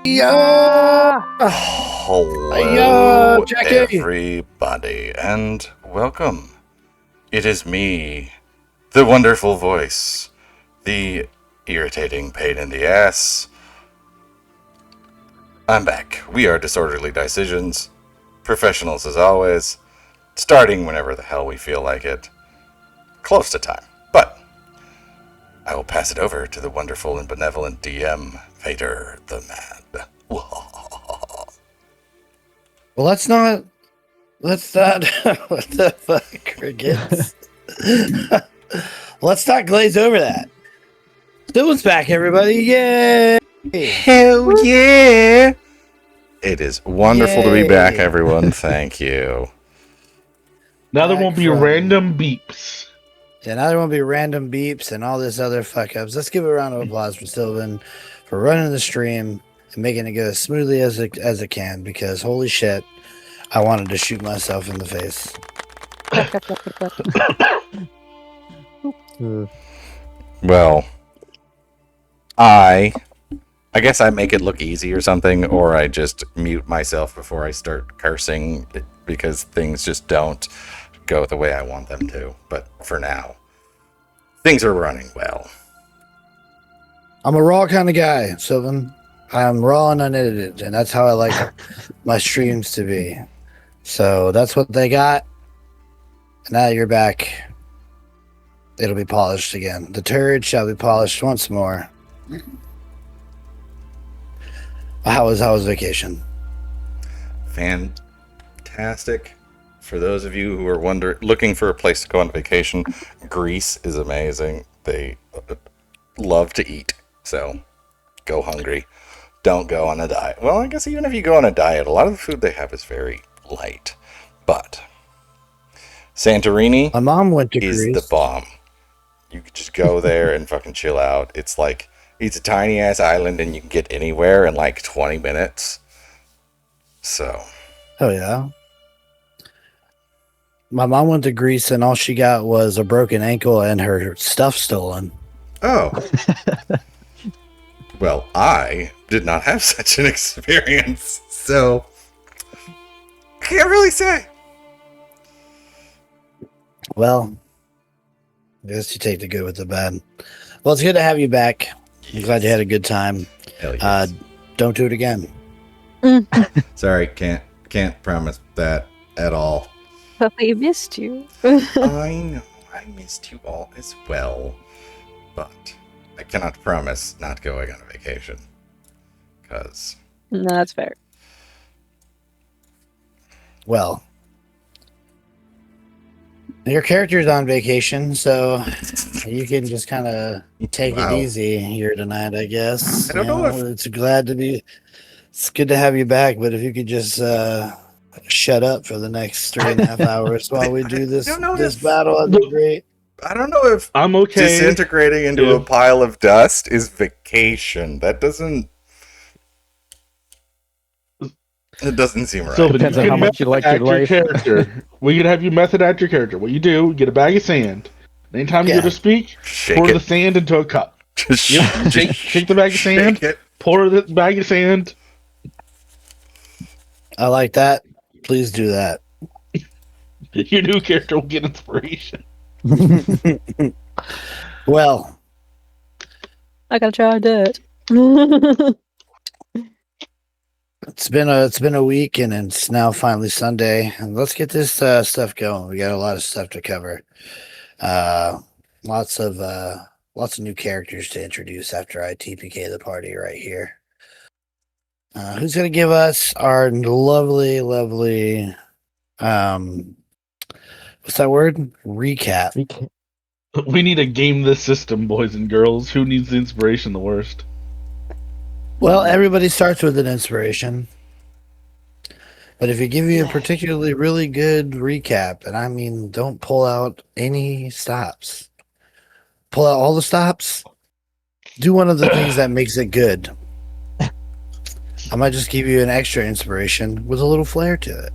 Yeah. Hello, Jackie. everybody, and welcome. It is me, the wonderful voice, the irritating pain in the ass. I'm back. We are Disorderly Decisions, professionals as always, starting whenever the hell we feel like it, close to time. But I will pass it over to the wonderful and benevolent DM, Vader the Mad. Well, let's not. What the fuck, crickets? Let's not glaze over that. Dylan's back, everybody! Yay! Hell yeah! It is wonderful to be back, Yay. everyone. Thank you. Now there Back won't be from- random beeps. Yeah, now there won't be random beeps and all this other fuck ups. Let's give a round of applause for Sylvan for running the stream and making it go as smoothly as it can. Because holy shit, I wanted to shoot myself in the face. Well, I guess I make it look easy or something, or I just mute myself before I start cursing because things just don't go the way I want them to. But for now, things are running well. I'm a raw kind of guy, Sylvan. I'm raw and unedited, and that's how I like my streams to be. So that's what they got. And now you're back. It'll be polished again. The turd shall be polished once more. How was vacation? Fantastic. For those of you who are looking for a place to go on vacation, Greece is amazing. They love to eat, so go hungry. Don't go on a diet. Well, I guess even if you go on a diet, a lot of the food they have is very light. But Santorini My mom went to is Greece. the bomb. You could just go there and fucking chill out. It's a tiny ass island and you can get anywhere in like 20 minutes. So. Oh yeah. My mom went to Greece and all she got was a broken ankle and her stuff stolen. Oh. Well, I did not have such an experience, so can't really say. Well, I guess you take the good with the bad. Well, it's good to have you back. I'm glad you had a good time. Hell yes. Don't do it again. Sorry, can't promise that at all. But we missed you. I know, I missed you all as well, but I cannot promise not going on a vacation, because... No, that's fair. Well, your character's on vacation, so you can just kind of take Wow. it easy here tonight, I guess. I don't know if- It's good to have you back, but if you could just shut up for the next 3.5 hours while we do this battle, that'd be great. I don't know if I'm okay. disintegrating into Yeah. a pile of dust is vacation. That doesn't... It doesn't seem right. Sylvan, Depends you on can how much you like method your act life. character. We can have you method act your character. What you do, you get a bag of sand. Anytime you Yeah. go to speak, Shake pour it. the sand into a cup. Just Yep. Shake the bag of sand. Shake it. Pour the bag of sand. I like that. Please do that. Your new character will get inspiration. Well, I gotta try that. it's been a week, and it's now finally Sunday, and let's get this stuff going. We got a lot of stuff to cover. Lots of new characters to introduce after I TPK the party right here. Who's gonna give us our lovely, what's that word? Recap. We need to game this system, boys and girls. Who needs the inspiration the worst? Well, everybody starts with an inspiration. But if you give you a particularly really good recap, and I mean, don't pull out any stops. Pull out all the stops. Do one of the things that makes it good. I might just give you an extra inspiration with a little flair to it.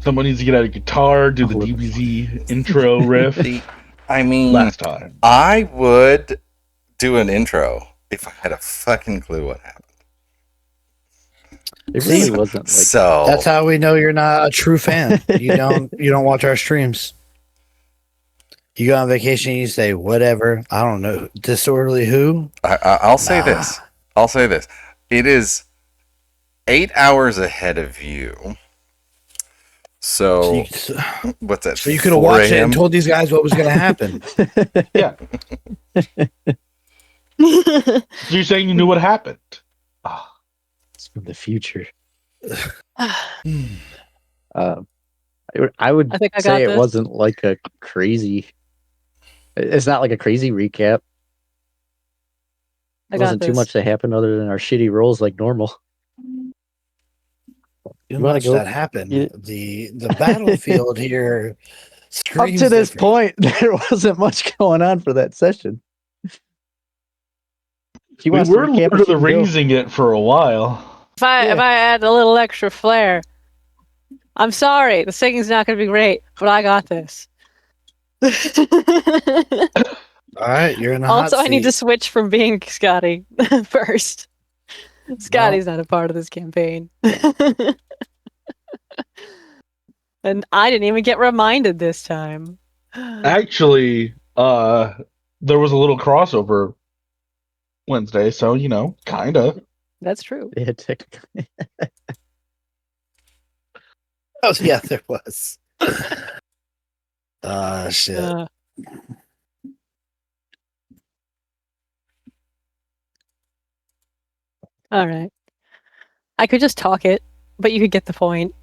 Someone needs to get out a guitar, do the DBZ intro riff. I mean, Last time. I would do an intro if I had a fucking clue what happened. It See, really wasn't like. So That's how we know you're not a true fan. You don't watch our streams. You go on vacation, you say whatever. I don't know, disorderly who? I'll say Nah. this. I'll say this. It is 8 hours ahead of you. So what's that? So you could have 4 watched it a.m.? and told these guys what was going to happen. Yeah. So you're saying you knew what happened? Ah, It's from the future. Hmm. I would I think I say got it this. wasn't like a crazy. It's not like a crazy recap. I It got wasn't too this. much that happened other than our shitty rolls like normal. Too You wanna much go- that happened. you- The battlefield here Up screams to this different. point, there wasn't much going on for that session. If you we want us to were recap Lord it, of the you can go. Ringsing it for a while. If I add a little extra flair, I'm sorry, the singing's not going to be great, but I got this. All right, you're in the hot Also, I need to seat. switch from being Scotty first. Scotty's not a part of this campaign. And I didn't even get reminded this time. Actually, there was a little crossover Wednesday, so kinda. That's true. Yeah, technically. Oh yeah, there was. Shit. All right. I could just talk it, but you could get the point.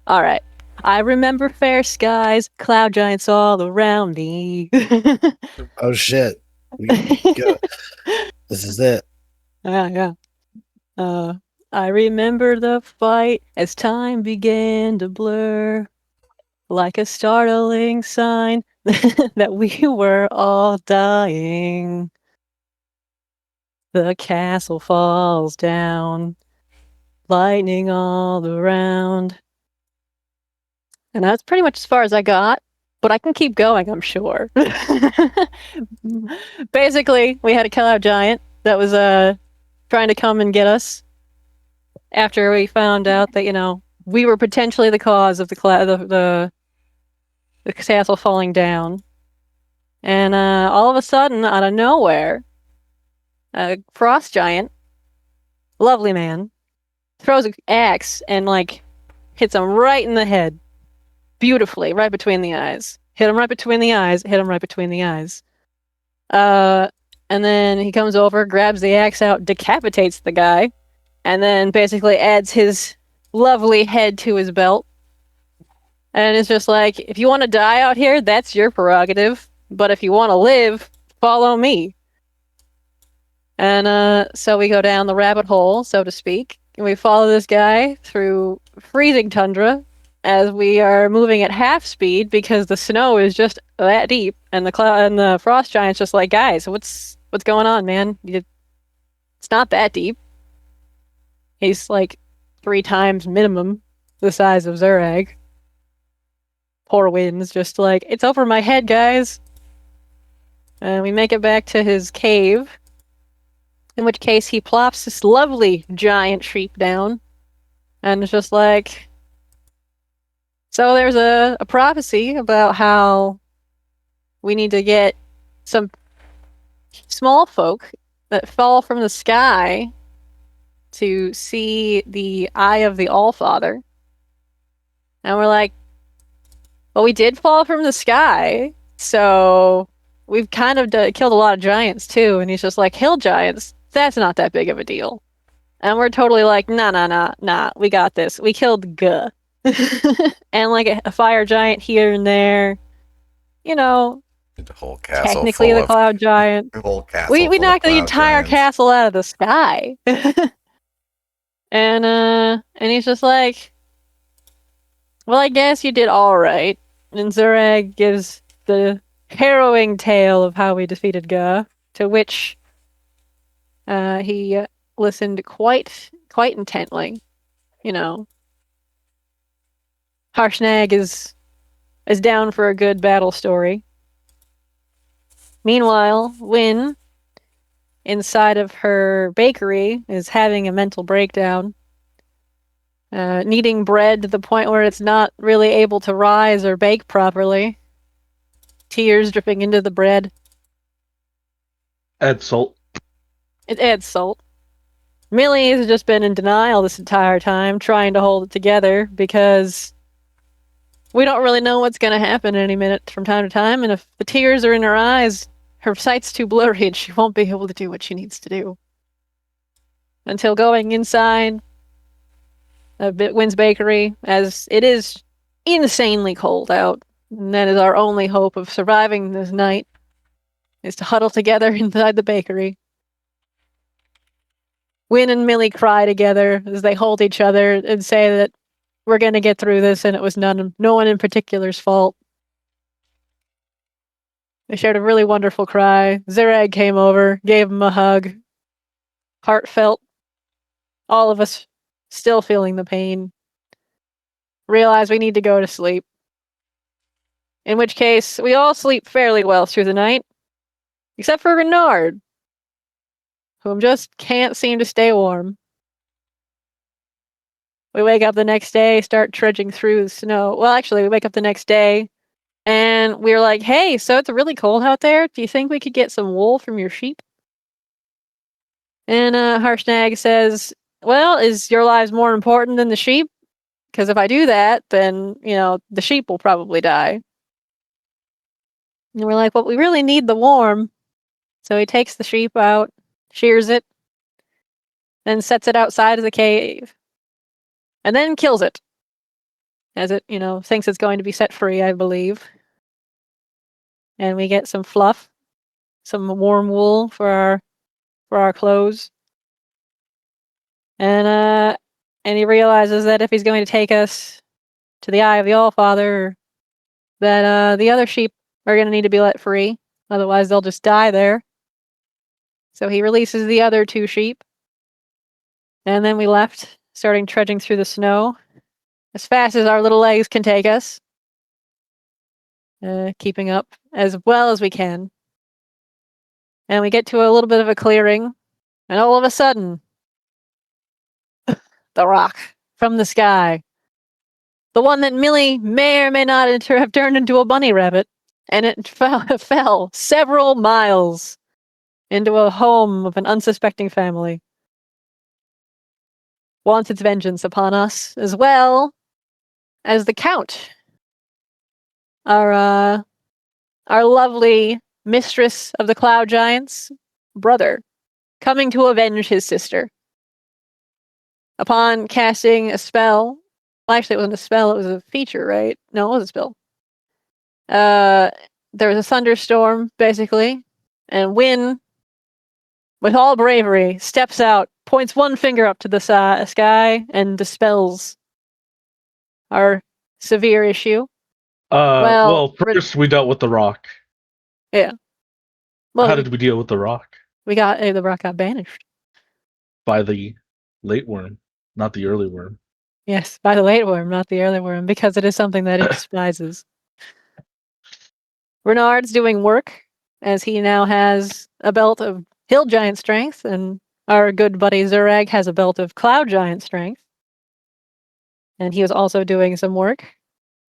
All right. I remember fair skies, cloud giants all around me. Oh shit. Go. This is it. Yeah. I remember the fight as time began to blur, like a startling sign that we were all dying. The castle falls down, lightning all around. And that's pretty much as far as I got, but I can keep going, I'm sure. Basically, we had a cloud giant that was trying to come and get us after we found out that, we were potentially the cause of the castle falling down. And all of a sudden, out of nowhere, a frost giant, lovely man, throws an axe and hits him right in the head. Beautifully, right between the eyes. Hit him right between the eyes, hit him right between the eyes. And then he comes over, grabs the axe out, decapitates the guy, and then basically adds his lovely head to his belt. And it's just like, if you want to die out here, that's your prerogative. But if you want to live, follow me. And so we go down the rabbit hole, so to speak, and we follow this guy through freezing tundra as we are moving at half speed because the snow is just that deep, and the frost giant's just like, guys, what's going on, man? It's not that deep. He's like 3 times minimum the size of Zurag. Poor Wind's just like, it's over my head, guys. And we make it back to his cave, in which case he plops this lovely giant sheep down, and it's just like, so there's a prophecy about how we need to get some small folk that fall from the sky to see the eye of the Allfather. And we're like, well, we did fall from the sky, so we've kind of killed a lot of giants too. And he's just like, hill giants, that's not that big of a deal. And we're totally like, nah, we got this. We killed Guh. And a fire giant here and there. The whole castle Technically full the of cloud giant. the whole castle. We full of knocked the cloud entire giants. castle out of the sky. And he's just like, well, I guess you did all right. And Zurag gives the harrowing tale of how we defeated Guh, to which he listened quite intently. Harshnag is down for a good battle story. Meanwhile, Wynn inside of her bakery is having a mental breakdown, needing bread to the point where it's not really able to rise or bake properly. Tears dripping into the bread. Add salt. It adds salt. Millie has just been in denial this entire time, trying to hold it together because we don't really know what's going to happen any minute from time to time, and if the tears are in her eyes, her sight's too blurry and she won't be able to do what she needs to do. Until going inside Wynn's Bakery, as it is insanely cold out, and that is our only hope of surviving this night, is to huddle together inside the bakery. Wynn and Millie cry together as they hold each other and say that we're going to get through this and it was no one in particular's fault. They shared a really wonderful cry. Zerag came over, gave him a hug. Heartfelt. All of us still feeling the pain. Realize we need to go to sleep. In which case, we all sleep fairly well through the night. Except for Renard, whom just can't seem to stay warm. We wake up the next day, start trudging through the snow. Well, actually, we wake up the next day, and we're like, hey, so it's really cold out there. Do you think we could get some wool from your sheep? And Harshnag says, well, is your lives more important than the sheep? Because if I do that, then, the sheep will probably die. And we're like, well, we really need the warm. So he takes the sheep out, shears it, then sets it outside of the cave. And then kills it. As it, thinks it's going to be set free, I believe. And we get some fluff, some warm wool for our clothes. And he realizes that if he's going to take us to the Eye of the Allfather, that the other sheep are going to need to be let free. Otherwise, they'll just die there. So he releases the other 2 sheep. And then we left, starting trudging through the snow as fast as our little legs can take us. Keeping up as well as we can. And we get to a little bit of a clearing, and all of a sudden, the rock from the sky. The one that Millie may or may not have turned into a bunny rabbit, and it fell several miles into a home of an unsuspecting family. Wants its vengeance upon us, as well as the Count. Our lovely mistress of the Cloud Giants, brother, coming to avenge his sister. Upon casting a spell, well, actually it wasn't a spell, it was a feature, right? No, it was a spell. There was a thunderstorm, basically, and Wynn, with all bravery, steps out, points one finger up to the sky, and dispels our severe issue. Well, first we dealt with the rock. Yeah. Well, How did we deal with the rock? the rock got banished. By the late worm, not the early worm. Yes, by the late worm, not the early worm, because it is something that it despises. Renard's doing work, as he now has a belt of hill giant strength, and our good buddy Zurag has a belt of cloud giant strength. And he was also doing some work.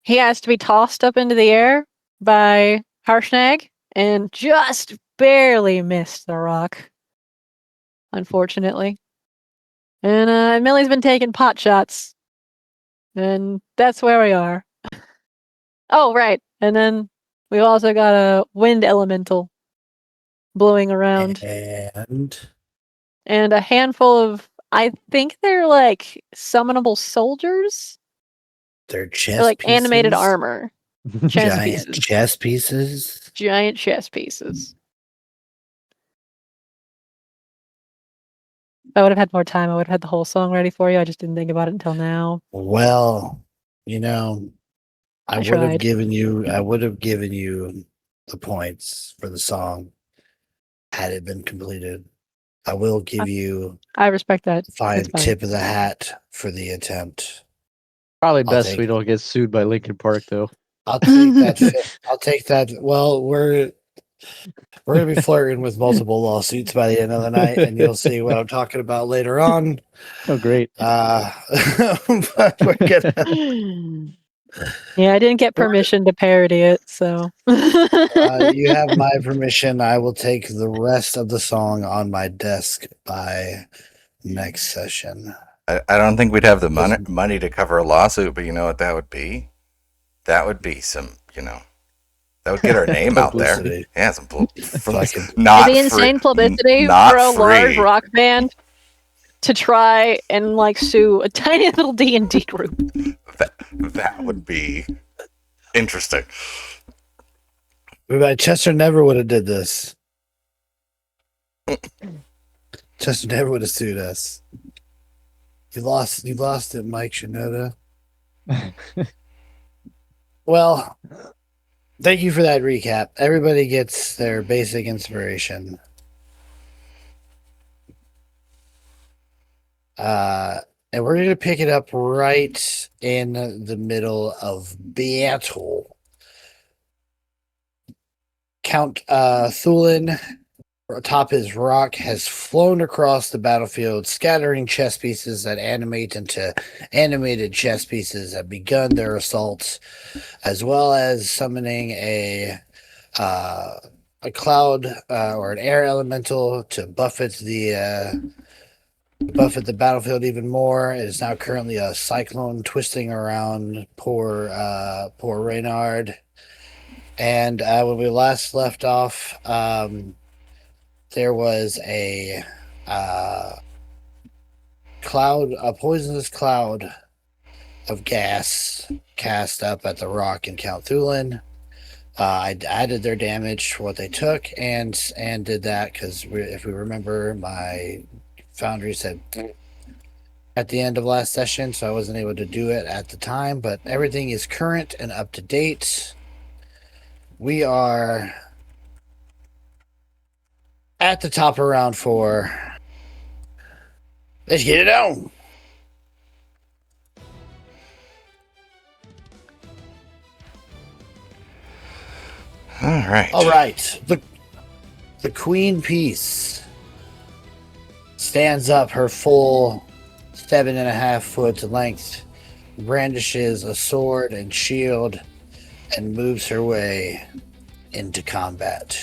He has to be tossed up into the air by Harshnag, and just barely missed the rock, unfortunately. And Millie's been taking pot shots. And that's where we are. Oh, right. And then we've also got a wind elemental blowing around. And a handful of, I think they're like summonable soldiers. They're chess They're like pieces? animated armor. Chess Giant pieces. chess pieces? Giant chess pieces. If I would have had more time, I would have had the whole song ready for you. I just didn't think about it until now. Well, I would have tried. given you the points for the song had it been completed. I will give you I respect that. a fine It's fine. tip of the hat for the attempt. Probably I'll best take we it. don't get sued by Linkin Park, though. I'll take that. I'll take that. Well, We're going to be flirting with multiple lawsuits by the end of the night, and you'll see what I'm talking about later on. Oh, great. But we're gonna, Yeah, I didn't get permission to parody it, so. you have my permission. I will take the rest of the song on my desk by next session. I don't think we'd have the money to cover a lawsuit, but you know what that would be? That would be some, that would get our name out there. Publicity. Yeah, some Fucking- not the insane publicity not for a large free. rock band to try and sue a tiny little D&D group. That would be interesting. But Chester never would have did this. Chester never would have sued us. You lost it, Mike Shinoda. Well, thank you for that recap. Everybody gets their basic inspiration. And we're going to pick it up right in the middle of battle. Count Thulin, atop his rock, has flown across the battlefield, scattering chess pieces that animate into animated chess pieces, have begun their assaults, as well as summoning a cloud or an air elemental to buffet the battlefield even more. It is now currently a cyclone twisting around poor Reynard. And when we last left off, there was a poisonous cloud of gas cast up at the rock and Count Thulin. I added their damage for what they took and did that because if we remember, my Foundry said at the end of last session, so I wasn't able to do it at the time, but everything is current and up to date. We are at the top of round 4. Let's get it on. All right. All right. The Queen Piece stands up, her full 7.5 foot length, brandishes a sword and shield, and moves her way into combat.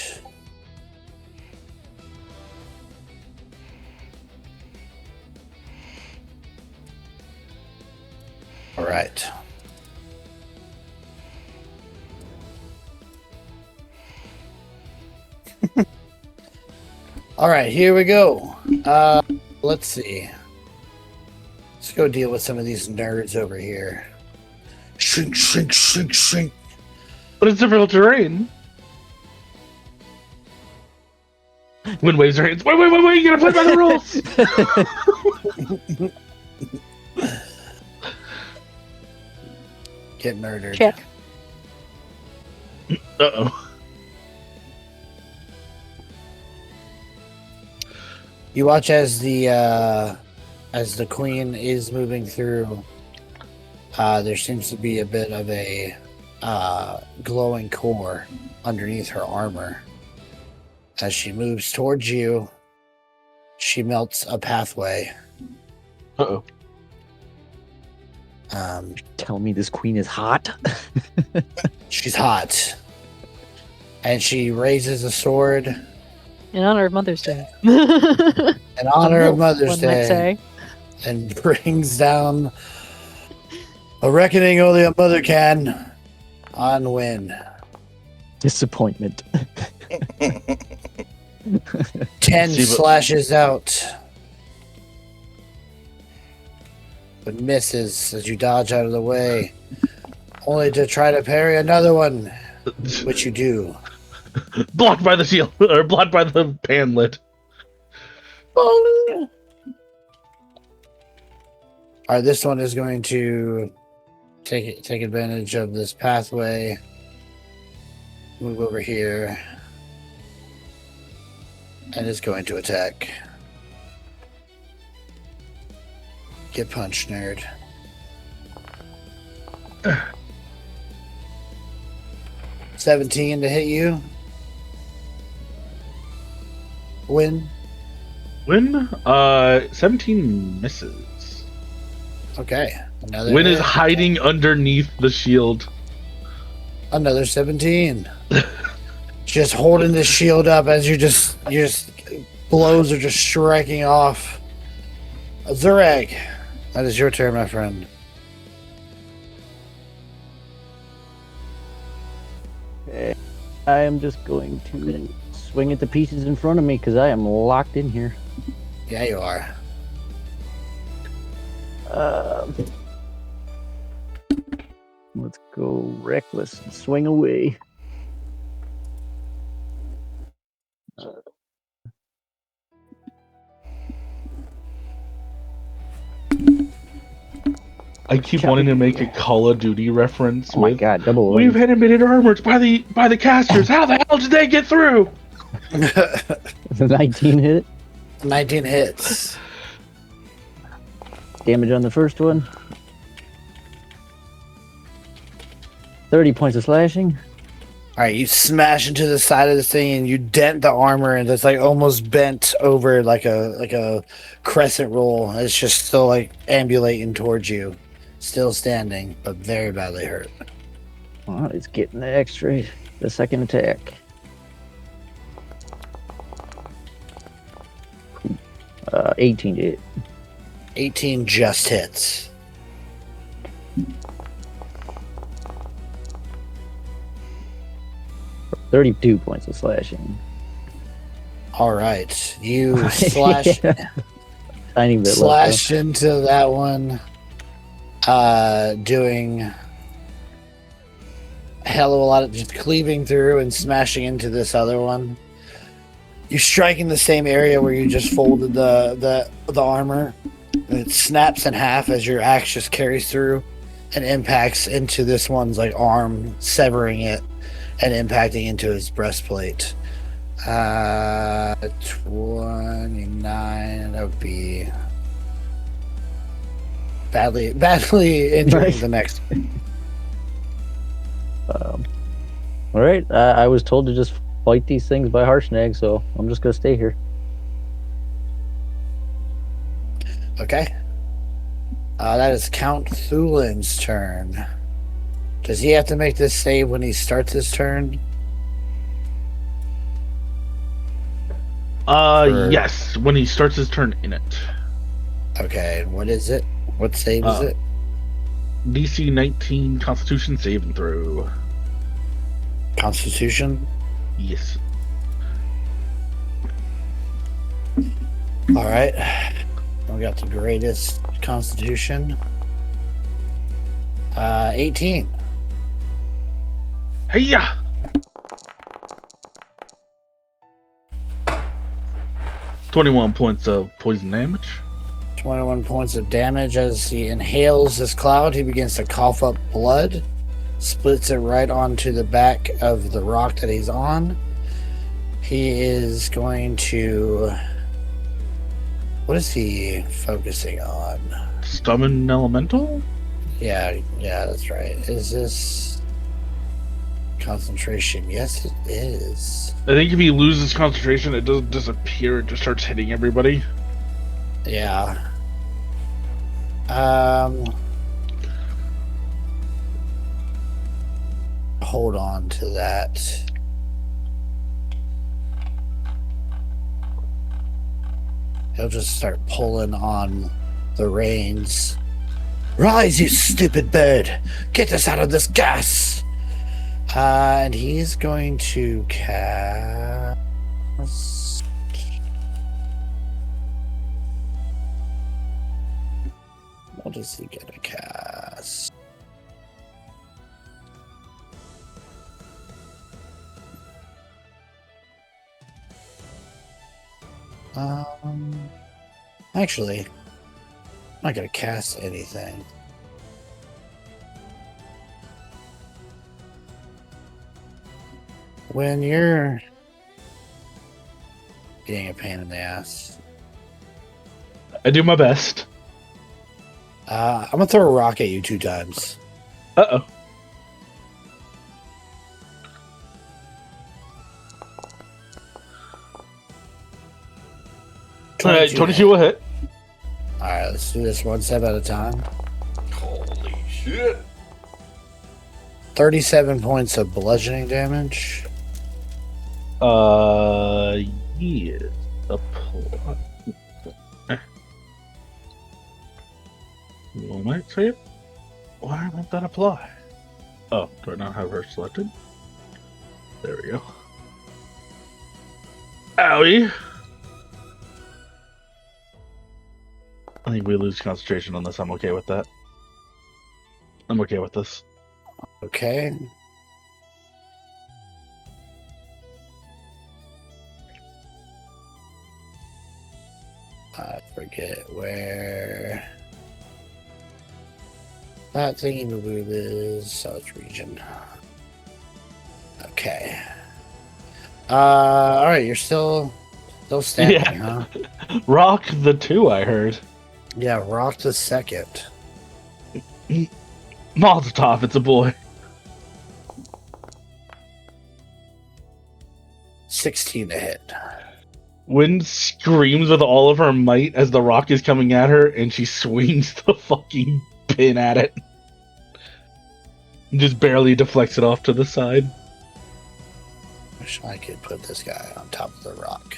All right. All right, here we go. Let's see. Let's go deal with some of these nerds over here. Shrink, shrink, shrink, shrink. But it's difficult terrain. Wind waves are hands. Wait, you gotta play by the rules! Get murdered. Check. Uh-oh. You watch as the queen is moving through. There seems to be a bit of a glowing core underneath her armor. As she moves towards you, she melts a pathway. Uh-oh. Tell me this queen is hot. She's hot. And she raises a sword In honor of Mother's Day. in honor of Mother's One might Day say. and brings down a reckoning only a mother can on Win. Disappointment. 10 See, but- slashes out. But misses as you dodge out of the way. Only to try to parry another one, which you do. Blocked by the shield, or blocked by the panlet. Alright, this one is going to take advantage of this pathway. Move over here. And is going to attack. Get punched, nerd. $17 to hit you. Win. Win. 17 misses. Okay. Another Win is hit. hiding underneath the shield. Another 17. Just holding the shield up as you just blows are just striking off. Zureg, that is your turn, my friend. Okay. I am just going to swing at the pieces in front of me because I am locked in here. Yeah, you are. Let's go reckless and swing away. I keep wanting to make a Call of Duty reference Oh my with god, double "We've wings. animated armors by the casters. How the hell did they get through?" 19 hit. 19 hits. Damage on the first one. 30 points of slashing. All right, you smash into the side of this thing and you dent the armor, and it's like almost bent over like a crescent roll. It's just still like ambulating towards you, still standing, but very badly hurt. Well, it's getting the extra, the second attack. 18 to hit. 18 just hits. For 32 points of slashing. All right, you slash Yeah. Tiny bit slash into that one, doing a hell of a lot of just cleaving through and smashing into this other one. You strike in the same area where you just folded the armor, and it snaps in half as your axe just carries through and impacts into this one's like arm, severing it and impacting into his breastplate. 29. That would be badly injuring Nice. the next. All right, I was told to just fight these things by Harshnag, so I'm just gonna stay here. Okay. That is Count Thulin's turn. Does he have to make this save when he starts his turn? Yes, when he starts his turn in it. Okay, what is it? What save is it? DC 19 Constitution saving throw. Constitution? Yes. Alright. We got the greatest Constitution. 18. Hey-ya! "21 points of poison damage." 21 points of damage as he inhales this cloud. He begins to cough up blood, splits it right onto the back of the rock that he's on. He is going to... What is he focusing on? Summon elemental? Yeah, that's right. Is this concentration? Yes, it is. I think if he loses concentration, it doesn't disappear, it just starts hitting everybody. Yeah. Hold on to that. He'll just start pulling on the reins. Rise, you stupid bird! Get us out of this gas! And he's going to cast... What does he get to cast? Actually, I'm not gonna cast anything. When you're being a pain in the ass, I do my best. I'm gonna throw a rock at you 2 times. Uh-oh. 22 22 will hit. All right, let's do this one step at a time. Holy shit. 37 points of bludgeoning damage. Yes. Apply. One might say it. Why won't that apply? Oh, do I not have her selected? There we go. Owie! I think we lose concentration on this. I'm okay with that. I'm okay with this. Okay. I forget where that thingy boo is. So it's region. Okay. All right. You're still standing, huh? Rock the 2, I heard. Yeah. Rock the second. Molotov, it's a boy. 16 to hit. Wind screams with all of her might as the rock is coming at her, and she swings the fucking pin at it. And just barely deflects it off to the side. Wish I could put this guy on top of the rock.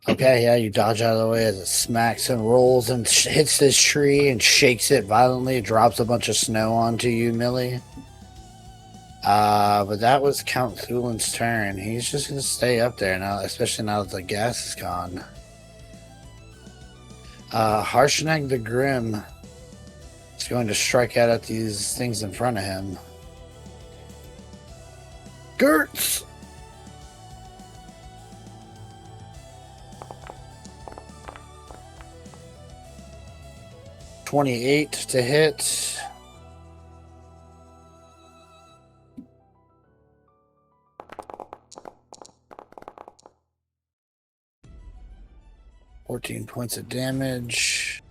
Okay, yeah, you dodge out of the way as it smacks and rolls and hits this tree and shakes it violently, drops a bunch of snow onto you, Millie. But that was Count Thulin's turn. He's just gonna stay up there now, especially now that the gas is gone. Harshnag the Grim is going to strike out at these things in front of him. Gertz! $28 to hit. $14 points of damage.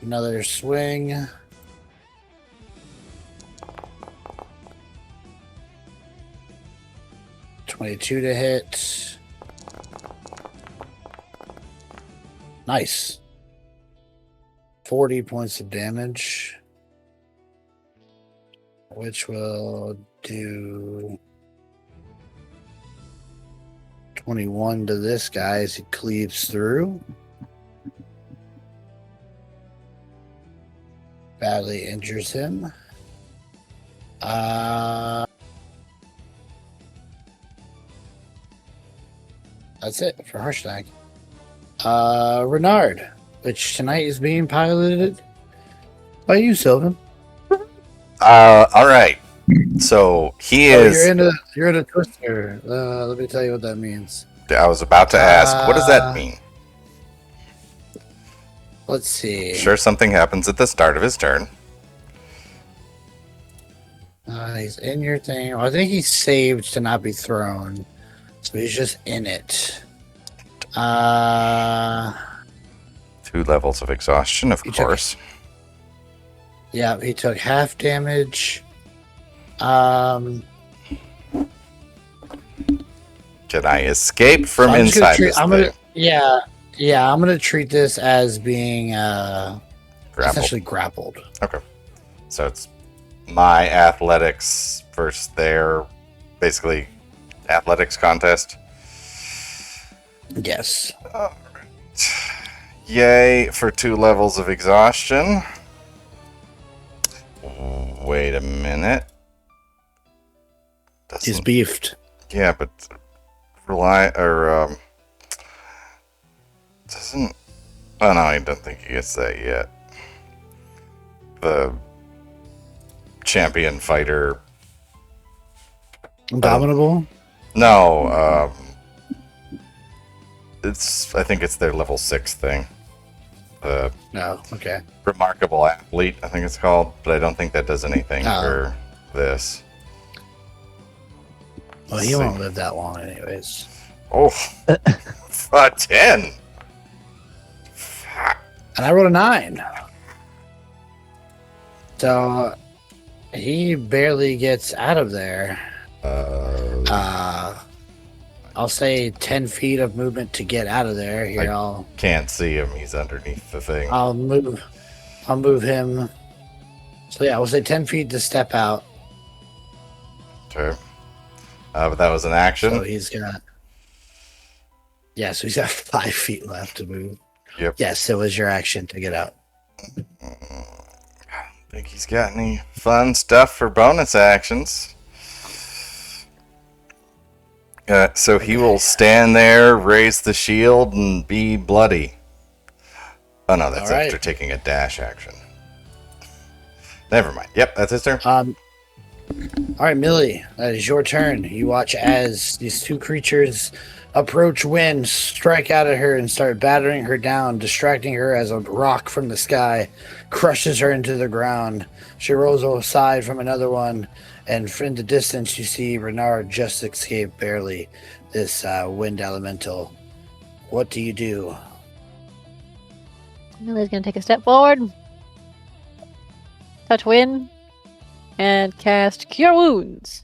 Another swing. $22 to hit. Nice. 40 points of damage. Which will do 21 to this guy as he cleaves through. Badly injures him. That's it for Harshnag. Renard, which tonight is being piloted by you, Sylvan. All right. So he Oh, is. you're in a twister. Let me tell you what that means. I was about to ask, what does that mean? Let's see. Sure, something happens at the start of his turn. He's in your thing. Well, I think he's saved to not be thrown, so he's just in it. 2 levels of exhaustion, of course. Yeah, he took half damage. Can I escape from inside this thing? Yeah, I'm gonna treat this as being Grappled. essentially grappled. Okay. So it's my athletics versus their, basically, athletics contest. Yes. All right. Yay for 2 levels of exhaustion. Wait a minute. He's beefed. Yeah, but doesn't. Oh no, I don't think he gets that yet. The champion fighter. Indomitable? No, I think it's their level 6 thing. No, okay. Remarkable athlete, I think it's called, but I don't think that does anything Oh. for this. Well, he won't live that long, anyways. Oh, 10. And I rolled a 9. So he barely gets out of there. I'll say 10 feet of movement to get out of there. Here, Can't see him. He's underneath the thing. I'll move him. So yeah, we'll say 10 feet to step out. Okay. But that was an action. So he's got. Yeah, so he's got 5 feet left to move. Yep. Yes, it was your action to get out. Think he's got any fun stuff for bonus actions. So he will stand there, raise the shield, and be bloody. Oh no, that's All right. after taking a dash action. Never mind. Yep, that's his turn. All right, Millie, that is your turn. You watch as these two creatures approach Wind, strike out at her, and start battering her down, distracting her as a rock from the sky crushes her into the ground. She rolls aside from another one, and in the distance you see Renard just escape barely this wind elemental. What do you do? Millie's gonna take a step forward, touch Wind, and cast Cure Wounds.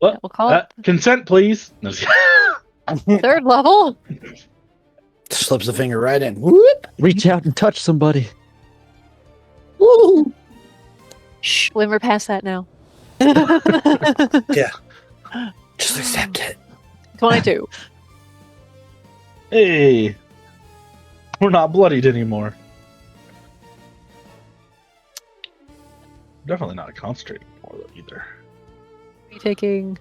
What? We'll call it Consent, please. No. 3rd level. Slips a finger right in. Whoop! Reach out and touch somebody. Woo! Shh, Wind, we're past that now. Yeah. Just accept it. 22. Hey, we're not bloodied anymore. Definitely not concentrating more though either. Be taking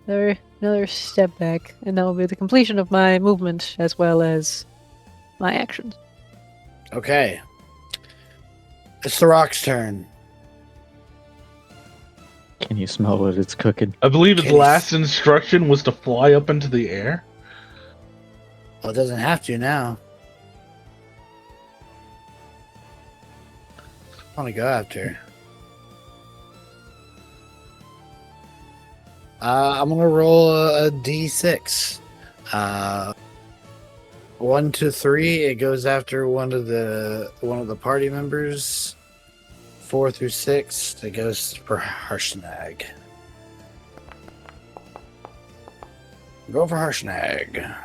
another step back, and that will be the completion of my movement as well as my actions. Okay. It's the rock's turn. Can you smell what it's cooking? I believe its Kitties. last instruction was to fly up into the air. Well, it doesn't have to now. I want to go after. I'm gonna roll a d6. 1 to 3, it goes after one of the party members. 4 through 6, it goes for Harshnag. Go for Harshnag.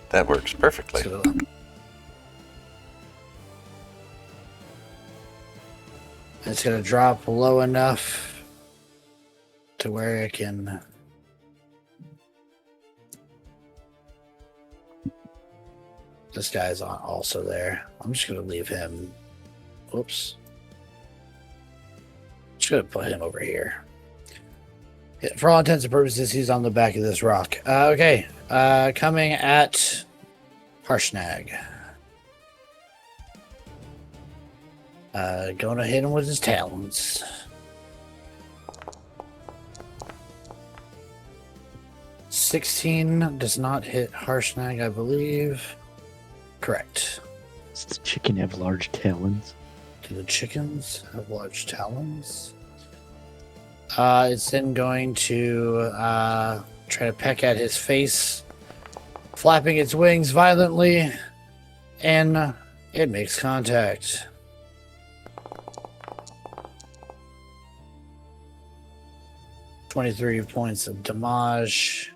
That works perfectly. So, it's gonna drop low enough to where it can. This guy's also there. I'm just gonna leave him. Whoops. Just gonna put him over here. Yeah, for all intents and purposes, he's on the back of this rock. Okay. Coming at Harshnag. Going to hit him with his talons. $16 does not hit Harshnag, I believe. Correct. Does the chicken have large talons? Do the chickens have large talons? It's then going to try to peck at his face, flapping its wings violently, and it makes contact. $23 points of damage.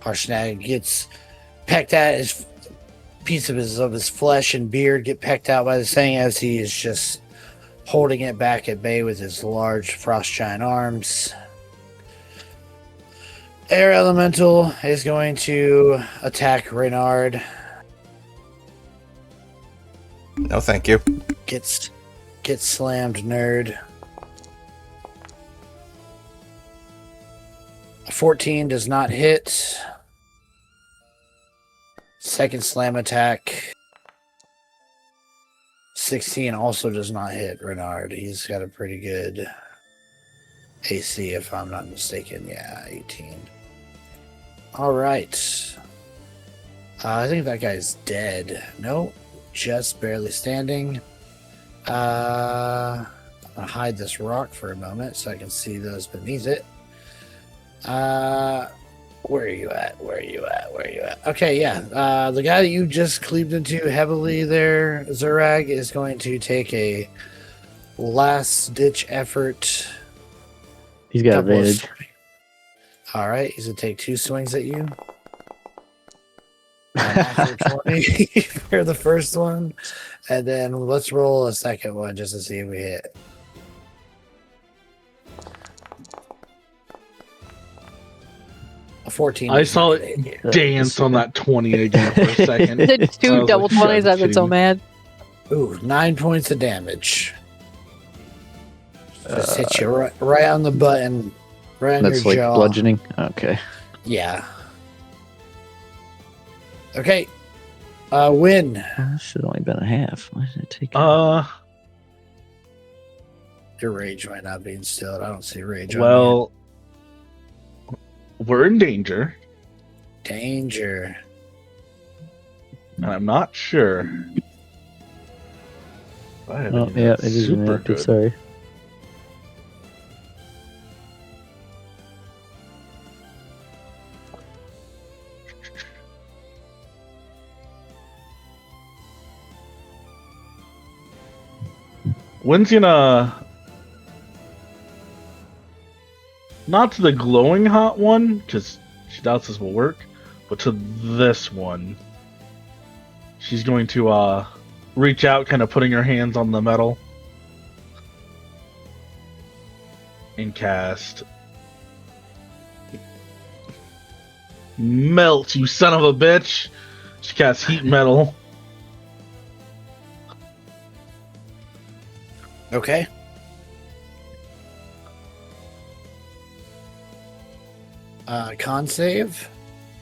Harshnag gets pecked at. His piece of his flesh and beard get pecked out by the thing as he is just holding it back at bay with his large frost giant arms. Air Elemental is going to attack Reynard. No, thank you. Gets slammed, nerd. A 14 does not hit. Second slam attack. 16 also does not hit Renard. He's got a pretty good AC, if I'm not mistaken. Yeah, 18. All right. I think that guy's dead. No, just barely standing. I'm gonna hide this rock for a moment so I can see those beneath it. Where are you at? Where are you at? Where are you at? Okay, yeah. The guy that you just cleaved into heavily there, Zurag, is going to take a last ditch effort. He's got Couple of advantage. swing- All right, he's gonna take 2 swings at you. A natural 20 for the first one, and then let's roll a second one just to see if we hit. A 14. I is saw not it gonna hit you. dance on that 20 again for a second. Did I two was double like, you gotta 20s. be I've been kidding so me. mad. Ooh, 9 points of damage. Just hit you right on the button, right on That's your like jaw. bludgeoning. Okay. Yeah. Okay. Win. That should have only been a half. Why did it take? Your rage might not be instilled. I don't see rage on Well, we're in danger, you. Danger. and I'm not sure. I have Oh, anything yeah, that's it is super inactive. good. Sorry. When's gonna not to the glowing hot one because she doubts this will work, but to this one, she's going to reach out, kind of putting her hands on the metal, and cast melt. You son of a bitch! She casts heat metal. Okay. Con save.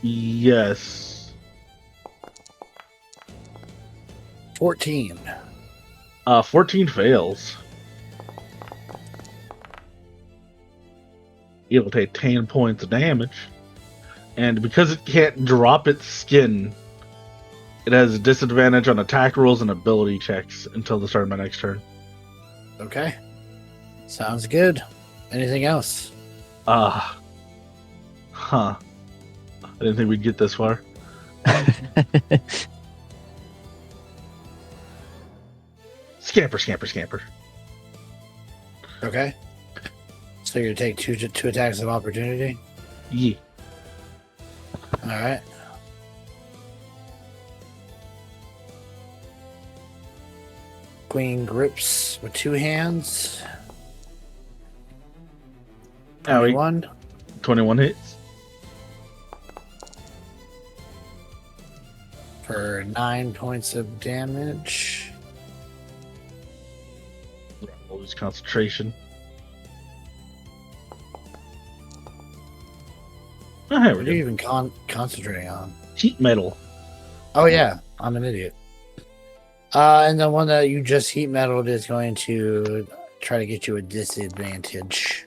Yes. 14. 14 fails. It'll take 10 points of damage. And because it can't drop its skin, it has a disadvantage on attack rolls and ability checks until the start of my next turn. Okay. Sounds good. Anything else? Huh. I didn't think we'd get this far. Scamper, scamper, scamper. Okay. So you're gonna take two attacks of opportunity. Yeah. All right. Queen grips with 2 hands. Owie. 21 21 hits. for 9 points of damage. Lose concentration. Oh, here What we are you go. even concentrating on? Heat metal. Oh yeah, I'm an idiot. And the one that you just heat metaled is going to try to get you a disadvantage.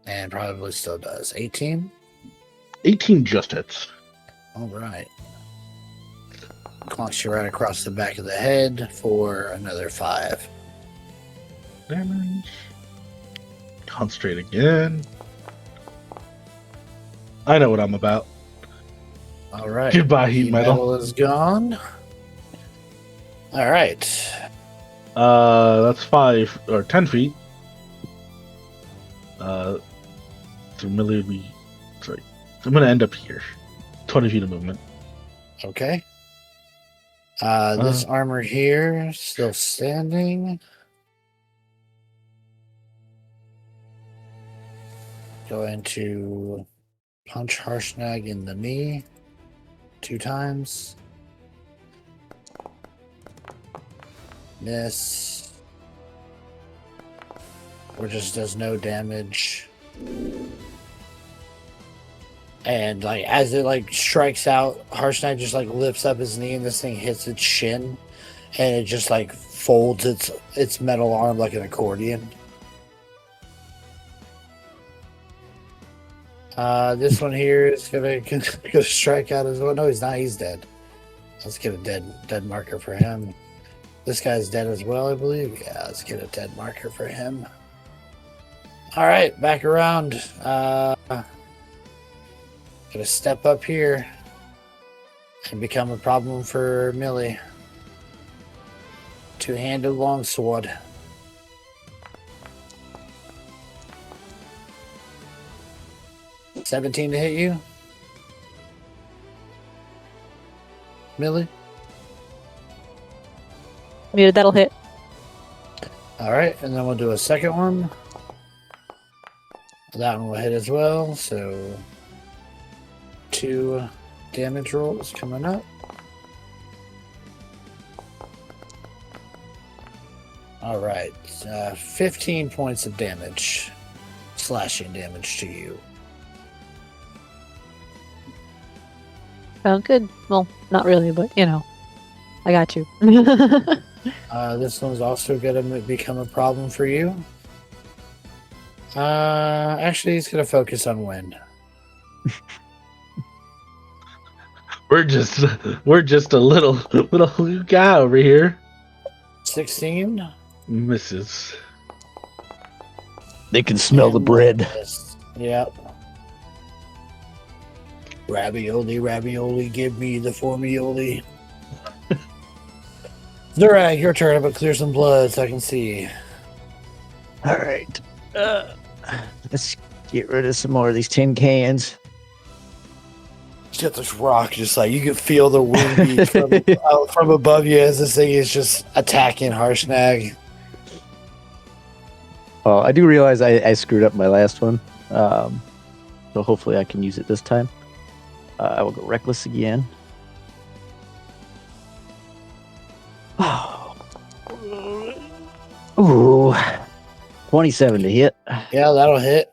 And probably still does. 18? 18 just hits. All right. Clonks you right across the back of the head for another 5. Damage. Concentrate again. I know what I'm about. All right. Goodbye, heat metal. is gone. All right. That's 5 or 10 feet. Through melee, sorry. I'm gonna end up here. 20 feet of movement. Okay. This armor here still standing. Going to punch Harshnag in the knee 2 times. Miss. Or just does no damage. And like as it like strikes out, Harshnag just like lifts up his knee and this thing hits its shin and it just like folds its metal arm like an accordion. This one here is gonna strike out as well. No, he's not. He's dead. Let's get a dead marker for him. This guy's dead as well, I believe. Yeah, let's get a dead marker for him. All right, back around. Gonna step up here and become a problem for Millie. Two-handed longsword. $17 to hit you, Millie. Yeah, that'll hit. All right, and then we'll do a second one. That one will hit as well. So 2 damage rolls coming up. All right, 15 points of damage, slashing damage to you. Sounds good. Well, not really, but you know, I got you. This one's also going to become a problem for you. Actually, he's going to focus on wind. We're just a little guy over here. 16. Misses. They can smell the And bread. Yep. Ravioli, ravioli, give me the formioli. Zurag, your turn, but clear some blood so I can see. All right. Let's get rid of some more of these tin cans. He's got this rock, just like you can feel the wind beat from above you as this thing is just attacking Harshnag. Oh, I do realize I screwed up my last one. So hopefully I can use it this time. I will go reckless again. Ooh. 27 to hit. Yeah, that'll hit.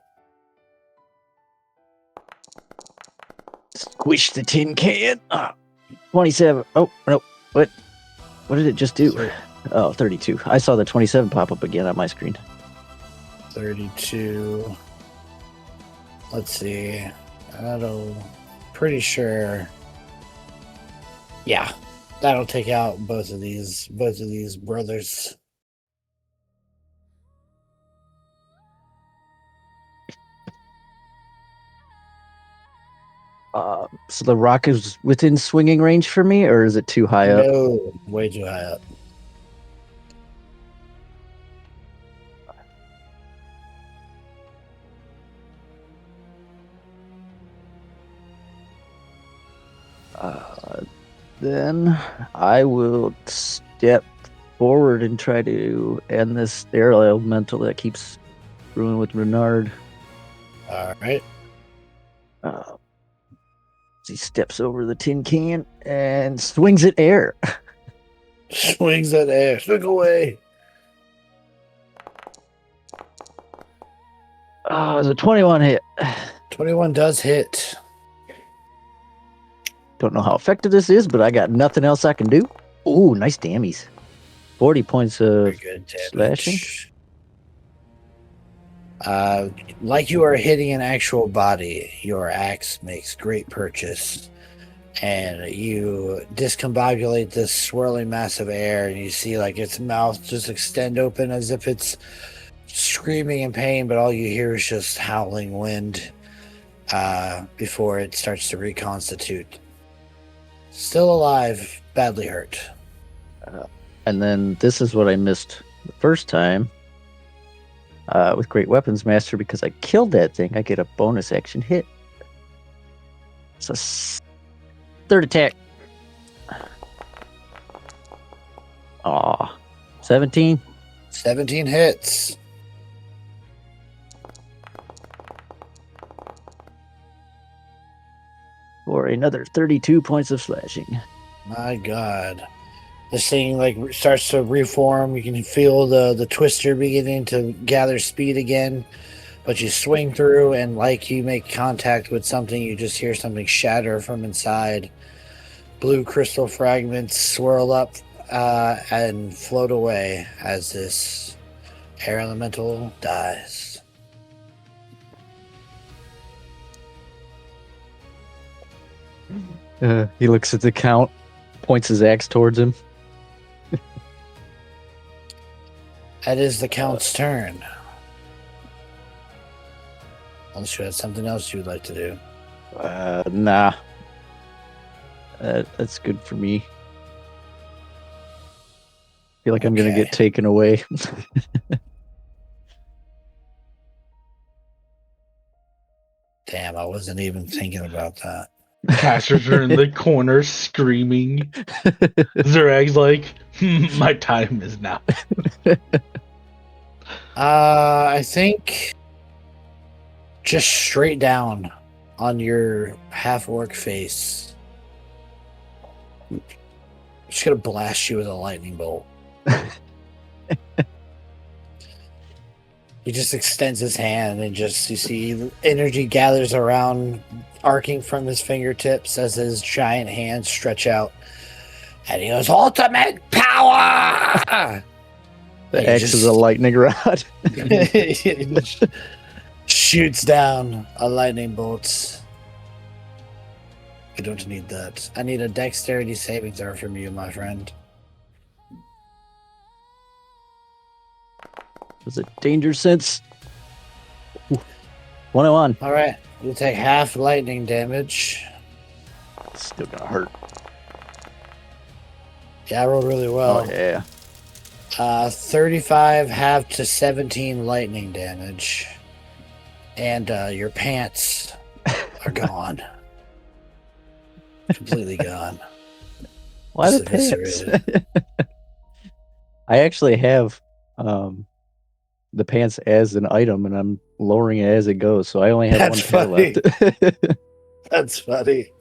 Squish the tin can. 27. Oh, no. What did it just do? So Oh, 32. I saw the 27 pop up again on my screen. 32. Let's see. Pretty sure. Yeah, that'll take out both of these brothers. So the rock is within swinging range for me, or is it too high up? No, way too high up. Then I will step forward and try to end this air elemental that keeps screwing with Renard. All right. He steps over the tin can and swings at air. Swings that air. Swing away. Oh, it's a 21 hit. 21 does hit. Don't know how effective this is, but I got nothing else I can do. Ooh, nice dammies. 40 points Very of good slashing. damage. Like you are hitting an actual body, your axe makes great purchase. And you discombobulate this swirling mass of air, and you see like its mouth just extend open as if it's screaming in pain, but all you hear is just howling wind before it starts to reconstitute. Still alive, badly hurt. And then this is what I missed the first time with Great Weapons Master, because I killed that thing. I get a bonus action hit. It's a third attack. Aw. 17. 17 hits. For another 32 points of slashing. My God. This thing like starts to reform. You can feel the twister beginning to gather speed again. But you swing through, and like you make contact with something, you just hear something shatter from inside. Blue crystal fragments swirl up and float away as this air elemental dies. He looks at the count, points his axe towards him. That is the Count's turn. Unless you had something else you would like to do. Nah. That's good for me. feel like I'm gonna Okay. get taken away. Damn, I wasn't even thinking about that. Casters are in the corner screaming. Zerag's like, my time is now. I think just straight down on your half orc face. Just gonna blast you with a lightning bolt. He just extends his hand and just you see energy gathers around, arcing from his fingertips as his giant hands stretch out. And he goes, ultimate power! The X is a lightning rod. Shoots down a lightning bolt. I don't need that. I need a dexterity saving throw from you, my friend. Was it danger sense? 101. All right, you take half lightning damage. Still gonna hurt. Yeah, I rolled really well. Oh yeah. 35 half to 17 lightning damage. And your pants are gone. Completely gone. Why the Just pants? eviscerated. I actually have the pants as an item, and I'm lowering it as it goes, so I only have That's one pair left. That's funny.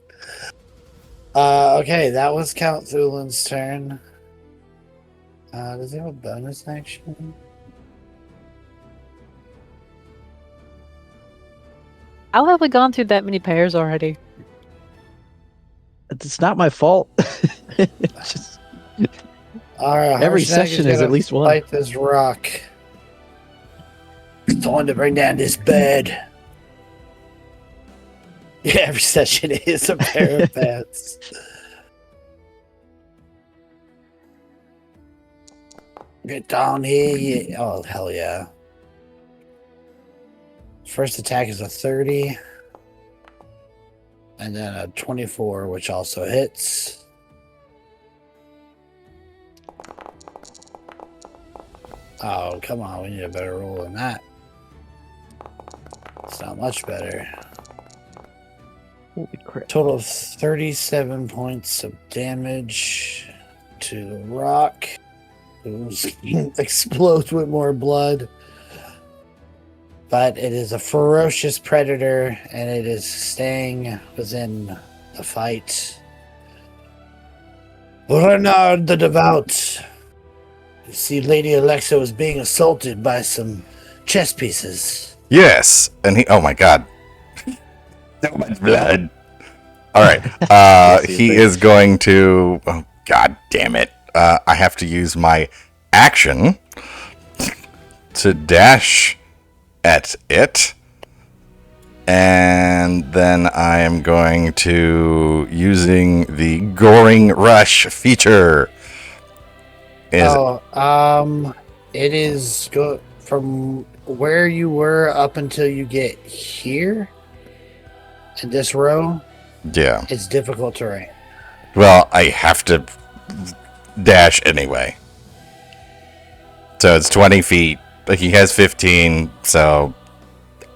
Okay, that was Count Thulin's turn. Does he have a bonus action? How have we gone through that many pairs already? It's not my fault. It's just All right, every Harshnag session is gonna at least one. Fight this rock. It's time to bring down this bed. Yeah, every session is a pair of pants. Get down here. Yeah. Oh, hell yeah. First attack is a 30. And then a 24, which also hits. Oh, come on. We need a better roll than that. It's not much better. Holy crap. Total of 37 points of damage to the rock. It explodes with more blood. But it is a ferocious predator, and it is staying within the fight. Renard the Devout. You see, Lady Alexa was being assaulted by some chess pieces. Yes, and he. Oh my god, so much blood. All right, he is going to. Oh god damn it! I have to use my action to dash at it, and then I am going to using the Goring Rush feature. It is go from where you were up until you get here in this row. Yeah. It's difficult terrain. Well, I have to dash anyway. So it's 20 feet. But he has 15, so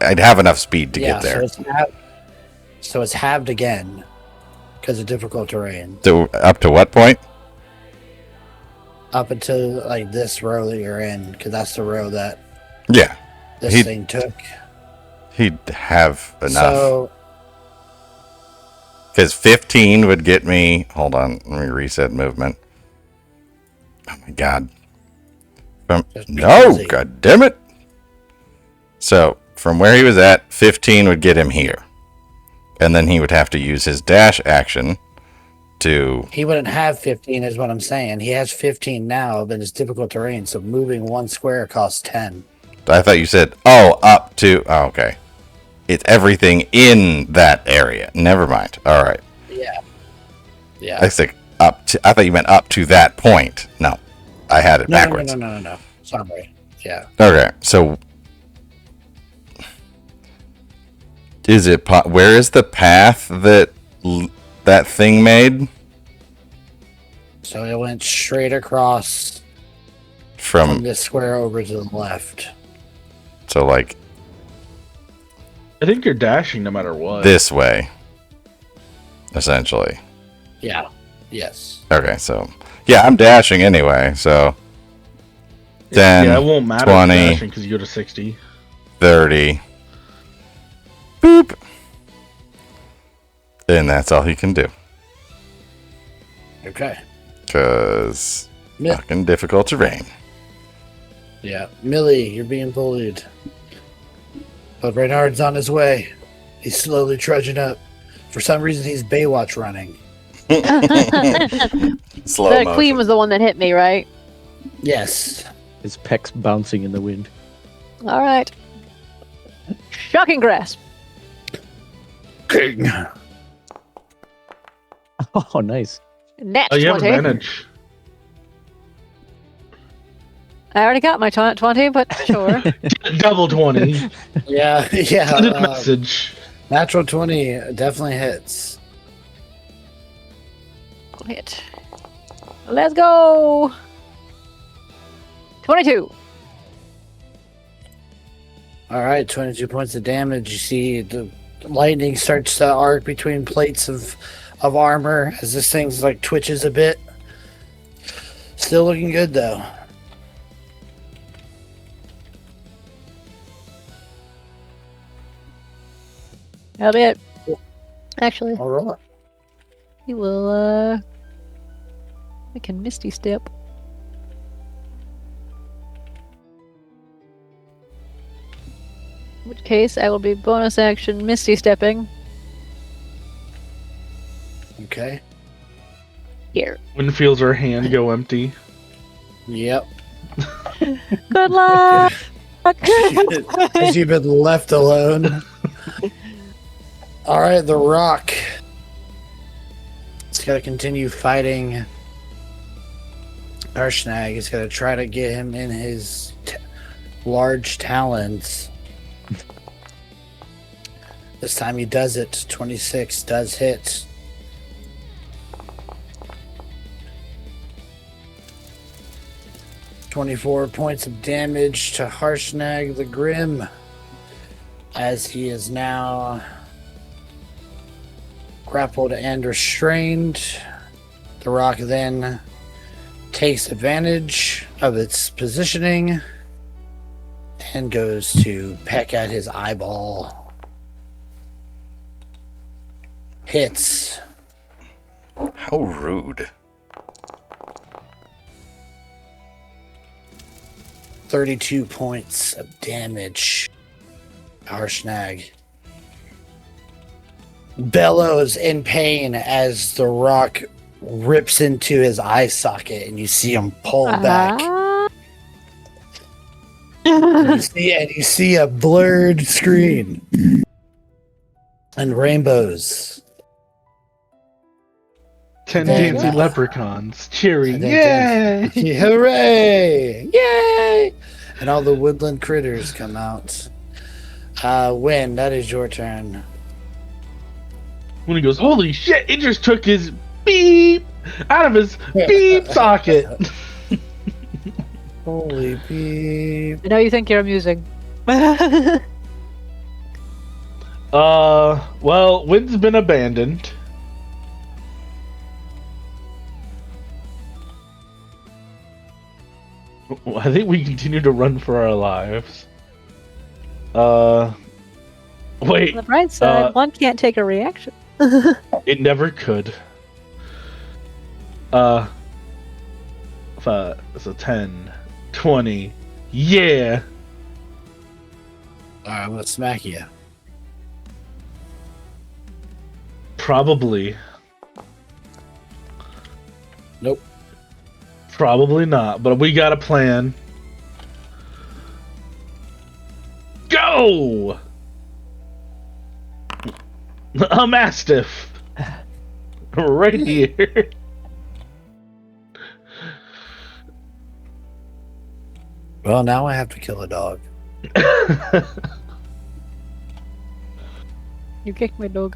I'd have enough speed to get there. So it's halved again because of difficult terrain. So up to what point? Up until like this row that you're in, because that's the row that Yeah. this thing took. He'd have enough. So Because 15 would get me. Hold on, let me reset movement. Oh my god. No, god damn it. So from where he was at, 15 would get him here. And then he would have to use his dash action to. he wouldn't have 15, is what I'm saying. He has 15 now, but it's difficult terrain. So moving one square costs 10. I thought you said, up to. Oh, okay. It's everything in that area. Never mind. All right. Yeah. I think up to. I thought you meant up to that point. No, I had it backwards. No. Sorry. Yeah. Okay, so is it? Where is the path that that thing made? So it went straight across From this square over to the left. So like I think you're dashing no matter what. this way, essentially. Yeah. Yes. Okay, so yeah, I'm dashing anyway. So 10, yeah, it won't matter 20, because you go to 60. 30. Boop. And that's all he can do. Okay. Because Mi- fucking difficult terrain. Yeah. Millie, you're being bullied. But Reynard's on his way. He's slowly trudging up. For some reason, he's Baywatch running. Slow The motion. queen was the one that hit me, right? Yes. His pecs bouncing in the wind. All right. Shocking grasp. King. Oh, nice. Nat Oh, you have 20. advantage. I already got my 20, but sure. Double 20. Yeah. Yeah. Send a message. Natural 20 definitely hits. Hit. Let's go. 22. All right, 22 points of damage. You see the lightning starts to arc between plates of armor as this thing's like twitches a bit. Still looking good though. That'll be it. Actually, All right. he will, we can Misty Step. In which case, I will be bonus action Misty Stepping Okay. here. Wind feels her hand go empty. Yep. Good luck! As you've been left alone. All right, the rock. It's got to continue fighting Arshnag. It's got to try to get him in his large talons. This time he does it. 26 does hit. $24 points of damage to Harshnag the Grim, as he is now grappled and restrained. The rock then takes advantage of its positioning and goes to peck at his eyeball. Hits. How rude. 32 points of damage. Harshnag bellows in pain as the rock rips into his eye socket, and you see him pull back. And you see a blurred screen and rainbows. 10 There dancing you go. leprechauns cheering. And Yay! then hooray! Yay! And all the woodland critters come out. Win, that is your turn. When he goes, holy shit, it just took his beep out of his beep socket. Holy beep. I know you think you're amusing. Well, Wind's been abandoned. I think we continue to run for our lives. Wait, On the bright side, one can't take a reaction. it never could. So 10, 20, yeah. Alright, I'm gonna smack you. Probably. Nope. Probably not, but we got a plan. Go! A mastiff. Right here. Well, now I have to kill a dog. You kicked my dog.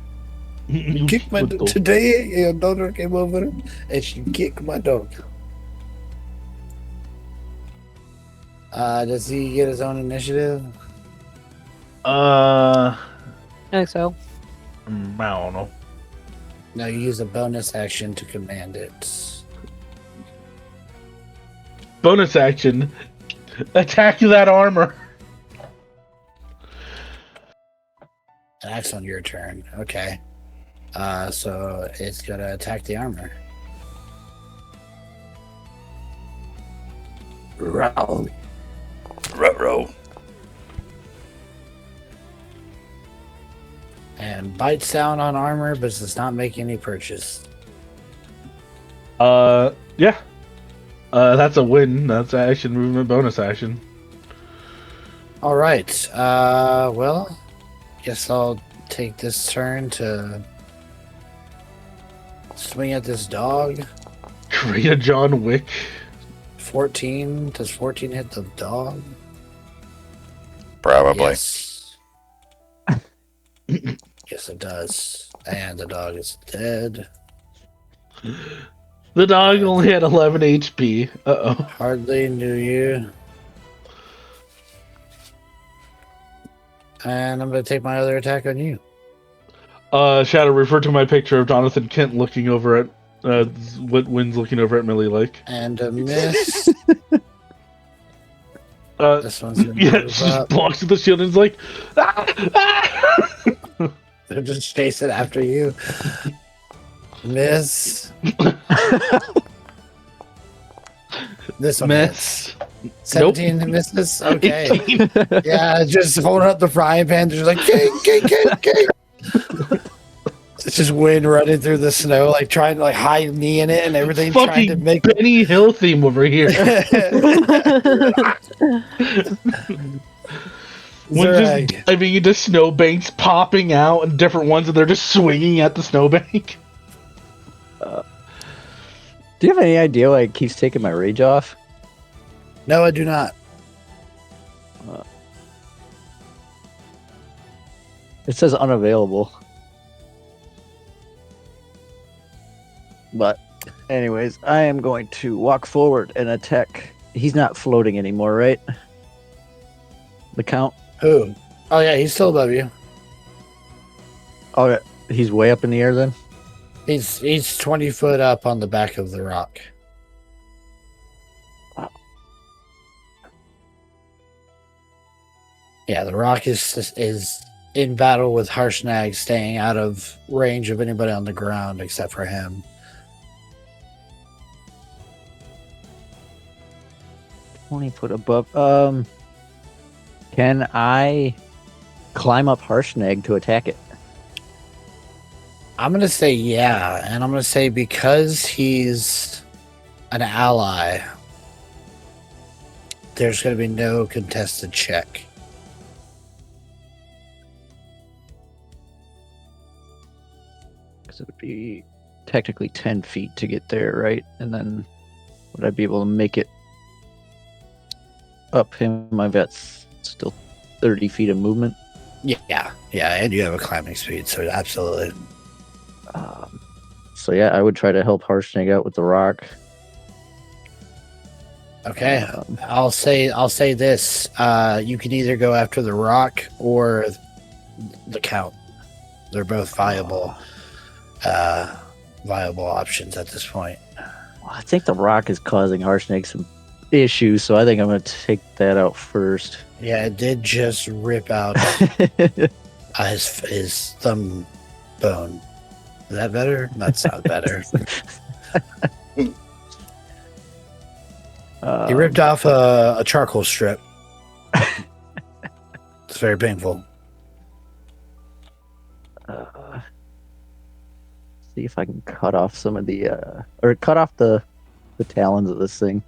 You Kick my football. Today, your daughter came over and she kicked my dog. Does he get his own initiative? I think so. I don't know. No, you use a bonus action to command it. Bonus action. Attack that armor. That's on your turn. Okay. So it's gonna attack the armor. Row. Ruh-roh. And bites down on armor, but does not make any purchase. Yeah. That's a win. That's action, movement, bonus action. All right. Well, guess I'll take this turn to swing at this dog. Create a John Wick. 14. Does 14 hit the dog? Probably. Yes. Yes, it does. And the dog is dead. The dog only had 11 HP. Uh-oh. Hardly knew you. And I'm going to take my other attack on you. Shadow, refer to my picture of Jonathan Kent looking over at what Wynn's looking over at Millie like. And a miss. This one's going to Yeah, move she just up. blocks with the shield and is like, They're just chasing after you. Miss. This one Miss. hits. 17 misses? Okay. 18. Yeah, just holding up the frying pan. They're just like, king. It's just wind running through the snow, like trying to like high knee in it and everything, trying to Fucking make Benny Hill theme over here. When Zerag. just diving into snowbanks, popping out, and different ones, and they're just swinging at the snowbank. Do you have any idea why it keeps taking my rage off? No, I do not. It says unavailable. But, anyways, I am going to walk forward and attack. He's not floating anymore, right? The count? Who? Oh yeah, he's still above you. Oh, yeah. He's way up in the air then? He's 20 foot up on the back of the rock. Yeah, the rock is in battle with Harshnag, staying out of range of anybody on the ground except for him. 20 foot above. Can I climb up Harshnag to attack it? I'm gonna say yeah, and I'm gonna say because he's an ally, there's gonna be no contested check. Because it would be technically 10 feet to get there, right? And then would I be able to make it up him? I've got still 30 feet of movement. Yeah, and you have a climbing speed, so absolutely. So yeah, I would try to help Harshnag out with the rock. Okay, I'll say this: you can either go after the rock or the count. They're both viable options at this point. Well, I think the rock is causing Harshnag some issues, so I think I'm going to take that out first. Yeah, it did just rip out his thumb bone. Is that better? That's not better. He ripped off a charcoal strip. It's very painful. See if I can cut off some of the or cut off the talons of this thing.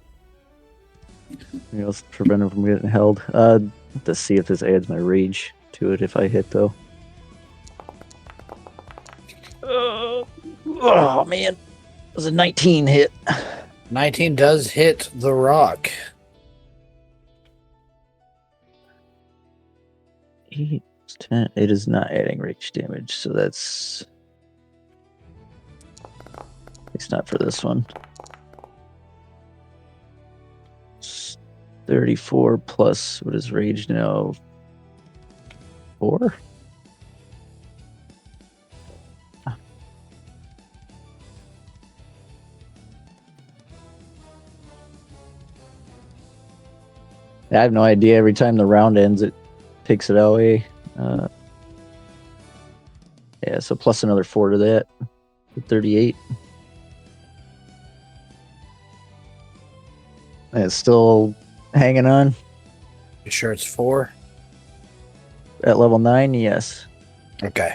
You know, prevent him from getting held. To see if this adds my rage to it if I hit though. Oh man, it was a 19 hit. 19 does hit the rock. 8, 10. It is not adding rage damage, so that's at least not for this one. 34 plus what is rage now? 4? I have no idea. Every time the round ends, it takes it away. Yeah, so plus another 4 to that. 38. And it's still hanging on You sure it's 4? at level 9? Yes. Okay.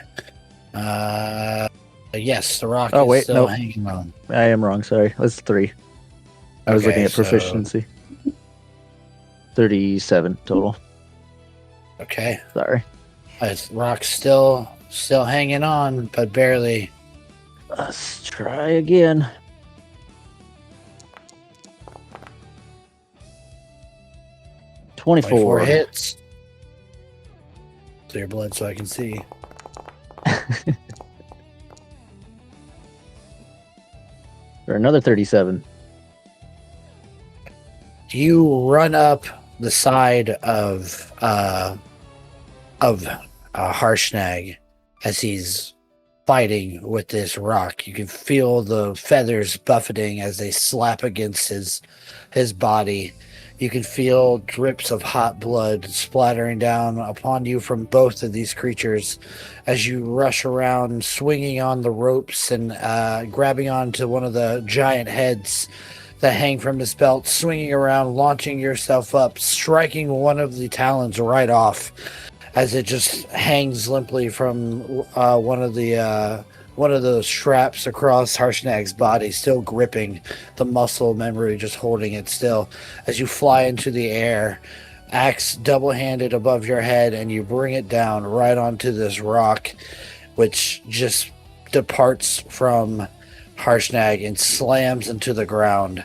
Yes, the rock Oh, is wait, still nope. hanging on. I am wrong. Sorry. That's 3. I was Okay, looking at so- proficiency. 37 total. Okay. Sorry. It's rock's still hanging on, but barely. Let's try again. 24. hits. Clear blood so I can see. For another 37. You run up the side of Harshnag as he's fighting with this rock. You can feel the feathers buffeting as they slap against his body. You can feel drips of hot blood splattering down upon you from both of these creatures as you rush around, swinging on the ropes and grabbing onto one of the giant heads that hang from his belt, swinging around, launching yourself up, striking one of the talons right off as it just hangs limply from one of the straps across Harshnag's body, still gripping the muscle memory, just holding it still. As you fly into the air, axe double-handed above your head, and you bring it down right onto this rock, which just departs from Harshnag and slams into the ground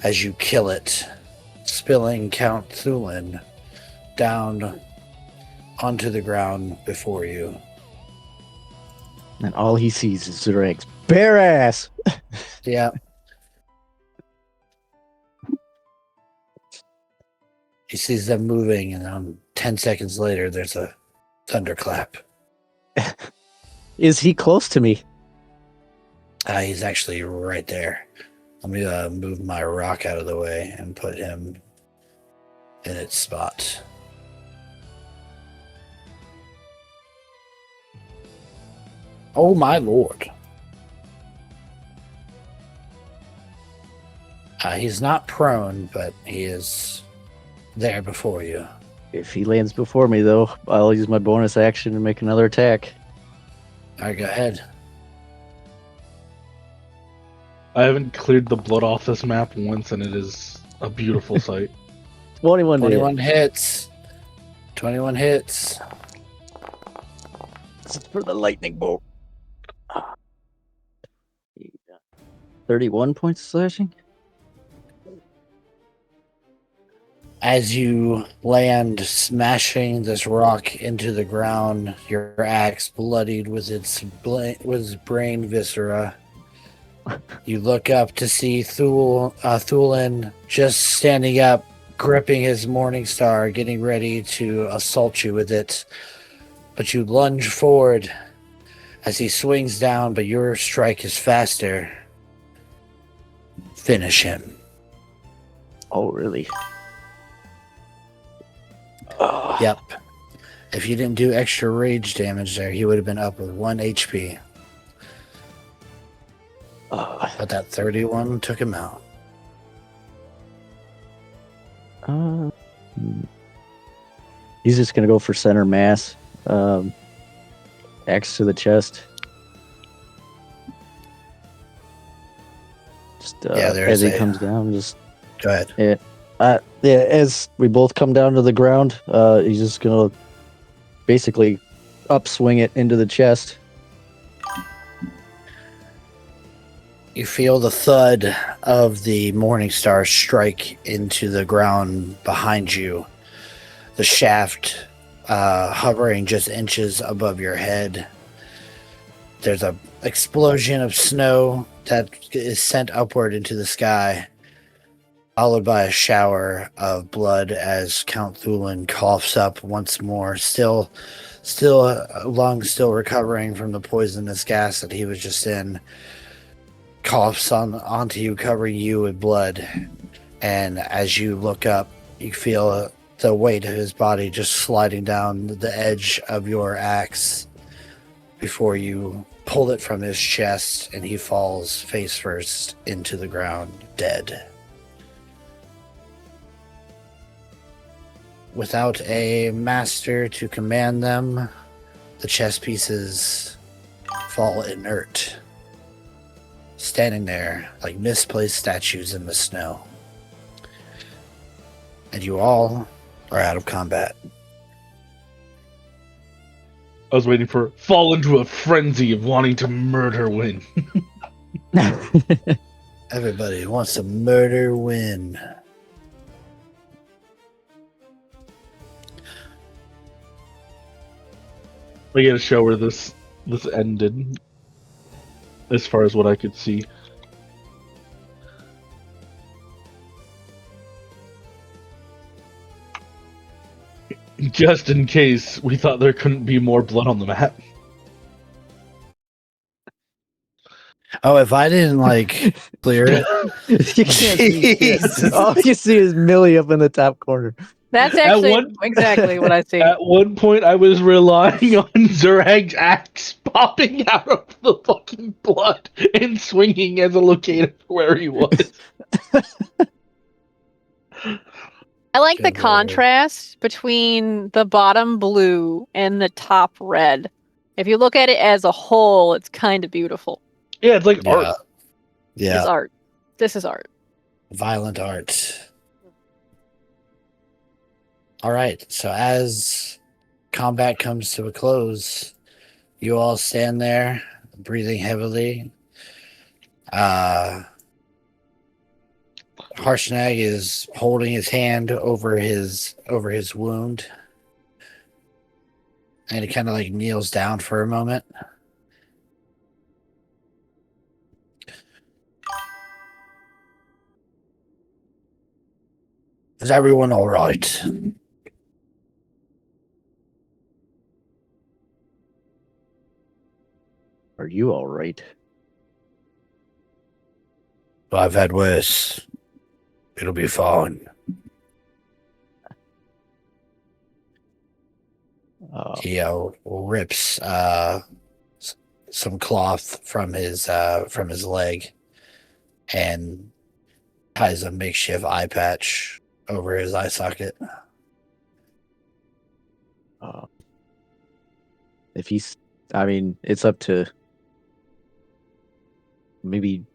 as you kill it, spilling Count Thulin down onto the ground before you. And all he sees is Zurag's bare ass. Yeah. He sees them moving, and 10 seconds later, there's a thunderclap. Is he close to me? He's actually right there. Let me move my rock out of the way and put him in its spot. Oh my lord. He's not prone, but he is there before you. If he lands before me, though, I'll use my bonus action to make another attack. All right, go ahead. I haven't cleared the blood off this map once, and it is a beautiful sight. 21 to hit. 21 hits. 21 hits. This is for the lightning bolt. 31 points of slashing. As you land, smashing this rock into the ground, your axe bloodied with its brain viscera. You look up to see Thulin just standing up, gripping his morning star, getting ready to assault you with it. But you lunge forward as he swings down, but your strike is faster. Finish him. Oh, really? Yep. If you didn't do extra rage damage there, he would have been up with 1 HP. But that 31 took him out. He's just going to go for center mass. Axe to the chest. Just as he comes down, just Go ahead. yeah, as we both come down to the ground, he's just gonna basically upswing it into the chest. You feel the thud of the morning star strike into the ground behind you. The shaft hovering just inches above your head. There's a explosion of snow that is sent upward into the sky. followed by a shower of blood as Count Thulin coughs up once more, still lungs still recovering from the poisonous gas that he was just in. Coughs onto you, covering you with blood, and as you look up, you feel the weight of his body just sliding down the edge of your axe before you pull it from his chest, and he falls face first into the ground, dead. Without a master to command them, the chess pieces fall inert, standing there like misplaced statues in the snow. And you all are out of combat. I was waiting for fall into a frenzy of wanting to murder Win. Everybody wants to murder win. I get a show where this ended, as far as what I could see. Just in case we thought there couldn't be more blood on the map. Oh, if I didn't clear it, You can't see shit. Jesus. All you see is Millie up in the top corner. That's At actually one- exactly what I see. At one point, I was relying on Zurag's axe popping out of the fucking blood and swinging as a locator for where he was. I like the Good lord. contrast between the bottom blue and the top red. If you look at it as a whole, it's kind of beautiful. Yeah, it's like art. It's Yeah. art. This is art. Violent art. All right. So as combat comes to a close, you all stand there, breathing heavily. Harshnag is holding his hand over his wound, and he kind of kneels down for a moment. Is everyone all right? Are you all right? I've had worse. It'll be fine. He rips some cloth from his leg and ties a makeshift eye patch over his eye socket. If he's, I mean, it's up to maybe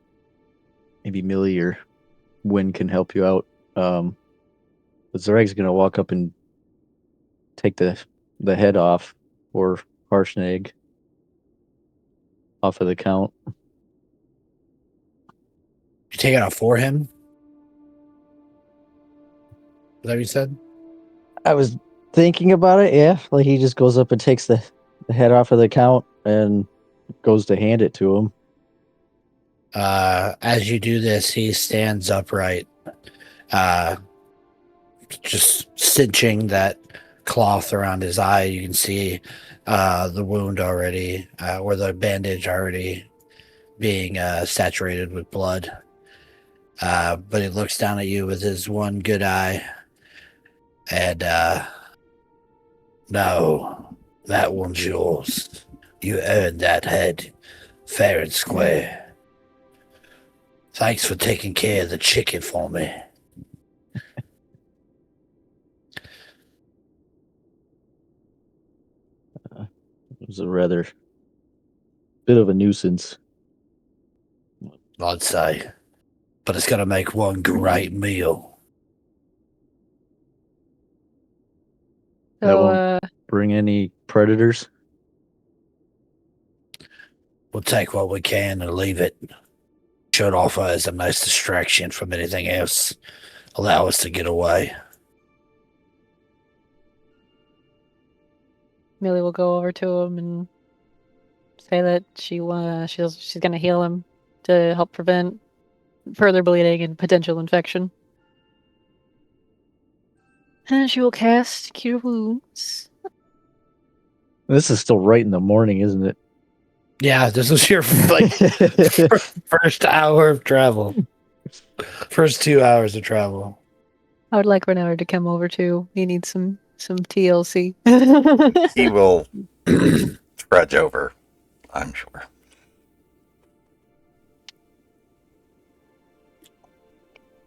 Millie or Win can help you out. But Zarag's gonna walk up and take the head off, or Harshnag off of the count. You take it off for him? Is that what you said? I was thinking about it, yeah. Like he just goes up and takes the head off of the count and goes to hand it to him. As you do this, he stands upright, just cinching that cloth around his eye. You can see the wound already, or the bandage already being saturated with blood. But he looks down at you with his one good eye, and no, that one's yours. You earned that head, fair and square. Thanks for taking care of the chicken for me. It was a rather bit of a nuisance. I'd say. But it's going to make one great meal. That So, won't bring any predators. We'll take what we can and leave it. Should offer as a nice distraction from anything else. Allow us to get away. Millie will go over to him and say that she's going to heal him to help prevent further bleeding and potential infection. And she will cast Cure Wounds. This is still right in the morning, isn't it? Yeah, this was your like first hour of travel. First 2 hours of travel. I would like Renard to come over too. He needs some TLC. He will trudge over, I'm sure.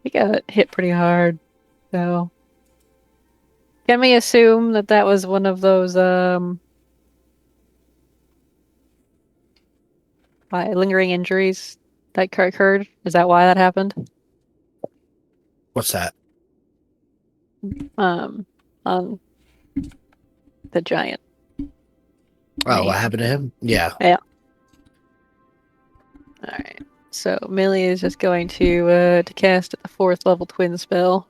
He got hit pretty hard, so can we assume that that was one of those lingering injuries that occurred? Is that why that happened? What's that? On the giant. Oh, what happened to him? Yeah. All right. So Millie is just going to cast the 4th level twin spell.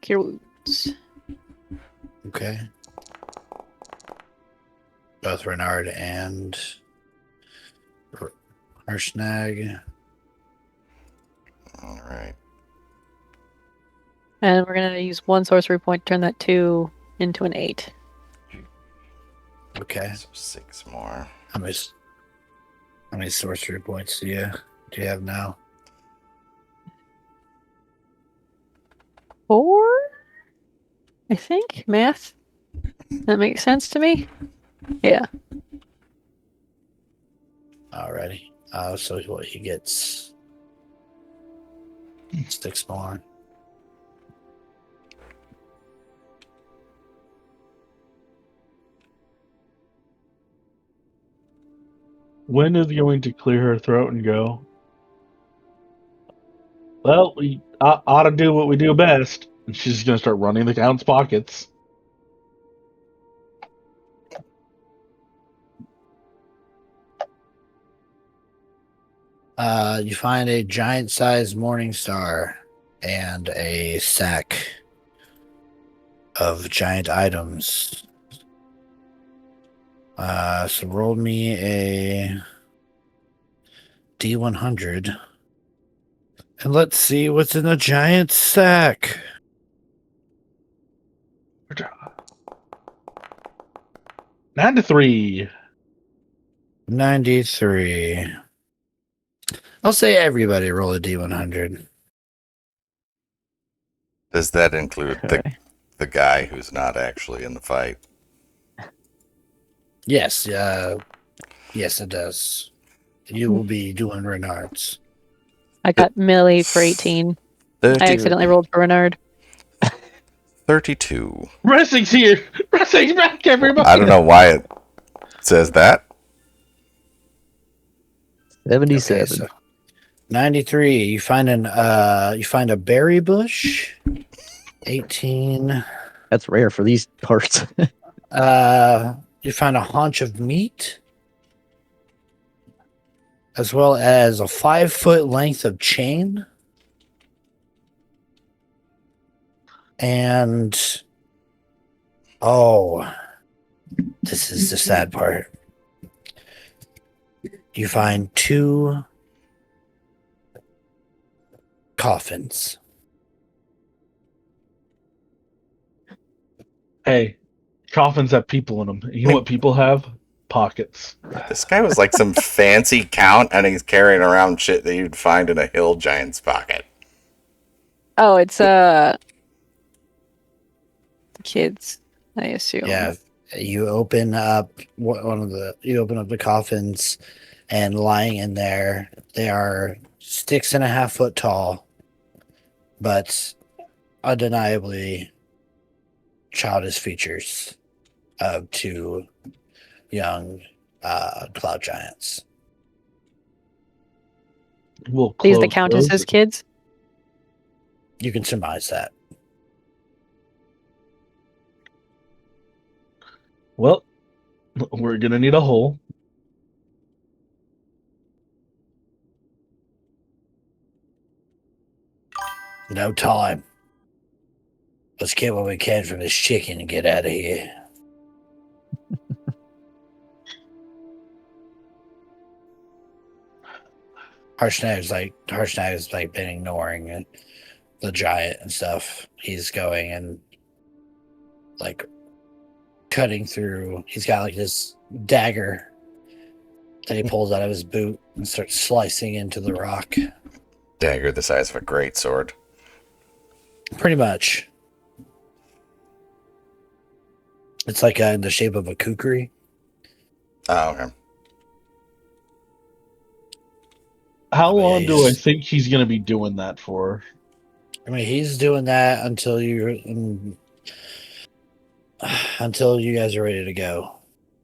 Cure Wounds. Okay. Both Renard and Harshnag. All right. And we're gonna use 1 sorcery point to turn that 2 into an 8. Okay. So 6 more. How many sorcery points do you have now? 4? I think. Math? That makes sense to me? Yeah. Alrighty. So what he gets 6 more. Wen is going to clear her throat and go, well, we ought to do what we do best. And she's going to start running the count's pockets. You find a giant-sized morning star and a sack of giant items. So roll me a D100. And let's see what's in the giant sack. 9-3. 93. I'll say everybody roll a D100. Does that include Okay. the guy who's not actually in the fight? Yes, yes, it does. You will be doing Renard's. I got Millie for 18. 30, I accidentally rolled for Renard. 32. Wrestling's here. Wrestling's back, everybody. I don't know why it says that. 77. Okay, so 93. You find a berry bush. 18. That's rare for these parts. You find a haunch of meat, as well as a 5-foot length of chain. And this is the sad part. You find 2 coffins. Hey, coffins have people in them. You know what people have? Pockets. This guy was like some fancy count, and he's carrying around shit that you'd find in a hill giant's pocket. Oh, it's the kids, I assume. Yeah, you open up you open up the coffins, and lying in there, they are 6.5 foot tall, but undeniably childish features of 2 young cloud giants. We'll These the close Countess's those. kids? You can surmise that. Well, we're going to need a hole. No time. Let's get what we can from this chicken and get out of here. Harshnag is like been ignoring it. the giant and stuff. He's going and like cutting through. He's got like this dagger that he pulls out of his boot and starts slicing into the rock. Dagger the size of a great sword. Pretty much. It's like in the shape of a kukri. Oh, okay. How I mean, long do I he's- think he's gonna be doing that for? I mean, he's doing that until until you guys are ready to go.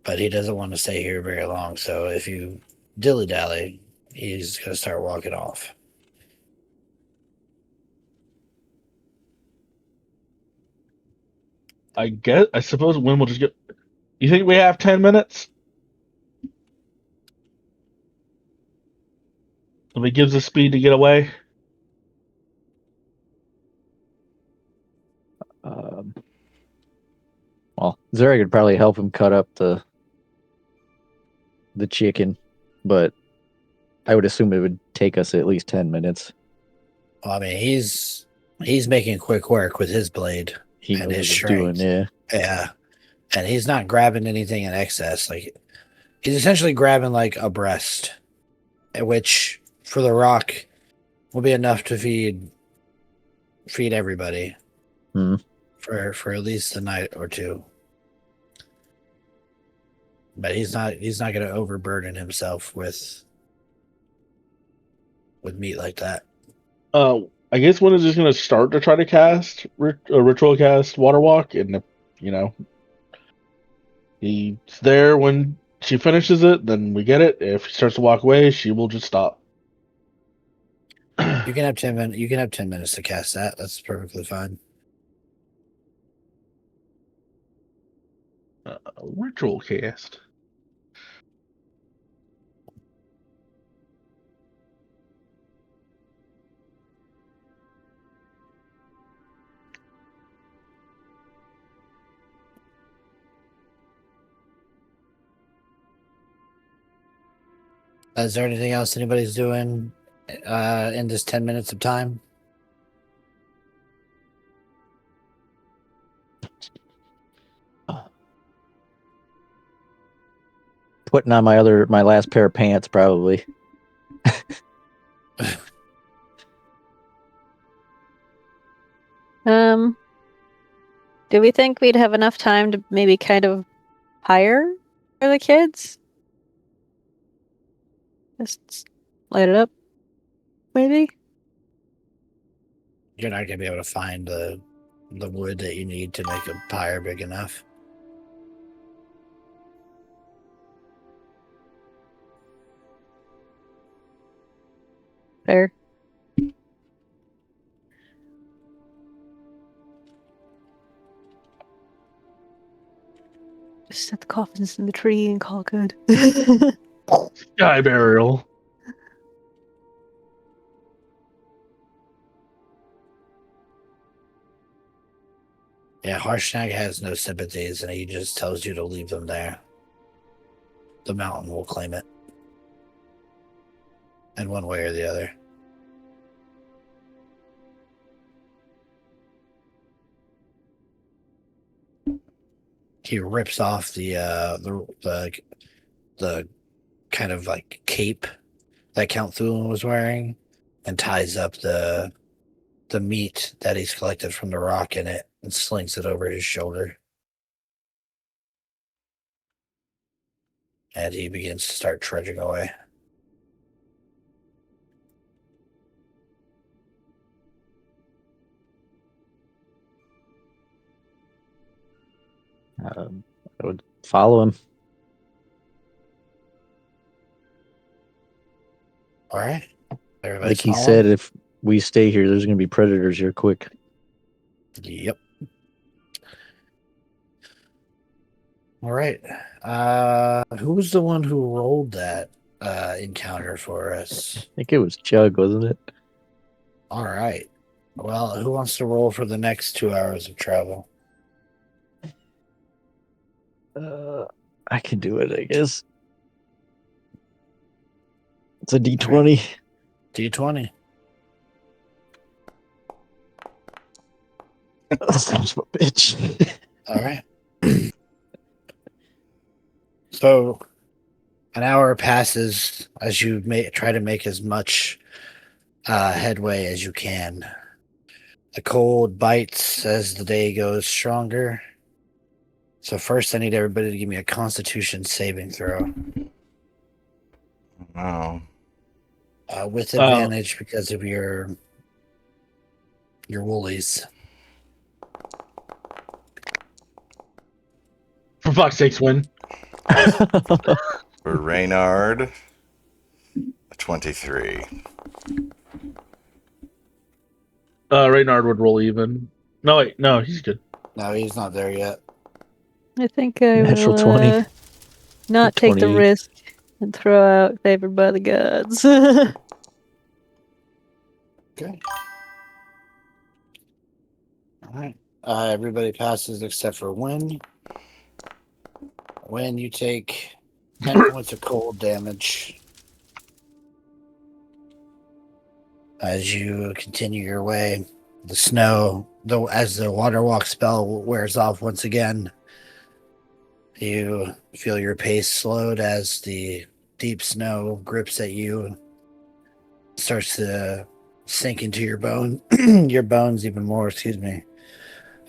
But he doesn't want to stay here very long. So if you dilly dally, he's gonna start walking off. I suppose Win will just get. You think we have 10 minutes? If it gives us speed to get away. Um, well, Zara could probably help him cut up the chicken, but I would assume it would take us at least 10 minutes. Well, I mean, he's making quick work with his blade. He And knows his what he's doing, strength. yeah. Yeah. And he's not grabbing anything in excess. Like he's essentially grabbing like a breast, which for the rock will be enough to feed everybody Hmm. for at least a night or two. But he's not going to overburden himself with meat like that. I guess Win is just gonna start to try to cast ritual cast Water Walk, and if, you know, he's there when she finishes it, then we get it. If he starts to walk away, she will just stop. You can have 10 minutes. You can have 10 minutes to cast that. That's perfectly fine. Ritual cast. Is there anything else anybody's doing in this 10 minutes of time? Putting on my last pair of pants, probably. Do we think we'd have enough time to maybe kind of hire for the kids? Just light it up, maybe? You're not going to be able to find the wood that you need to make a pyre big enough. Fair. Just set the coffins in the tree and call it good. Sky burial. Yeah, Harshnag has no sympathies, and he just tells you to leave them there. The mountain will claim it. In one way or the other. He rips off the kind of like cape that Count Thulin was wearing and ties up the meat that he's collected from the rock in it and slings it over his shoulder. And he begins to start trudging away. I would follow him. All right. Like he said, if we stay here, there's going to be predators here quick. Yep. All right. Who was the one who rolled that encounter for us? I think it was Chug, wasn't it? All right. Well, who wants to roll for the next 2 hours of travel? I can do it, I guess. It's a D20. D20. Son of a bitch. All right. So an hour passes as you try to make as much headway as you can. The cold bites as the day goes stronger. So first, I need everybody to give me a Constitution saving throw Oh. with advantage because of your woolies. For fuck's sakes, win. For Reynard, a 23. Reynard would roll even. No, wait, no, he's good. No, he's not there yet. I think I Natural will 20. not take the 20. risk and throw out favored by the gods. Okay. All right. Everybody passes except for Win. Win, you take 10 points of cold damage as you continue your way. The snow, though, as the water walk spell wears off once again, you feel your pace slowed as the deep snow grips at you, starts to sink into your your bones even more. Excuse me,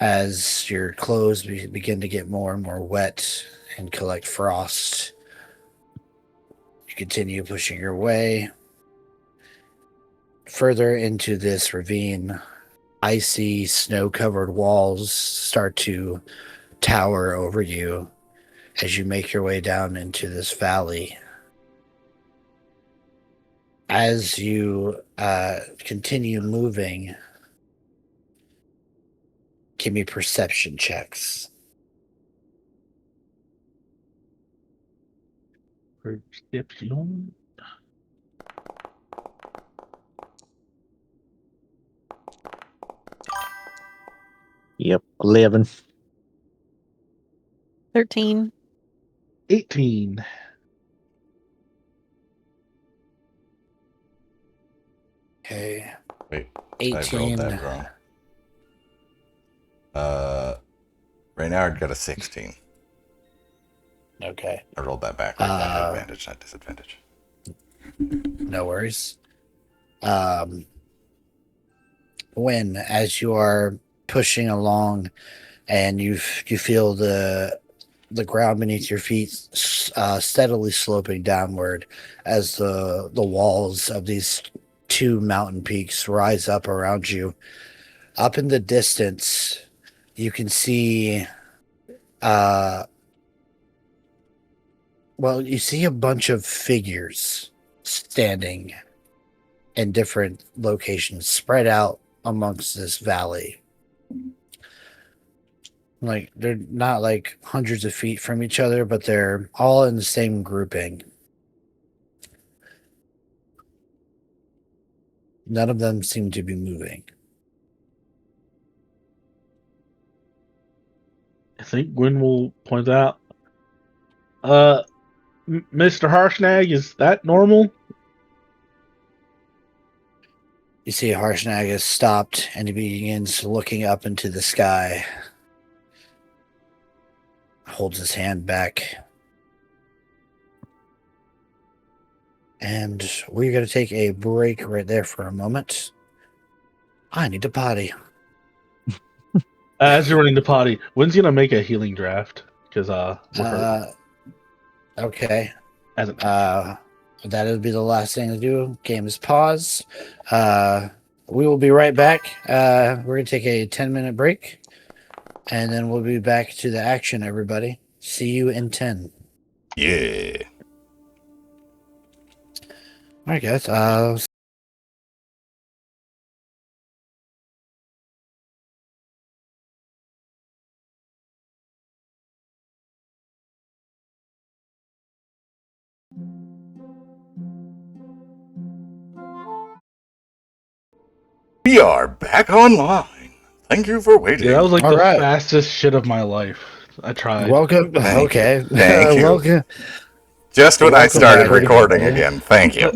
as your clothes begin to get more and more wet and collect frost. You continue pushing your way further into this ravine. Icy, snow-covered walls start to tower over you as you make your way down into this valley. As you continue moving, give me perception checks. Perception. Yep, 11. 13. 18. Okay. Wait, 18. I rolled that wrong. Reynard got a 16. Okay. I rolled that backwards. I had advantage, not disadvantage. No worries. When as you are pushing along and you feel the ground beneath your feet steadily sloping downward as the walls of these two mountain peaks rise up around you. Up in the distance, you can see you see a bunch of figures standing in different locations spread out amongst this valley. Like, they're not like hundreds of feet from each other, but they're all in the same grouping. None of them seem to be moving. I think Gwyn will point out. Mr. Harshnag, is that normal? You see Harshnag has stopped and he begins looking up into the sky. Holds his hand back. And we're going to take a break right there for a moment. I need to potty. As you're running the potty, Gwyn's gonna make a healing draft because we're hurt. Okay. As an action. That'll be the last thing to do. Game is pause. We will be right back. We're going to take a 10-minute break. And then we'll be back to the action, everybody. See you in 10. Yeah. All right, guys. We are back online. Thank you for waiting. Yeah, that was like All the right. fastest shit of my life. I tried. Welcome. Thank Okay. you. Thank you. Welcome. Just when I Welcome started back, recording everybody. again. Thank you.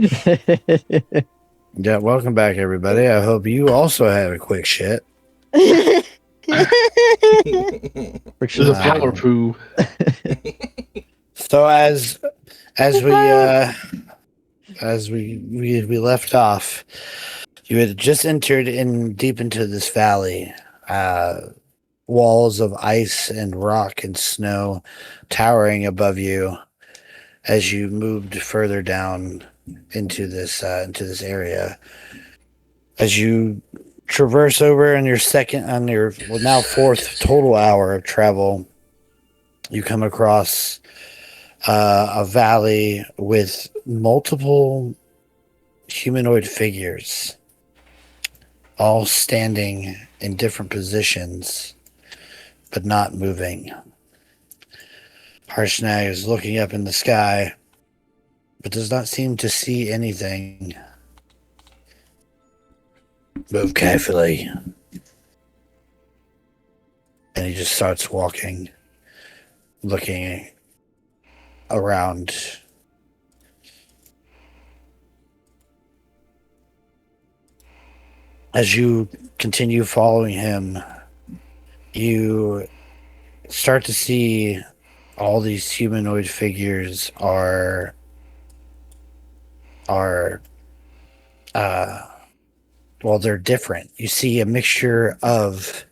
Yeah, welcome back, everybody. I hope you also had a quick shit. Friction There's a is flower fine. poo. So as we left off, you had just entered in deep into this valley. Walls of ice and rock and snow towering above you as you moved further down into this area. As you traverse over on your now fourth total hour of travel, you come across a valley with multiple humanoid figures, all standing in different positions, but not moving. Harshnag is looking up in the sky, but does not seem to see anything. Move carefully. And he just starts walking, looking around. As you continue following him, you start to see all these humanoid figures are well, they're different. You see a mixture of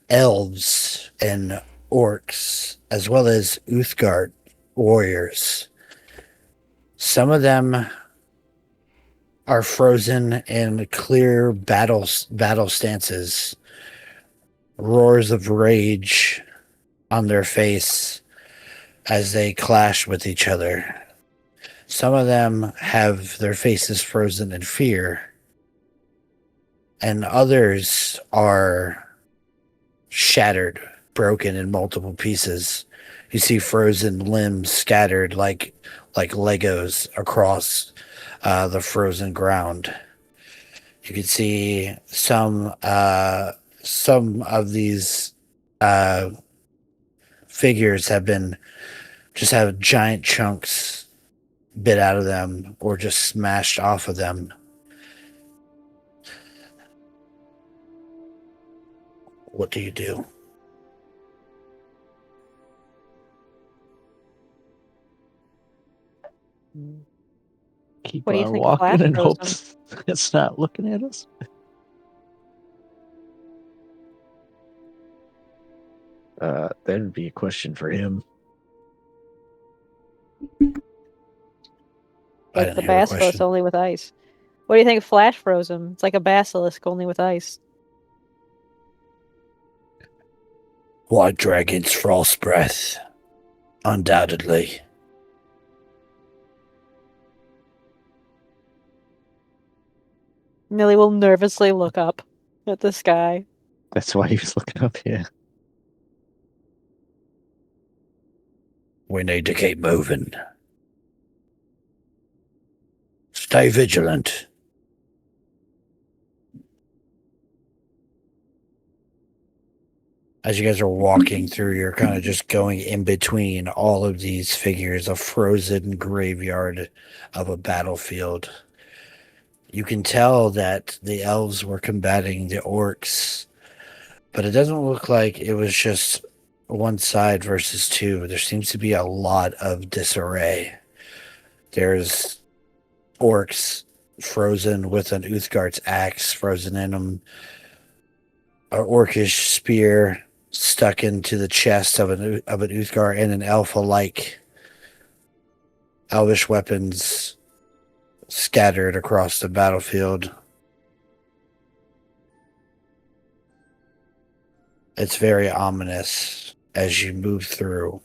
elves and orcs, as well as Uthgard warriors. Some of them are frozen in clear battle stances, roars of rage on their face as they clash with each other. Some of them have their faces frozen in fear, and others are shattered, broken in multiple pieces. You see frozen limbs scattered like Legos across the frozen ground. You can see some of these figures have giant chunks bit out of them or just smashed off of them. What do you do? Keep What do you on think walking and Flash hope froze it's not looking at us. That'd be a question for him. I like didn't the hear the basilisk question. only with ice? What do you think Flash froze him? It's like a basilisk only with ice. White Dragon's Frost Breath. Undoubtedly. Millie will nervously look up at the sky. That's why he was looking up here. We need to keep moving. Stay vigilant. As you guys are walking through, you're kind of just going in between all of these figures, a frozen graveyard of a battlefield. You can tell that the elves were combating the orcs, but it doesn't look like it was just one side versus two. There seems to be a lot of disarray. There's orcs frozen with an Uthgard's axe frozen in them, an orcish spear stuck into the chest of an Uthgar, and an elf alike. Elvish weapons scattered across the battlefield. It's very ominous as you move through.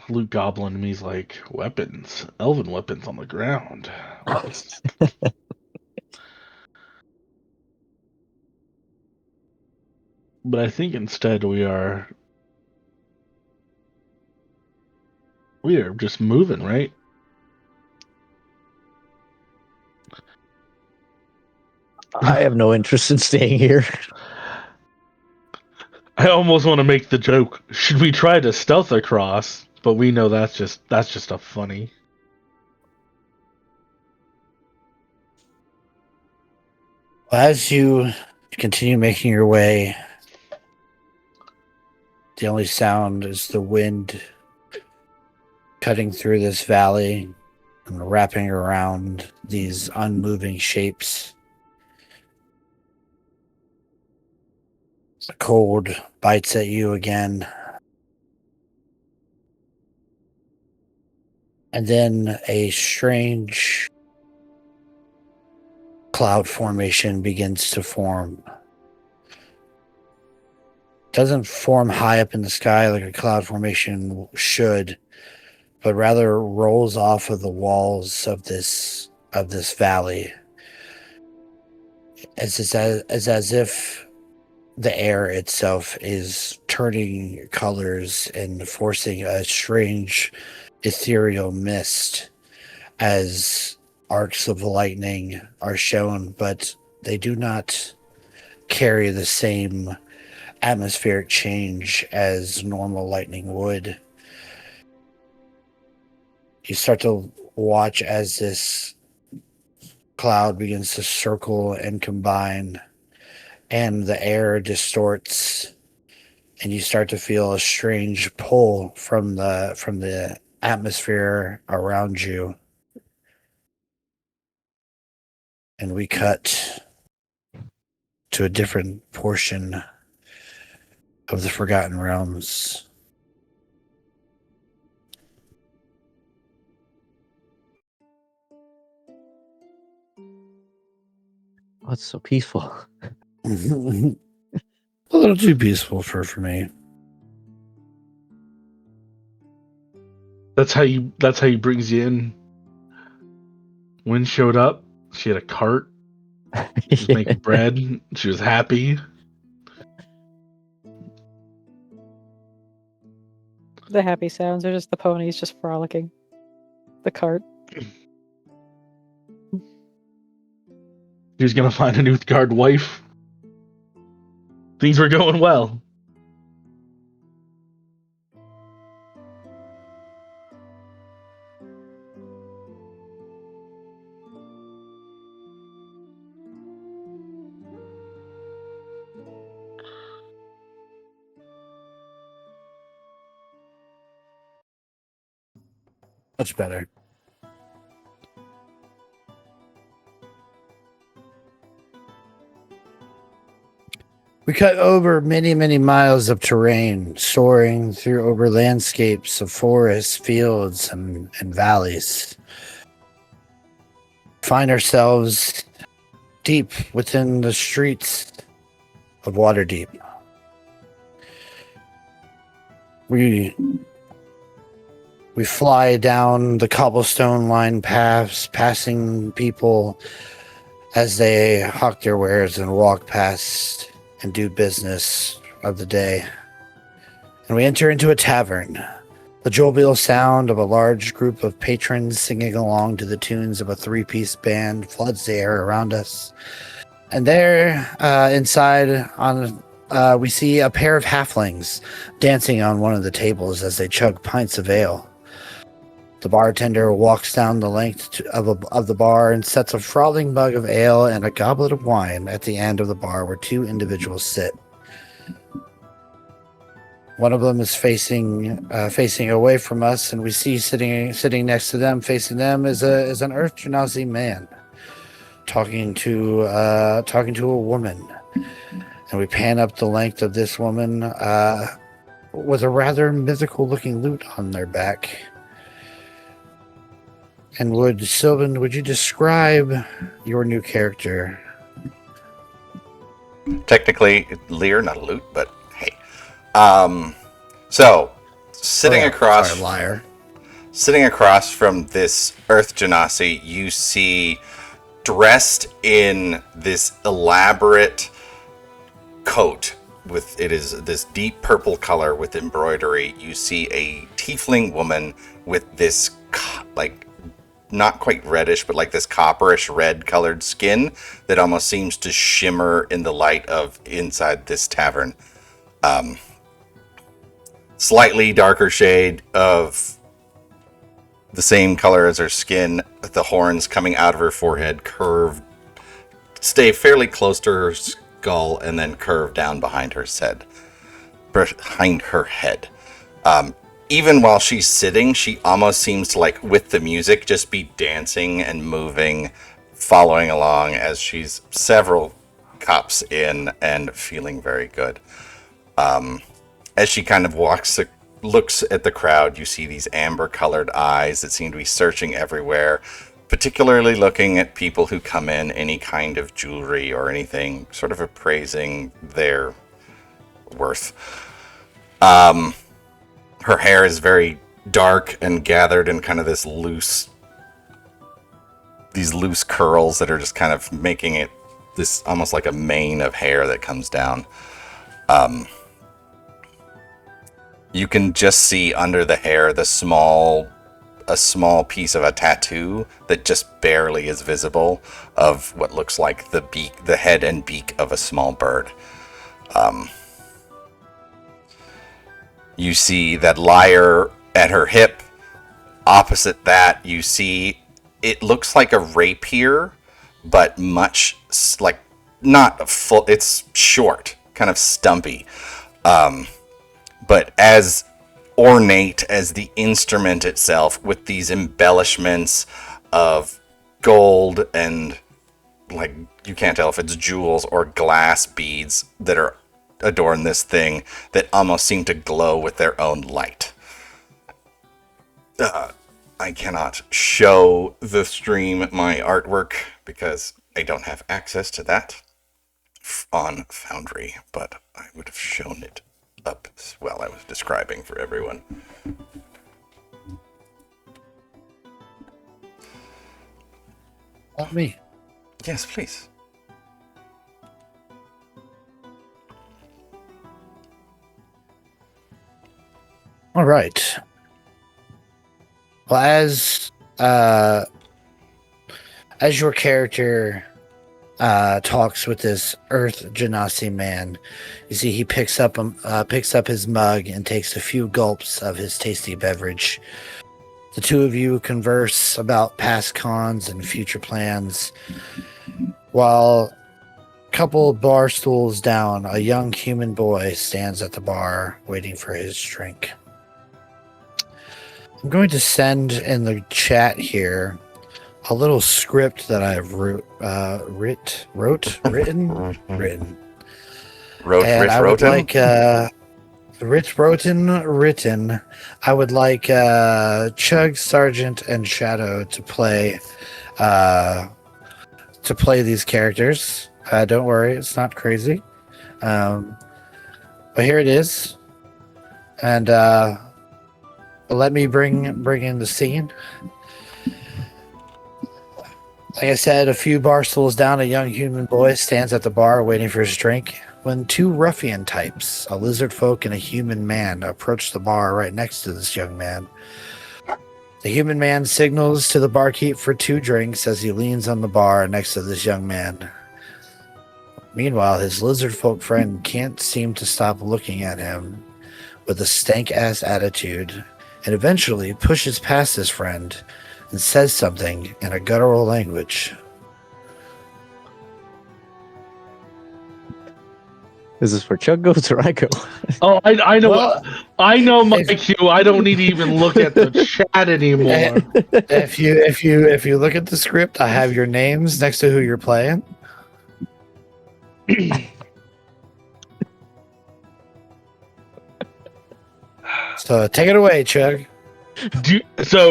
Luke Goblin to me is like weapons, elven weapons on the ground. But I think instead we are just moving, right? I have no interest in staying here. I almost want to make the joke. Should we try to stealth across? But we know that's just a funny. As you continue making your way, the only sound is the wind cutting through this valley and wrapping around these unmoving shapes. The cold bites at you again. And then a strange cloud formation begins to form. Doesn't form high up in the sky like a cloud formation should, but rather rolls off of the walls of this valley. It's as if the air itself is turning colors and forcing a strange ethereal mist as arcs of lightning are shown, but they do not carry the same atmospheric change as normal lightning would. You start to watch as this cloud begins to circle and combine, and the air distorts, and you start to feel a strange pull from the atmosphere around you. And we cut to a different portion of the Forgotten Realms. Oh, it's so peaceful. A little too peaceful for me. That's how he brings you in. When showed up, she had a cart. She was making bread. She was happy. The happy sounds are just the ponies just frolicking. The cart. She was gonna find a new guard wife. Things were going well. Much better. We cut over many, many miles of terrain, soaring through over landscapes of forests, fields, and valleys. Find ourselves deep within the streets of Waterdeep. We fly down the cobblestone lined paths, passing people as they hawk their wares and walk past and do business of the day. And we enter into a tavern. The jovial sound of a large group of patrons singing along to the tunes of a three-piece band floods the air around us. And there, inside, we see a pair of halflings dancing on one of the tables as they chug pints of ale. The bartender walks down the length of the bar and sets a frothing mug of ale and a goblet of wine at the end of the bar where two individuals sit. One of them is facing away from us, and we see sitting next to them, facing them, is an Earth Genasi man talking to a woman. And we pan up the length of this woman with a rather mythical-looking lute on their back. And Sylvan, would you describe your new character? Technically, Lear, not a loot, but hey. So, sitting across from this Earth Genasi, you see, dressed in this elaborate coat it is this deep purple color with embroidery. You see a tiefling woman with this not quite reddish, but like this copperish red colored skin that almost seems to shimmer in the light of inside this tavern. Slightly darker shade of the same color as her skin, the horns coming out of her forehead, curved, stay fairly close to her skull, and then curve down behind her head. Even while she's sitting, she almost seems to, like, with the music, just be dancing and moving, following along as she's several cups in and feeling very good. As she kind of looks at the crowd, you see these amber-colored eyes that seem to be searching everywhere, particularly looking at people who come in any kind of jewelry or anything, sort of appraising their worth. Her hair is very dark and gathered in kind of these loose curls that are just kind of making it this almost like a mane of hair that comes down. You can just see under the hair a small piece of a tattoo that just barely is visible of what looks like the head and beak of a small bird. You see that lyre at her hip. Opposite that, you see it looks like a rapier, but much like not full. It's short, kind of stumpy, but as ornate as the instrument itself, with these embellishments of gold and, like, you can't tell if it's jewels or glass beads that are adorn this thing that almost seem to glow with their own light. I cannot show the stream my artwork because I don't have access to that on Foundry, but I would have shown it up while I was describing for everyone. Not me. Yes, please. All right. Well, as your character talks with this Earth Genasi man, you see he picks up his mug and takes a few gulps of his tasty beverage. The two of you converse about past cons and future plans, while a couple bar stools down, a young human boy stands at the bar waiting for his drink. I'm going to send in the chat here a little script that I've written. I would like written. I would like Chug, Sergeant, and Shadow to play these characters. Don't worry, it's not crazy. But here it is, and let me bring in the scene. Like I said, a few bar stools down, a young human boy stands at the bar waiting for his drink when two ruffian types, a lizard folk and a human man, approach the bar right next to this young man. The human man signals to the barkeep for 2 drinks as he leans on the bar next to this young man. Meanwhile, his lizard folk friend can't seem to stop looking at him with a stank-ass attitude, and eventually pushes past his friend and says something in a guttural language. Is this where Chug goes or I go? Oh, I know. Well, I know my cue. I don't need to even look at the chat anymore. If you look at the script, I have your names next to who you're playing. So take it away, Chug. Do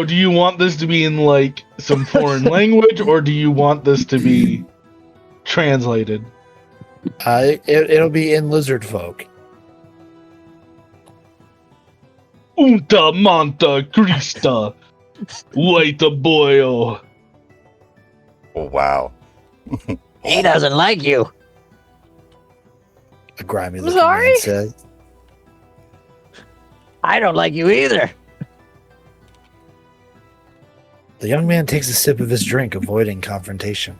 you want this to be in, like, some foreign language, or do you want this to be translated? It'll be in lizard folk. Unta manta Christa, waita boyo. Oh, wow. He doesn't like you. A grimy I'm looking sorry? man says. I don't like you either. The young man takes a sip of his drink, avoiding confrontation.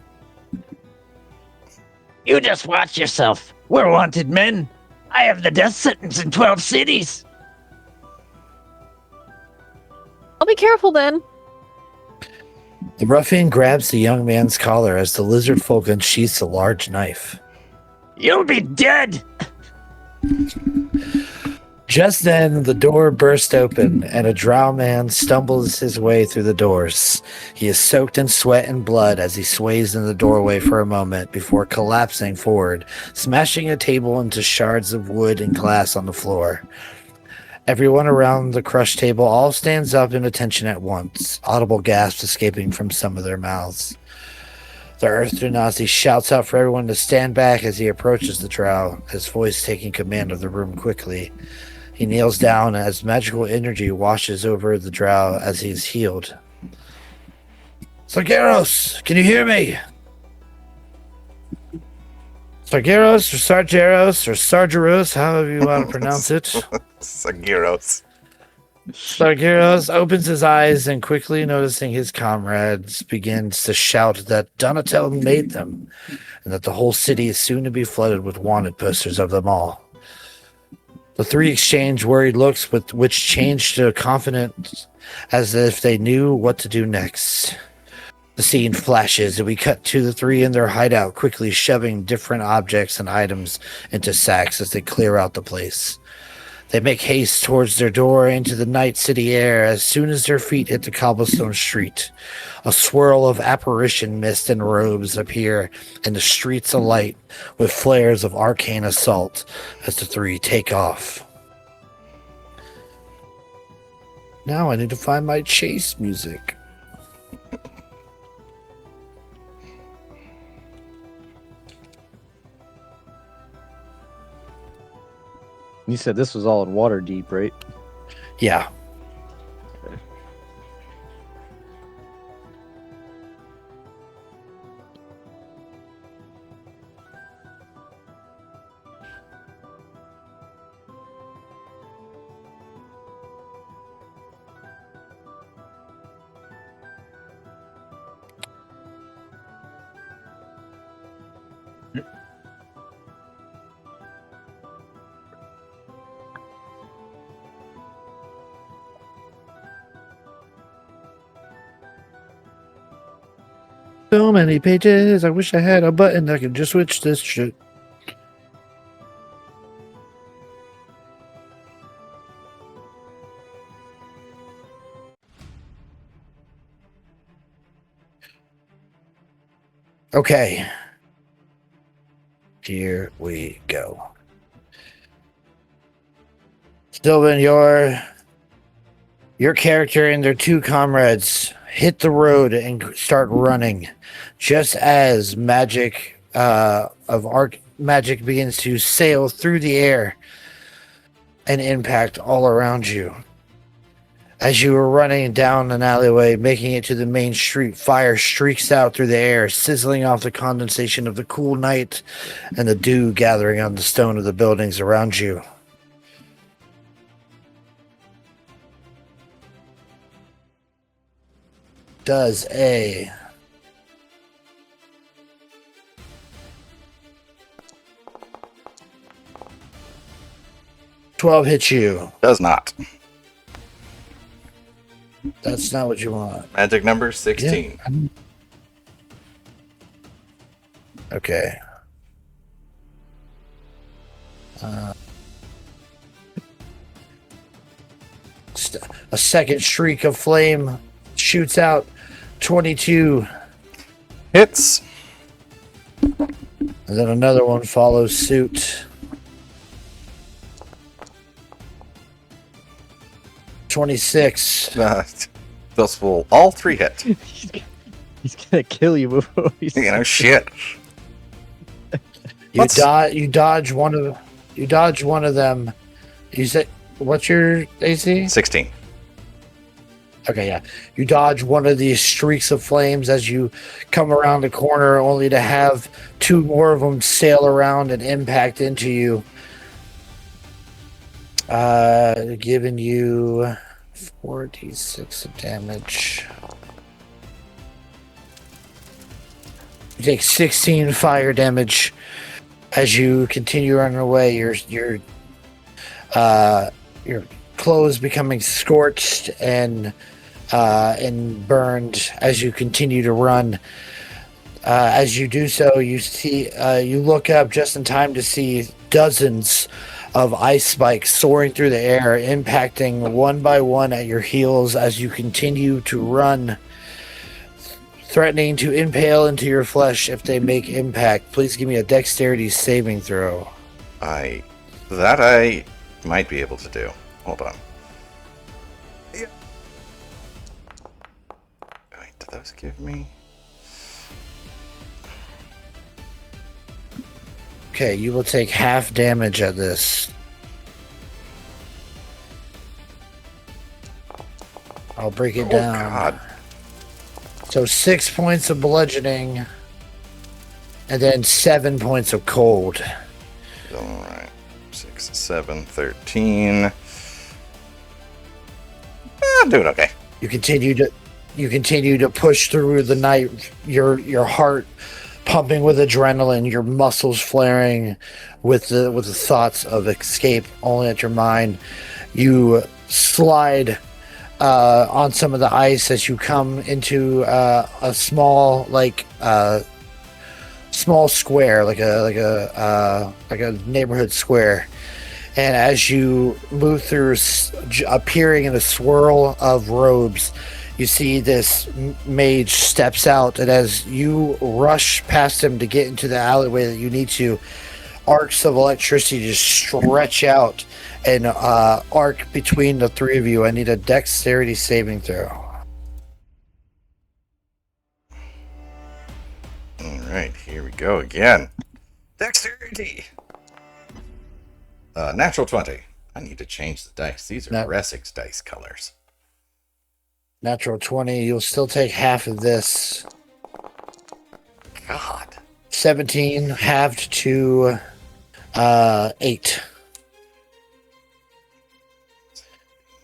You just watch yourself. We're wanted men. I have the death sentence in 12 cities. I'll be careful then. The ruffian grabs the young man's collar as the lizard folk unsheaths a large knife. You'll be dead. Just then, the door burst open, and a drow man stumbles his way through the doors. He is soaked in sweat and blood as he sways in the doorway for a moment before collapsing forward, smashing a table into shards of wood and glass on the floor. Everyone around the crushed table all stands up in attention at once, audible gasps escaping from some of their mouths. The Earth Genasi shouts out for everyone to stand back as he approaches the drow, his voice taking command of the room quickly. He kneels down as magical energy washes over the drow as he is healed. Sargeros, can you hear me? Sargeros or Sargeros or Sargeros, however you want to pronounce it. Sagiros. Sargeros opens his eyes and quickly noticing his comrades begins to shout that Donatel made them and that the whole city is soon to be flooded with wanted posters of them all. The three exchange worried looks which changed to confidence as if they knew what to do next. The scene flashes and we cut to the three in their hideout quickly shoving different objects and items into sacks as they clear out the place. They make haste towards their door into the night city air as soon as their feet hit the cobblestone street. A swirl of apparition mist and robes appear and the streets alight with flares of arcane assault as the three take off. Now I need to find my chase music. You said this was all in water deep, right? Yeah. So many pages. I wish I had a button that could just switch this shit. Okay. Here we go. Sylvan, your character and their two comrades hit the road and start running just as magic of arc magic begins to sail through the air and impact all around you. As you are running down an alleyway, making it to the main street, fire streaks out through the air, sizzling off the condensation of the cool night and the dew gathering on the stone of the buildings around you. Does a 12 hit you? Does not. That's not what you want. Magic number 16. Yeah. Okay. A second streak of flame shoots out. 22. Hits. And then another one follows suit. 26. Those will all three hit. He's gonna kill you before he's... You know, shit. You dodge one of them. You said, what's your AC? 16. Okay, yeah. You dodge one of these streaks of flames as you come around the corner, only to have two more of them sail around and impact into you. Giving you 4d6 of damage. You take 16 fire damage As you continue running away, your clothes becoming scorched and burned as you continue to run. As you do so, you look up just in time to see dozens of ice spikes soaring through the air, impacting one by one at your heels as you continue to run, threatening to impale into your flesh if they make impact. Please give me a dexterity saving throw. I might be able to do. Hold on. Yeah. Wait, do those give me? Okay, you will take half damage at this. I'll break it down. God. So 6 points of bludgeoning, and then 7 points of cold. All right. 6, 7, 13. I'm doing okay. You continue to push through the night. Your heart pumping with adrenaline, your muscles flaring with the thoughts of escape only at your mind. You slide on some of the ice as you come into a small small square, like a neighborhood square. And as you move through, appearing in a swirl of robes, you see this mage steps out, and as you rush past him to get into the alleyway that you need to, arcs of electricity just stretch out and arc between the three of you. I need a dexterity saving throw. All right, here we go again. Dexterity. Natural 20. I need to change the dice. These are Ressig's dice colors. Natural 20. You'll still take half of this. God. 17 halved to 8.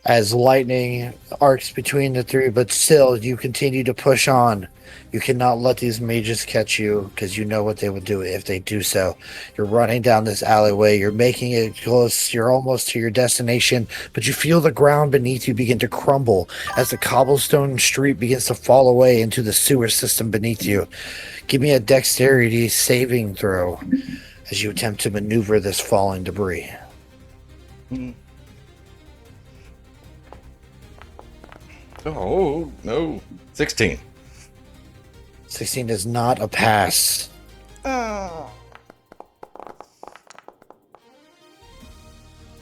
As lightning arcs between the three, but still you continue to push on. You cannot let these mages catch you because you know what they will do if they do so. You're running down this alleyway. You're making it close. You're almost to your destination, but you feel the ground beneath you begin to crumble as the cobblestone street begins to fall away into the sewer system beneath you. Give me a dexterity saving throw as you attempt to maneuver this falling debris. Oh, no. 16. 16 is not a pass. Oh.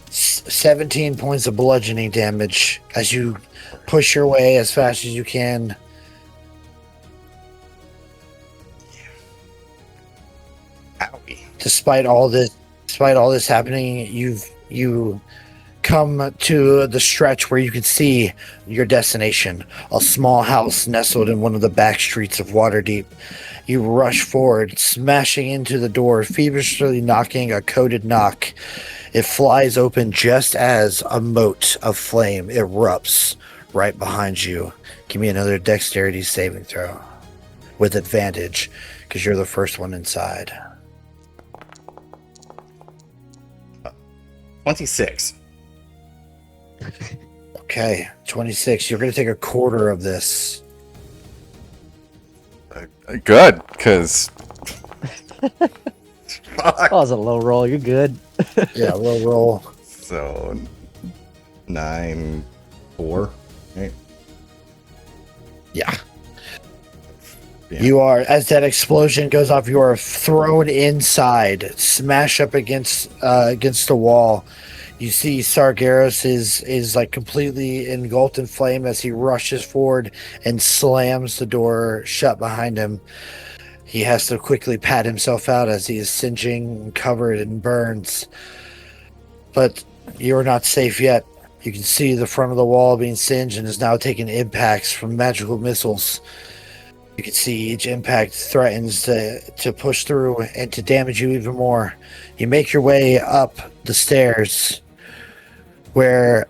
17 points of bludgeoning damage as you push your way as fast as you can. Owie. Despite all this happening, you come to the stretch where you can see your destination, a small house nestled in one of the back streets of Waterdeep. You rush forward, smashing into the door, feverishly knocking a coded knock. It flies open just as a mote of flame erupts right behind you. Give me another dexterity saving throw with advantage because you're the first one inside. 26. Okay, 26. You're going to take a quarter of this. Good, because... That was a low roll. You're good. Yeah, we'll roll. So, 9, 4. Right? Yeah. Yeah. You are, as that explosion goes off, you are thrown inside, smash up against the wall. You see Sargeras is like completely engulfed in flame as he rushes forward and slams the door shut behind him. He has to quickly pat himself out as he is singeing, covered in burns. But you're not safe yet. You can see the front of the wall being singed and is now taking impacts from magical missiles. You can see each impact threatens to push through and to damage you even more. You make your way up the stairs where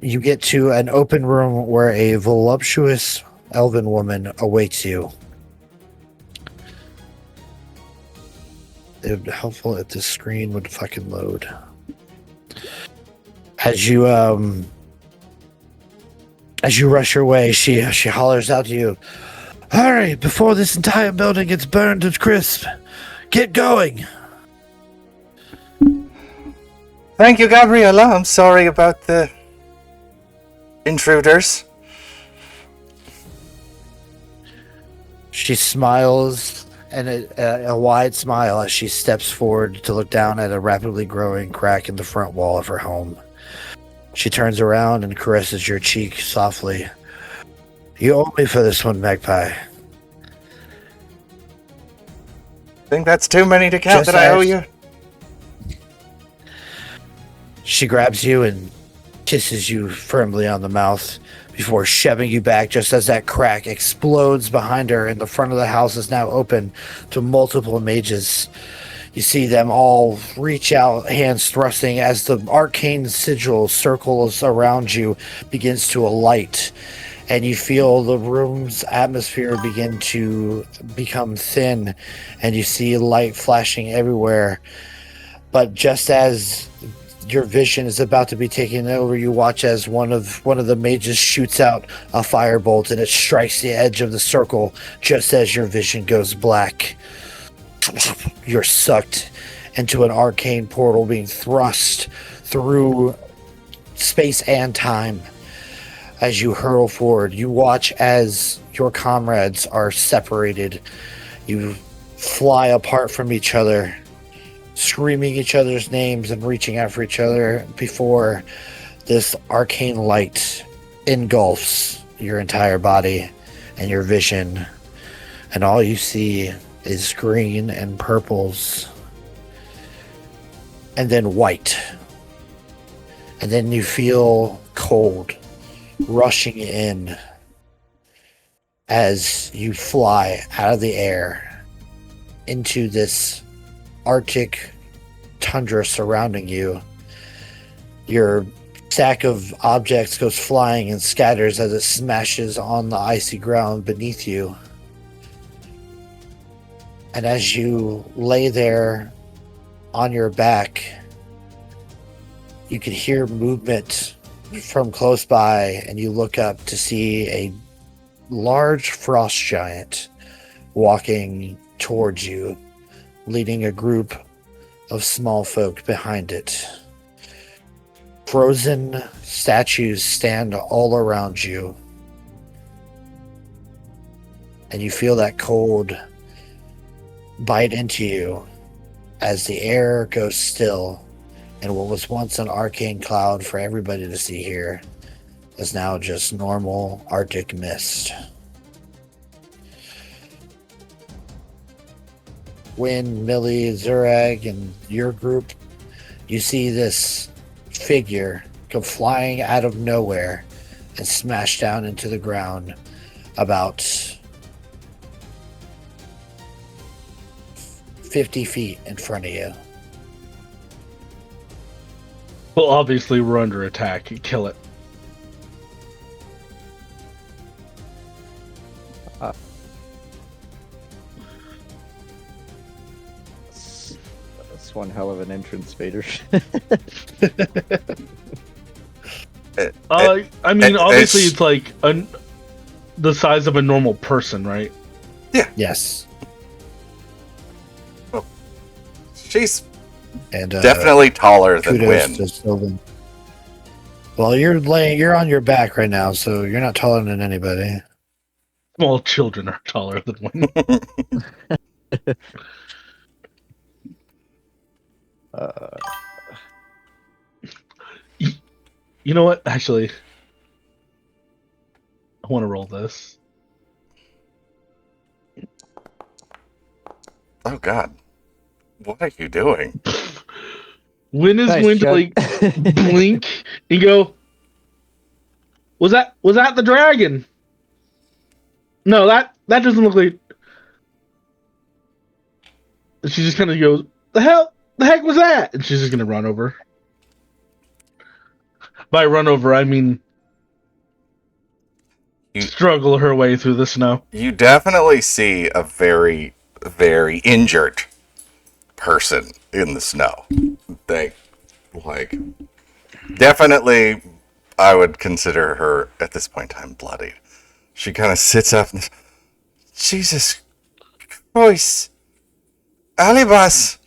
you get to an open room where a voluptuous elven woman awaits you. it would be helpful if this screen would fucking load. As you rush your way, she hollers out to you, "Hurry, before this entire building gets burned to crisp! Get going!" Thank you, Gabriella. I'm sorry about the intruders. She smiles, and a wide smile as she steps forward to look down at a rapidly growing crack in the front wall of her home. She turns around and caresses your cheek softly. "You owe me for this one, Magpie." Think that's too many to count Just that I owe as- you? She grabs you and kisses you firmly on the mouth before shoving you back just as that crack explodes behind her and the front of the house is now open to multiple mages. You see them all reach out, hands thrusting, as the arcane sigil circles around you begins to alight, and you feel the room's atmosphere begin to become thin, and you see light flashing everywhere. But just as your vision is about to be taken over, you watch as one of the mages shoots out a firebolt, and it strikes the edge of the circle just as your vision goes black. You're sucked into an arcane portal, being thrust through space and time. As you hurtle forward, you watch as your comrades are separated. You fly apart from each other, screaming each other's names and reaching out for each other before this arcane light engulfs your entire body and your vision, and all you see is green and purples, and then white, and then you feel cold rushing in as you fly out of the air into this Arctic tundra surrounding you. Your stack of objects goes flying and scatters as it smashes on the icy ground beneath you. And as you lay there on your back, you can hear movement from close by, and you look up to see a large frost giant walking towards you, leading a group of small folk behind it. Frozen statues stand all around you, and you feel that cold bite into you as the air goes still, and what was once an arcane cloud for everybody to see here is now just normal Arctic mist. Wynn, Millie, Zurag, and your group, you see this figure come flying out of nowhere and smash down into the ground about 50 feet in front of you. Well, obviously we're under attack. Kill it. That's one hell of an entrance, Vader. I mean, obviously it's- it's like the size of a normal person, right? Yes. She's And definitely taller than kudos Wynn. to Sylvan. Well, you're on your back right now, so you're not taller than anybody. Small children are taller than one. You know what? Actually, I want to roll this. Oh God, what are you doing? Wynn is Nice, going to Chuck. like blink and go, Was that the dragon? No, that doesn't look like. And she just kind of goes, the heck was that? And she's just gonna run over. By run over, I mean struggle her way through the snow. You definitely see a very, very injured person in the snow. They, like, definitely, I would consider her at this point in time bloodied. She kind of sits up and, Jesus Christ, Alibas,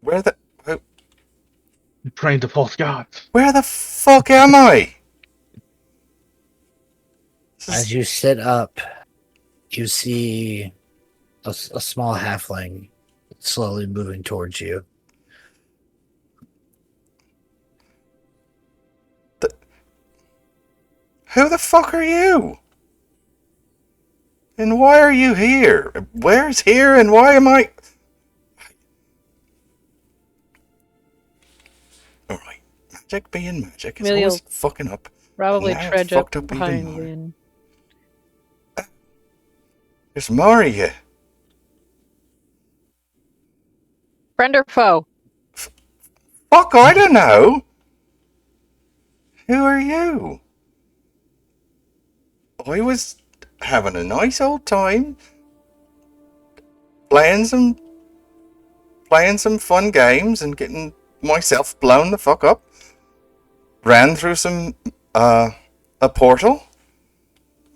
where the Praying to false gods. where the fuck am I? As you sit up, you see a small halfling slowly moving towards you. Who the fuck are you? And why are you here? Where's here and why am I? Alright, magic being magic is Maybe always fucking up. Probably Now it's trudge up fucked up even behind more. you. And There's more of you. friend or foe? Fuck, I don't know. Who are you? I was having a nice old time playing some fun games and getting myself blown the fuck up. Ran through some a portal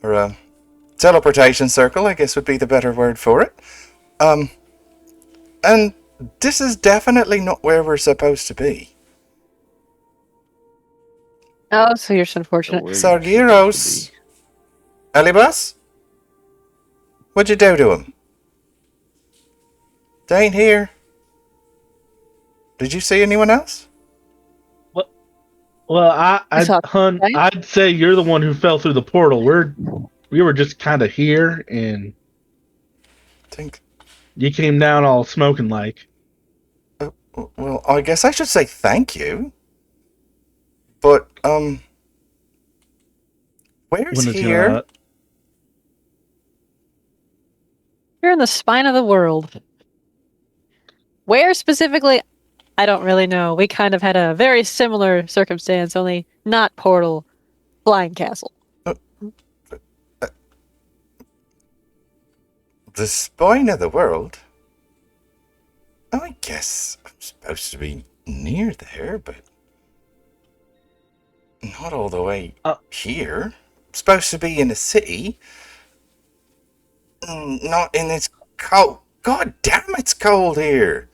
or a teleportation circle, I guess would be the better word for it. And this is definitely not where we're supposed to be. Oh, so you're so So unfortunate. where are you supposed to Sargiros, be? Alibas, what'd you do to him? They ain't here. Did you see anyone else? Well, I saw hun, right? I'd say you're the one who fell through the portal. We were just kind of here, and Think. you came down all smoking like. Well, I guess I should say thank you. But where's When it's here? gonna, You're in the spine of the world. Where specifically, I don't really know. We kind of had a very similar circumstance, only not portal, flying castle. The spine of the world? I guess I'm supposed to be near there, but not all the way here. I'm supposed to be in a city. Not in this cold. God damn, it's cold here.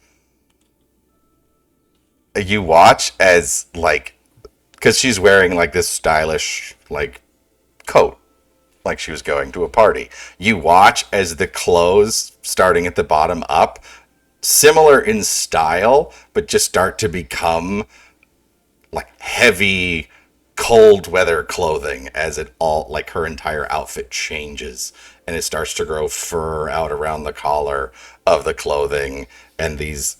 You watch as, like, because she's wearing, like, this stylish, like, coat, like she was going to a party. You watch as the clothes, starting at the bottom up, similar in style, but just start to become like heavy, cold weather clothing as it all, like her entire outfit changes and it starts to grow fur out around the collar of the clothing and the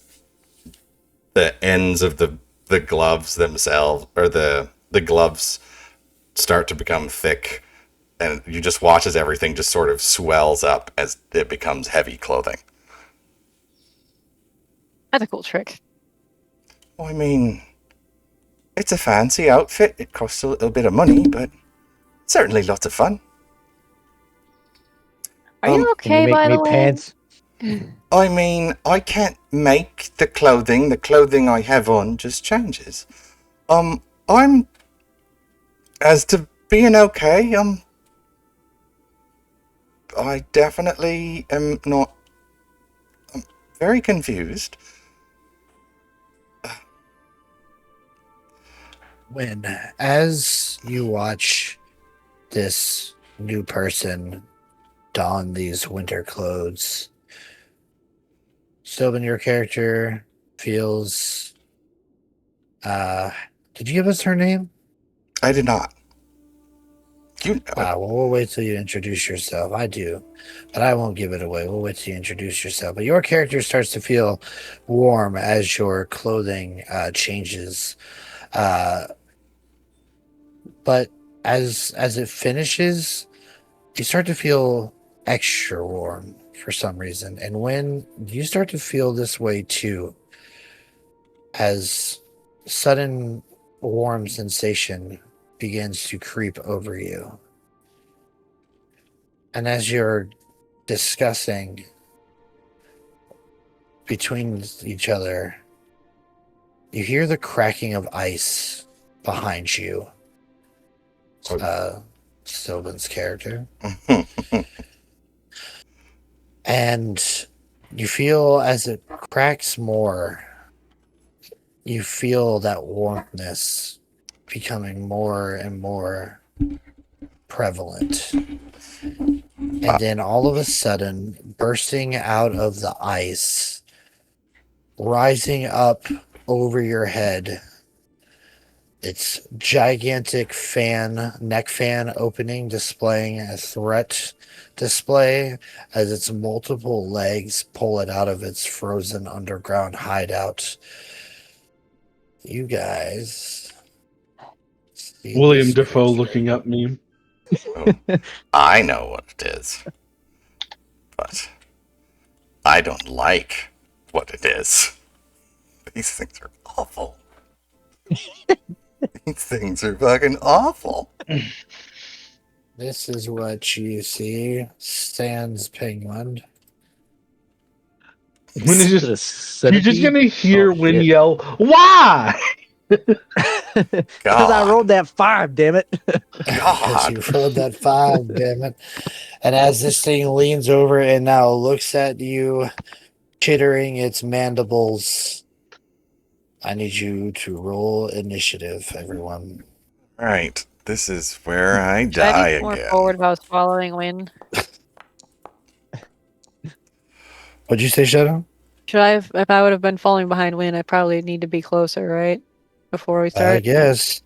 ends of the gloves themselves, or the gloves start to become thick, and you just watch as everything just sort of swells up as it becomes heavy clothing. That's a cool trick. I mean, it's a fancy outfit. It costs a little bit of money, but certainly lots of fun. Are you Can you okay, make by me the way? pants? I mean, I can't make the clothing. The clothing I have on just changes. I'm as to being okay. I definitely am not. I'm very confused. When, as you watch this new person don these winter clothes, Sobin, your character feels. Did you give us her name? I did not. You know it. Well, we'll wait till you introduce yourself. I do, but I won't give it away. We'll wait till you introduce yourself. But your character starts to feel warm as your clothing changes. But as it finishes, you start to feel extra warm for some reason. And when you start to feel this way too, as sudden warm sensation begins to creep over you. And as your discussing between each other, you hear the cracking of ice behind you. Sylvan's character. And you feel as it cracks more, you feel that warmthness becoming more and more prevalent. And then all of a sudden, bursting out of the ice, rising up over your head, its gigantic neck fan opening, displaying a threat display as its multiple legs pull it out of its frozen underground hideout. You guys see William this Defoe creature. looking at me. I know what it is, but I don't like what it is. These things are awful. These things are fucking awful. This is what you see. Sans Penguin. When it's Is it just, a you're just centipede? gonna hear Oh, Win shit. yell, "Why?" Because I rolled that 5, damn it. Because you God. rolled that 5, damn it. And as this thing leans over and now looks at you, chittering its mandibles, I need you to roll initiative, everyone. Right. This is where I Should I die be more again. forward if I was following Win? What'd you say, Shadow? Should I have, if I would have been falling behind Win, I probably need to be closer, right? Before we I start. guess.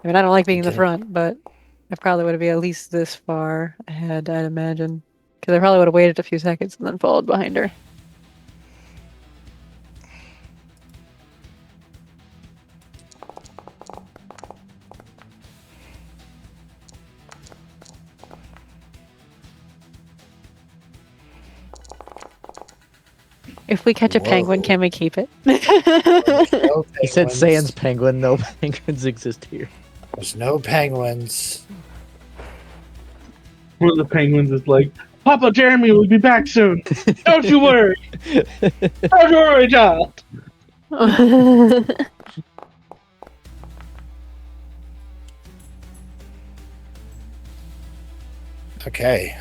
I mean, I don't like being in the Okay. front, but I probably would have been at least this far ahead, I'd imagine. Because I probably would have waited a few seconds and then followed behind her. If we catch a penguin, Whoa. can we keep it? No He said penguins. sans penguin. No penguins exist here. There's no penguins. One of the penguins is like, "Papa Jeremy will be back soon. Don't you worry. Don't you worry, child." Okay.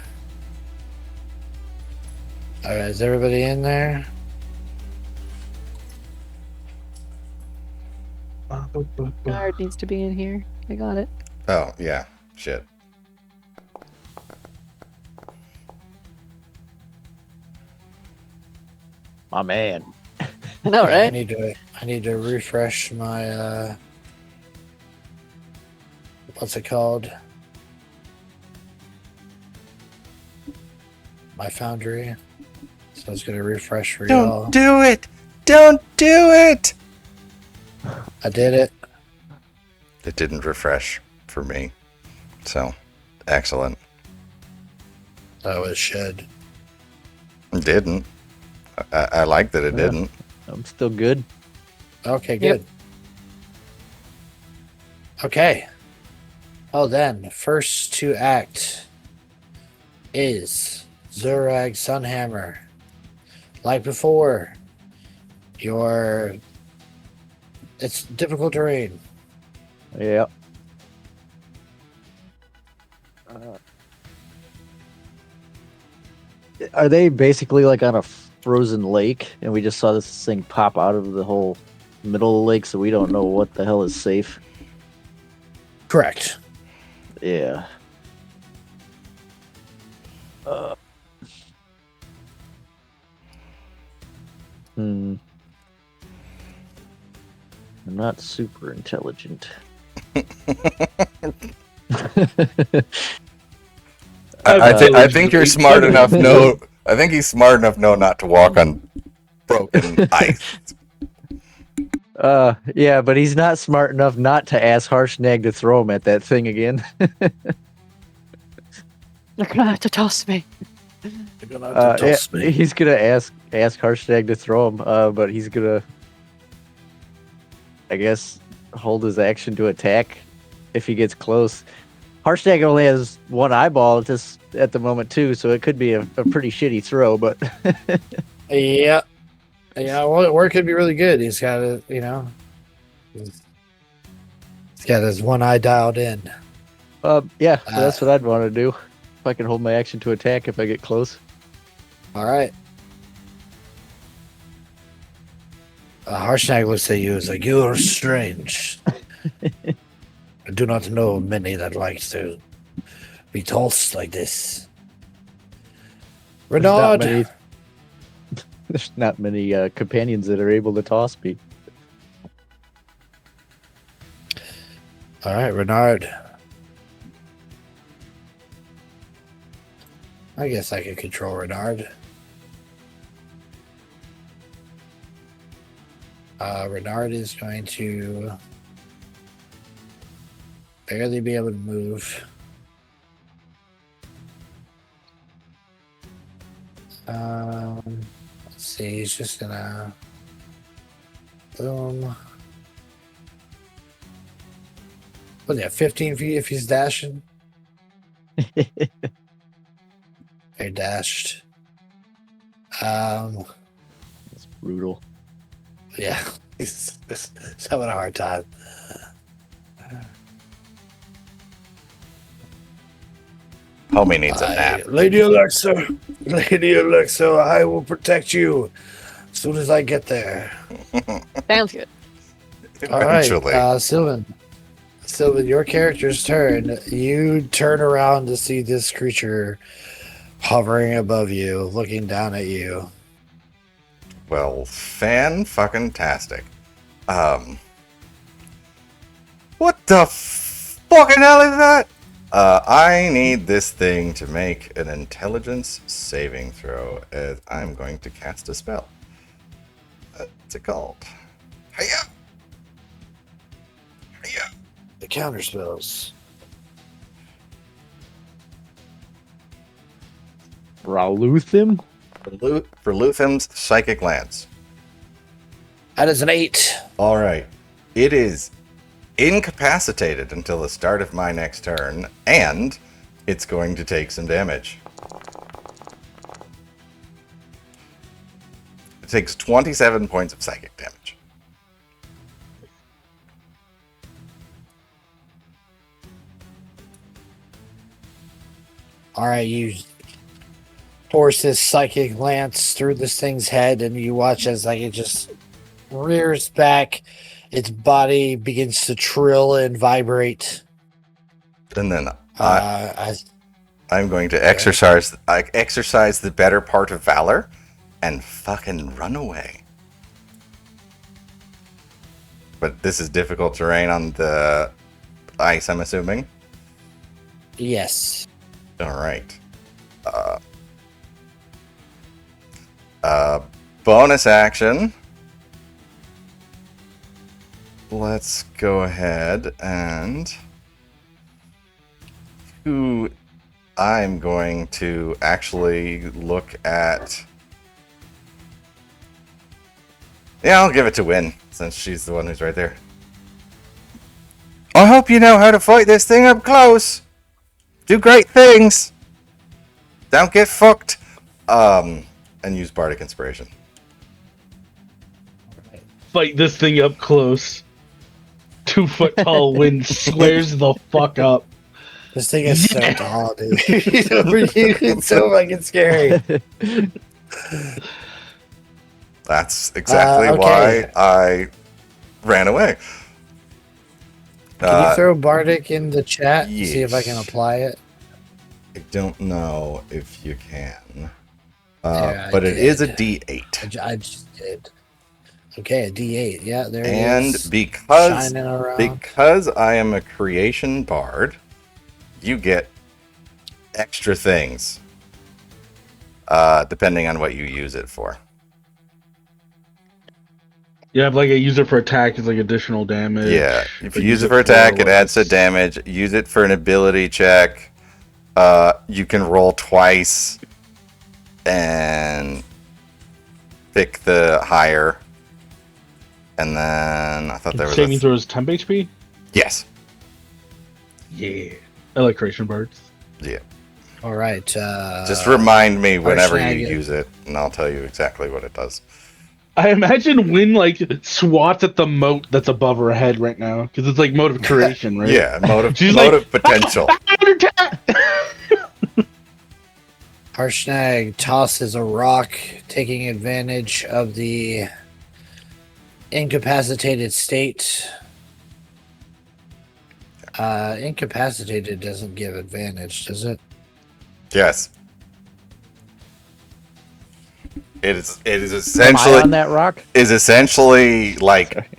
All right, is everybody in there? Guard needs to be in here. I got it. Oh, yeah. Shit. My man. I know, I right? need to refresh my what's it called? My foundry. So I was gonna refresh for y'all. Don't do it! Don't do it! I did it. It didn't refresh for me. So, excellent. Oh, it should. It didn't. I like that it Yeah. didn't. I'm still good. Okay, Yep. good. Okay. Oh, then first to act is Zurag Sunhammer. Like before, it's difficult terrain. Yeah. Are they basically like on a frozen lake, and we just saw this thing pop out of the whole middle of the lake, so we don't know what the hell is safe? Correct. Yeah. I'm not super intelligent. I think you're smart enough. I think he's smart enough. Not to walk on broken ice. Yeah, but he's not smart enough not to ask Harshnag to throw him at that thing again. You're gonna have to toss me. You're gonna have to Yeah, toss me. he's gonna ask Harshnag to throw him, but he's gonna, I guess, hold his action to attack if he gets close. Harshnag only has one eyeball at the moment too, so it could be a pretty shitty throw. But Yeah. Yeah, well, or it could be really good. He's got a, he's got his one eye dialed in. yeah, so that's what I'd want to do. If I can hold my action to attack if I get close. All right. Harshnag looks at you. Is like, you are strange. I do not know many that like to be tossed like this. Renard. There's not many companions that are able to toss me. All right, Renard. I guess I can control Renard. Renard is going to barely be able to move. Let's see, he's just gonna boom. What's that, 15 feet if he's dashing? They dashed. That's brutal. Yeah, he's having a hard time. Homie needs a nap. Lady Alexa, I will protect you as soon as I get there. Sounds good. All right, Eventually. Sylvan, your character's turn. You turn around to see this creature hovering above you, looking down at you. Well, fan-fucking-tastic. What the fucking hell is that? I need this thing to make an intelligence saving throw, as I'm going to cast a spell. What's it called? Hiya! Hiya! The counter spells. Raluthim? For Luthim's Psychic Lance. That is an 8. Alright. It is incapacitated until the start of my next turn, and it's going to take some damage. It takes 27 points of psychic damage. All right, you force this psychic lance through this thing's head, and you watch as like it just rears back. Its body begins to trill and vibrate. And then I'm going to exercise the better part of valor and fucking run away. But this is difficult terrain on the ice, I'm assuming. Yes. All right. Bonus action. Let's go ahead and I'm going to actually look at. Yeah, I'll give it to Win, since she's the one who's right there. I hope you know how to fight this thing up close. Do great things. Don't get fucked. And use Bardic Inspiration. Fight this thing up close. 2 foot tall Wind squares the fuck up. This thing is so tall, dude. He's over you. It's so fucking scary. That's exactly okay. why I ran away. Can you throw Bardic in the chat? Yes. See if I can apply it. I don't know if you can. Yeah, but it did. is a D8. I just did. Okay, a D8. Yeah, there it And is. because Shining around. I am a creation bard, you get extra things. Depending on what you use it for. You have like a user for attack is like additional damage. Yeah, if but you use it for attack, it adds to less. damage. Use it for an ability check. You can roll twice and pick the higher. And then I thought there was saving throw is temp HP. Yes. Yeah. Electration birds. Yeah. All right. Just remind me whenever you Harshnag- use it, and I'll tell you exactly what it does. I imagine Wynn like swats at the moat that's above her head right now because it's like mode of creation, right? Yeah, motive, She's like, motive potential. Harshnag tosses a rock, taking advantage of the incapacitated state. Incapacitated doesn't give advantage, does it? Yes. It is Am I essentially on that rock? like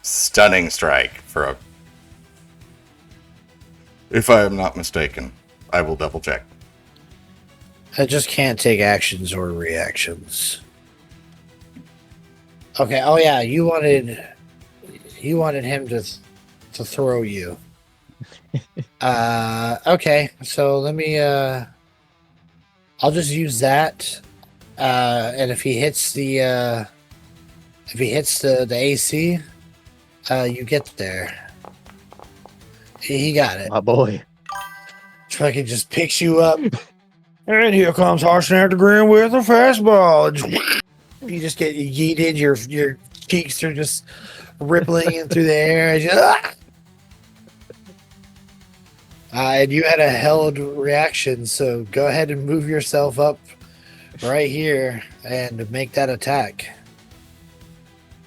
stunning strike for a. If I am not mistaken, I will double check. I just can't take actions or reactions. Okay. Oh yeah, you wanted him to throw you. Okay. So let me. I'll just use that. And if he hits the AC, you get there. He got it. My boy. Fucking just picks you up. And here comes Harshnag the Grim with a fastball. You just get yeeted. Your cheeks are just rippling in through the air. And you had a held reaction, so go ahead and move yourself up right here and make that attack.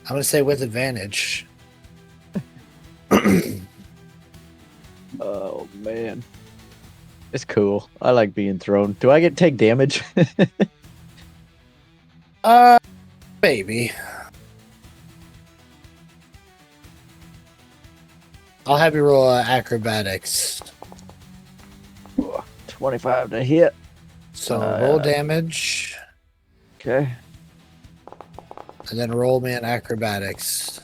I'm gonna say with advantage. Oh man. It's cool. I like being thrown. Do I take damage? Maybe. I'll have you roll acrobatics. 25 to hit. So roll damage, Okay. and then roll me an acrobatics.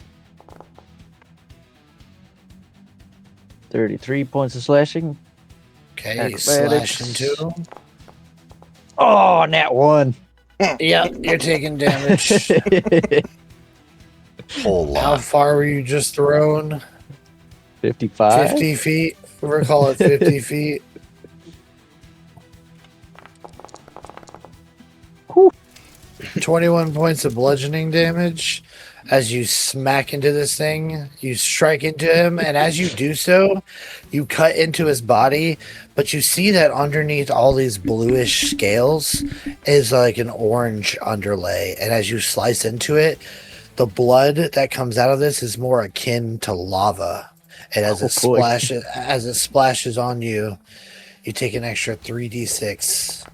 33 points of slashing. Okay, slash into. Oh, nat 1. Yep, you're taking damage. Whole How lot. far were you just thrown? 55. 50 feet. We'll call it 50 feet. Whew. 21 points of bludgeoning damage. As you smack into this thing, you strike into him, and as you do so, you cut into his body, but you see that underneath all these bluish scales is like an orange underlay, and as you slice into it, the blood that comes out of this is more akin to lava. And as it splashes on you, you take an extra 3d6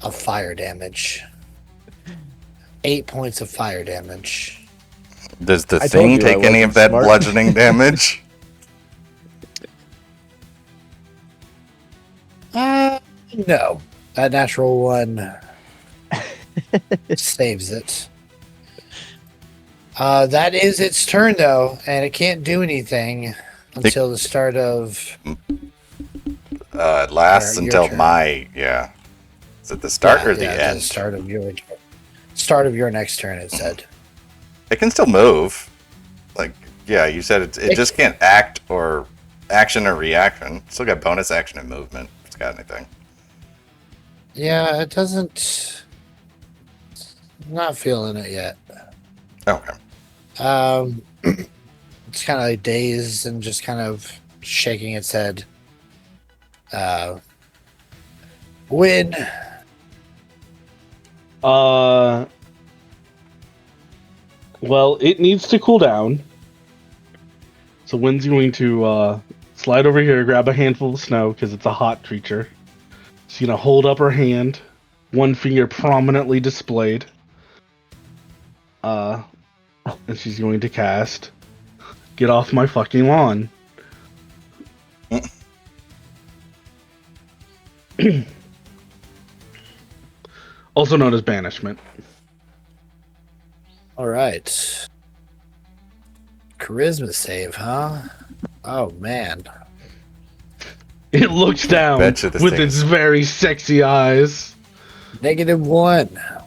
of fire damage. 8 points of fire damage. Does the I told thing you I take any wasn't of that smart. bludgeoning damage? No. That natural one saves it. That is its turn, though, and it can't do anything until the start of... It lasts Your until turn. yeah. Is it the start or the the end? start of your next turn, it said. It can still move. Like, yeah, you said it just can't act or action or reaction. Still got bonus action and movement. If it's got anything. Yeah, it doesn't... Not feeling it yet. Okay. It's kind of like dazed and just kind of shaking its head. Win. Well, it needs to cool down. So Wynn's going to slide over here, grab a handful of snow because it's a hot creature. She's gonna hold up her hand, one finger prominently displayed. And she's going to cast Get Off My Fucking Lawn. Also known as Banishment. All right. Charisma save, huh? Oh, man. It looks down betcha this with thing its is- very sexy eyes. -1.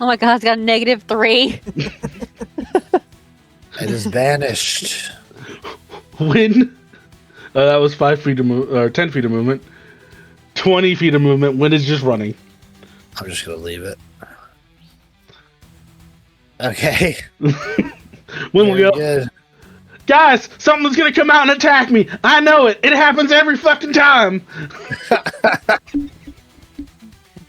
Oh my god, it's got a -3. It is banished. Wynn That was 5 feet of or 10 feet of movement. 20 feet of movement. Wind is just running. I'm just gonna leave it. Okay. Wind will Very go. good. Guys, something's gonna come out and attack me. I know it. It happens every fucking time. Drop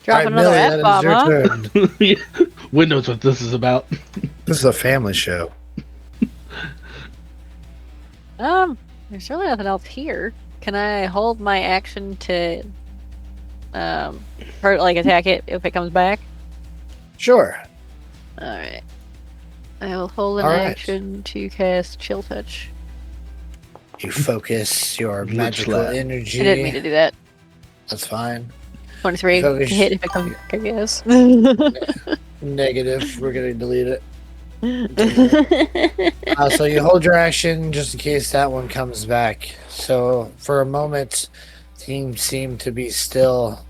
All right, another Millie, F bomb, huh? that is your turn. Wind knows what this is about. This is a family show. There's really nothing else here. Can I hold my action to, attack it if it comes back? Sure. Alright. I will hold an All right. action to cast Chill Touch. You focus your Looks magical like- energy. I didn't mean to do that. That's fine. 23 Focus- to hit if it comes back, I guess. Negative. We're gonna delete it. So you hold your action just in case that one comes back. So for a moment, things seem to be still.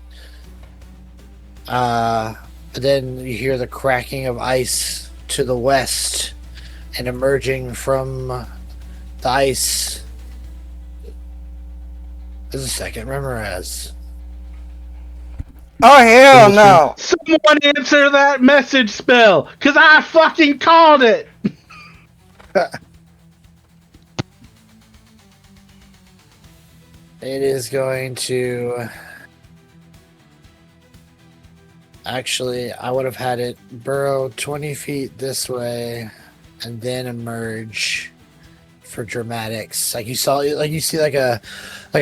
But then you hear the cracking of ice to the west, and emerging from the ice. There's a second. Remember as. Oh hell no! Someone answer that message spell, cause I fucking called it. It is going to. Actually, I would have had it burrow 20 feet this way and then emerge for dramatics. Like you see like a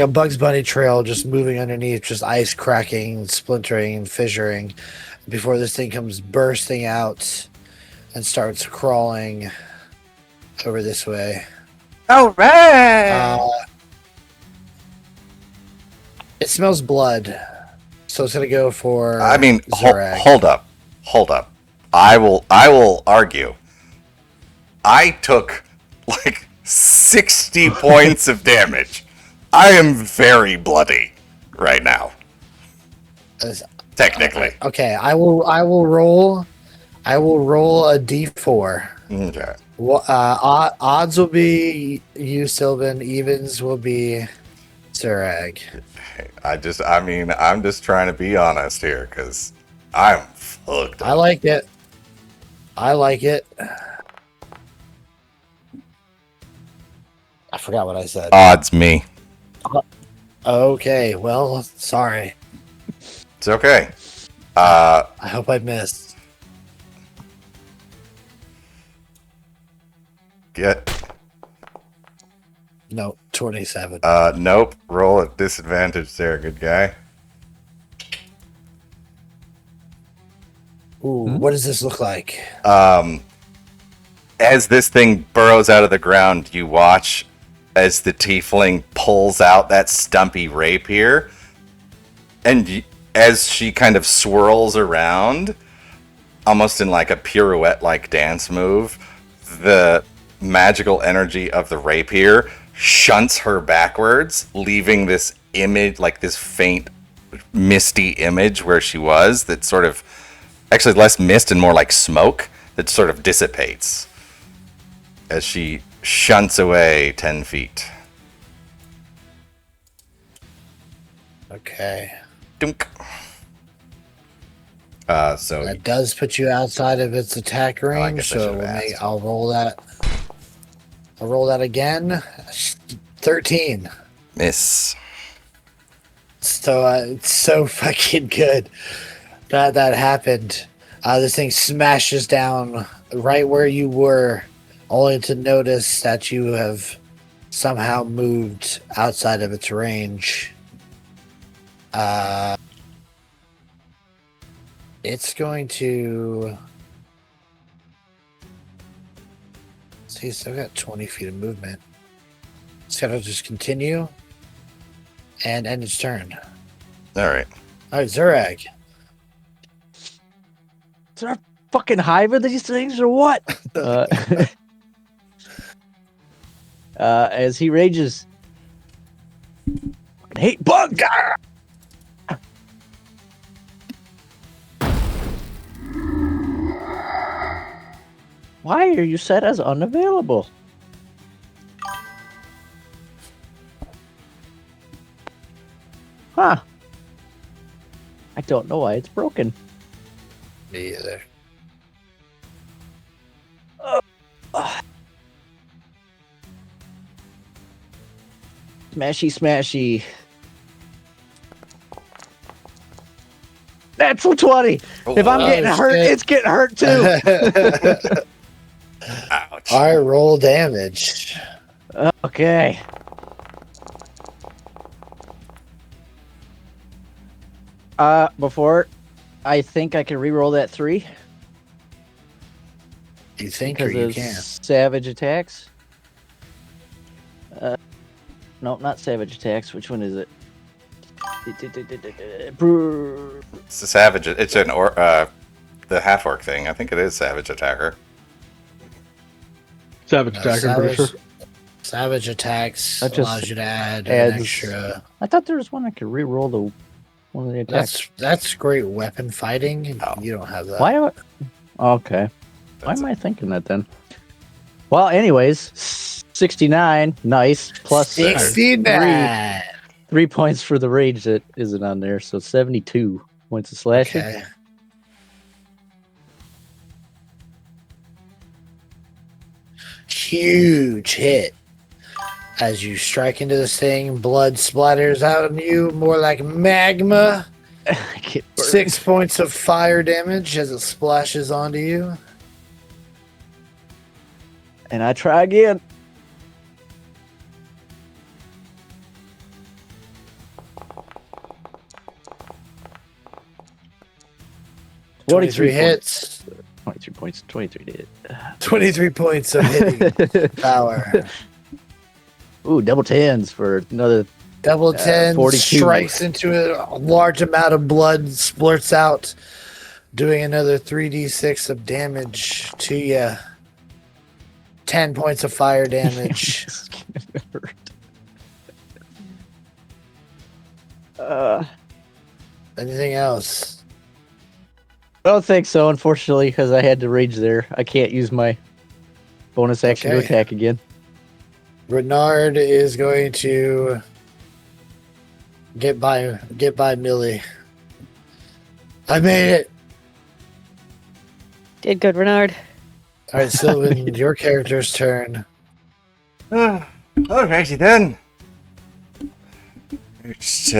Bugs Bunny trail just moving underneath, just ice cracking, splintering, and fissuring before this thing comes bursting out and starts crawling over this way. All right. It smells blood, so it's gonna go for. I mean, Zurag. hold up. I will argue. I took like 60 points of damage. I am very bloody right now. Technically. Okay, I will roll. I will roll a d4. Okay. Odds will be you, Sylvan. Evens will be Zurag. I'm just trying to be honest here because I'm fucked up. I like it. I like it. I forgot what I said. Odds me. Okay, well, sorry. It's okay. I hope I missed. Get No, 27. nope. Roll at disadvantage there, good guy. Ooh, what does this look like? As this thing burrows out of the ground, you watch as the tiefling pulls out that stumpy rapier, and as she kind of swirls around, almost in like a pirouette-like dance move, the magical energy of the rapier shunts her backwards, leaving this image, like this faint, misty image where she was, that sort of, actually less mist and more like smoke, that sort of dissipates as she shunts away 10 feet. Okay. Dunk. So That does put you outside of its attack range, guess I so should've asked. I'll roll that. I'll roll that again. 13. miss. So it's so fucking good that happened. This thing smashes down right where you were, only to notice that you have somehow moved outside of its range. It's going to. See, it's still got 20 feet of movement. It's got to just continue and end its turn. All right. All right, Zurag. Is there a fucking hive of these things or what? As he rages, fucking hate bugs. Why are you set as unavailable? Huh. I don't know why it's broken. Me either. Smashy, smashy. That's 20. If I'm Oh, getting hurt, shit. it's getting hurt too. Ouch. All right, roll damage. Okay. Before, I think I can re-roll that 3 You think or because you of can? savage attacks. No, not savage attacks. Which one is it? It's a savage. It's the half orc thing. I think it is savage attacker. Savage No, attacker, I'm pretty sure. Savage attacks That just allows you to add adds- an extra. I thought there was one I could re-roll the one of the attacks. That's great weapon fighting. Oh. You don't have that. Why do I? Okay. Why That's am I thinking that then? Well, anyways, 69, nice. Plus 69. 3 points for the rage that isn't on there, so 72 points of slashing. Okay. Huge hit. As you strike into this thing, blood splatters out on you more like magma. I get burned. 6 points of fire damage as it splashes onto you. And I try again. Twenty-three hits. 23 points. 23 to hit. 23 points of hitting power. Ooh, double tens for another. Double 10 42. strikes into a large amount of blood, splurts out, doing another 3d6 of damage to you. 10 points of fire damage. Anything else? I don't think so, unfortunately, because I had to rage there. I can't use my bonus action to Okay. attack again. Renard is going to get by Millie. I made it. Did good, Renard. All right, Sylvan, your character's turn. Alrighty then. Just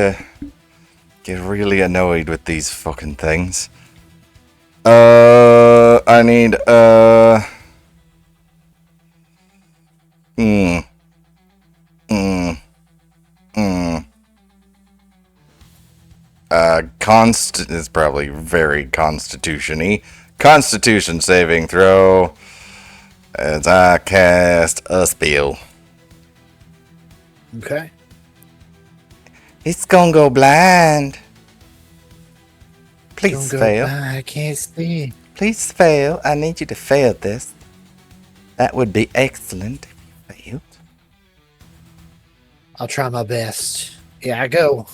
get really annoyed with these fucking things. I need Const is probably very constitution-y. Constitution saving throw as I cast a spell. Okay. It's gonna go blind. Please Don't go fail. by, I can't see. Please fail. I need you to fail this. That would be excellent. Failed. I'll try my best. Yeah, I go.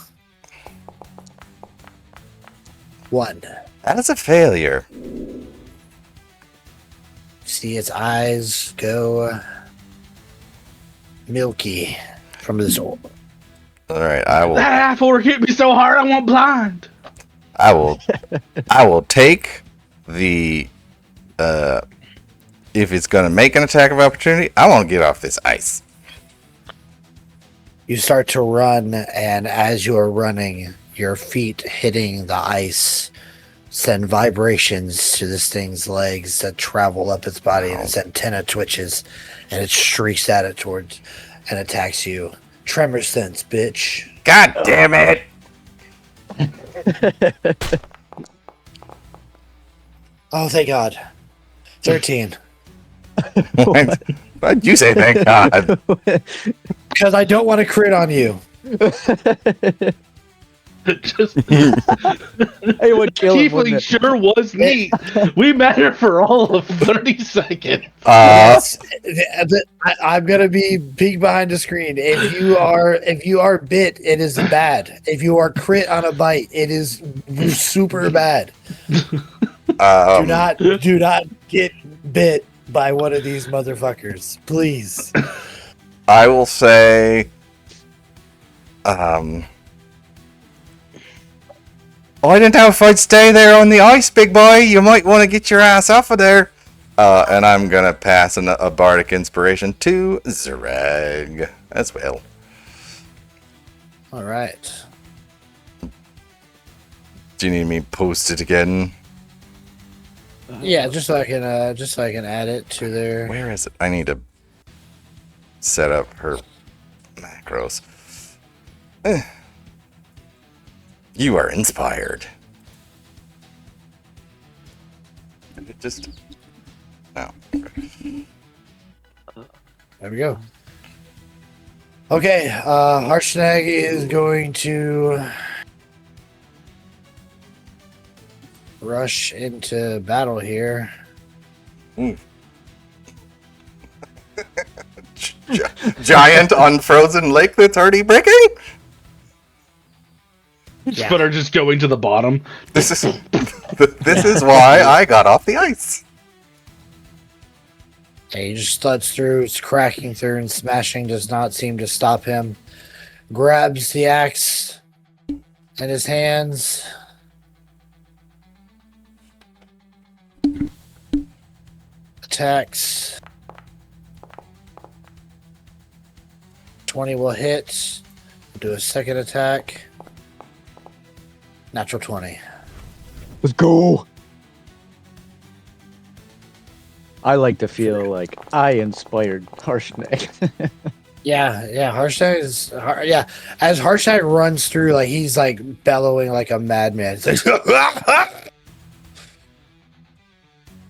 1. That is a failure. See its eyes go milky from this old. Alright, That half orc hit me so hard I went blind. I will take the if it's gonna make an attack of opportunity, I want to get off this ice. You start to run, and as you are running, your feet hitting the ice send vibrations to this thing's legs that travel up its body, and its antenna twitches, and it shrieks at it towards and attacks you. Tremor sense, bitch. God damn it! Oh, thank God. 13. Why'd you say thank God? Because I don't want to crit on you. Just It would kill him, wouldn't Tiefling it? sure was neat. We met her for all of 30 seconds. Yes, I'm gonna be peek behind the screen. If you are bit, it is bad. If you are crit on a bite, it is super bad. Do not get bit by one of these motherfuckers, please. I will say, I didn't know if I'd stay there on the ice, big boy. You might want to get your ass off of there. And I'm gonna pass a bardic inspiration to Zereg as well. All right. Do you need me posted again? Yeah, just so I can add it to their. Where is it? I need to set up her macros. You are inspired. It just no. There we go. Okay, Harshnag is going to rush into battle here. Giant unfrozen lake that's already breaking? Yeah. But are just going to the bottom. This is why I got off the ice. And he just sluts through, it's cracking through, and smashing does not seem to stop him. Grabs the axe in his hands. Attacks. 20 will hit. Do a second attack. Natural 20. Let's go. I like to feel like I inspired Harshnag. Yeah. Harshnag is as Harshnag runs through, like he's like bellowing like a madman. It's like,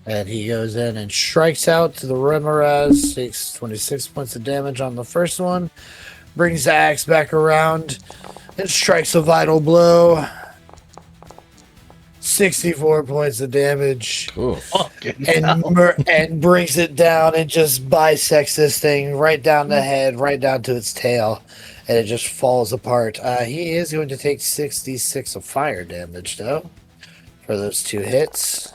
and he goes in and strikes out to the Remoraz, takes 26 points of damage on the first one, brings the axe back around, and strikes a vital blow. 64 points of damage. And brings it down and just bisects this thing right down the head, right down to its tail, and it just falls apart. He is going to take 66 of fire damage, though, for those two hits.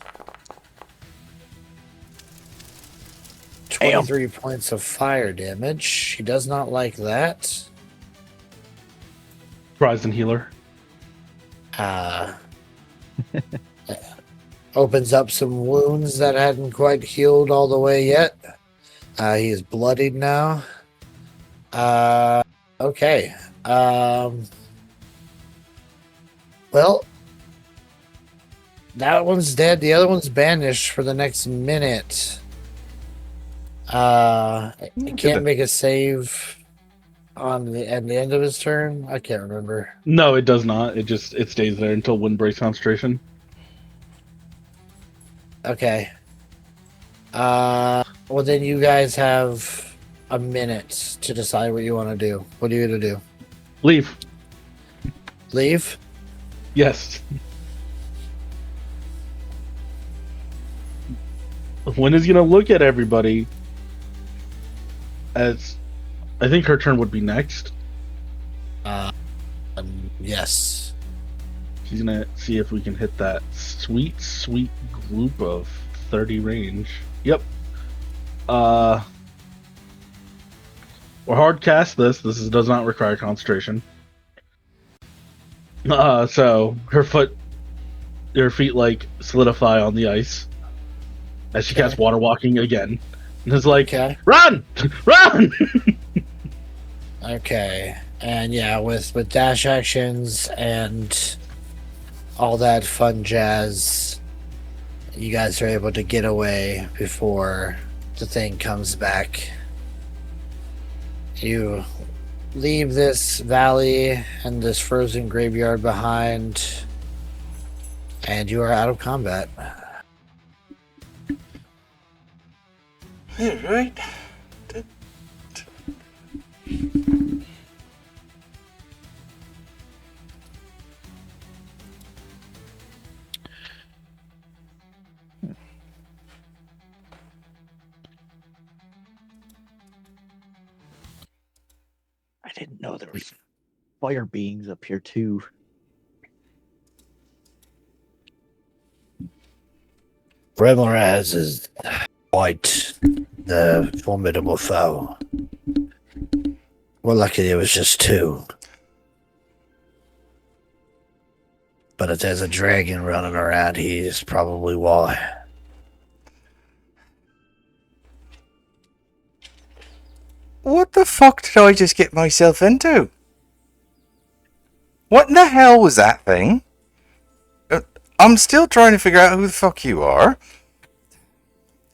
23 points of fire damage. He does not like that. Rise and healer. Opens up some wounds that hadn't quite healed all the way yet. He is bloodied now. Okay. Well, that one's dead. The other one's banished for the next minute. He can't make a save on the end of his turn. I can't remember. No, it does not. It stays there until wind breaks concentration. Okay. Well, then you guys have a minute to decide what you want to do. What are you going to do? Leave. Leave? Yes. Wynn is gonna look at everybody as I think her turn would be next. Yes. She's gonna see if we can hit that sweet group of 30 range. Yep. We'll hard cast this. Does not require concentration. So her feet like solidify on the ice as she casts water walking again. And is like, run! Okay. And yeah, with dash actions and all that fun jazz, you guys are able to get away before the thing comes back. You leave this valley and this frozen graveyard behind, and you are out of combat. All right. I didn't know there was fire beings up here too. Remoraz is quite the formidable foe. We're lucky there was just two. But if there's a dragon running around, he's probably why. What the fuck did I just get myself into? What in the hell was that thing? I'm still trying to figure out who the fuck you are.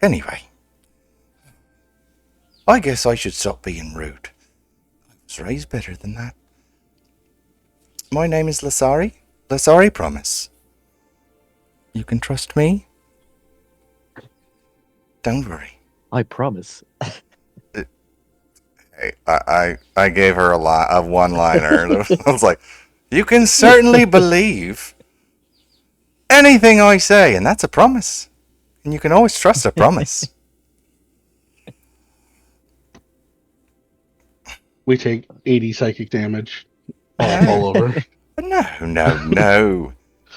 Anyway. I guess I should stop being rude. I was raised better than that. My name is Lasari. Lasari Promise. You can trust me. Don't worry. I promise. I gave her a one-liner. I was like, you can certainly believe anything I say, and that's a promise. And you can always trust a promise. We take 80 psychic damage all over. No.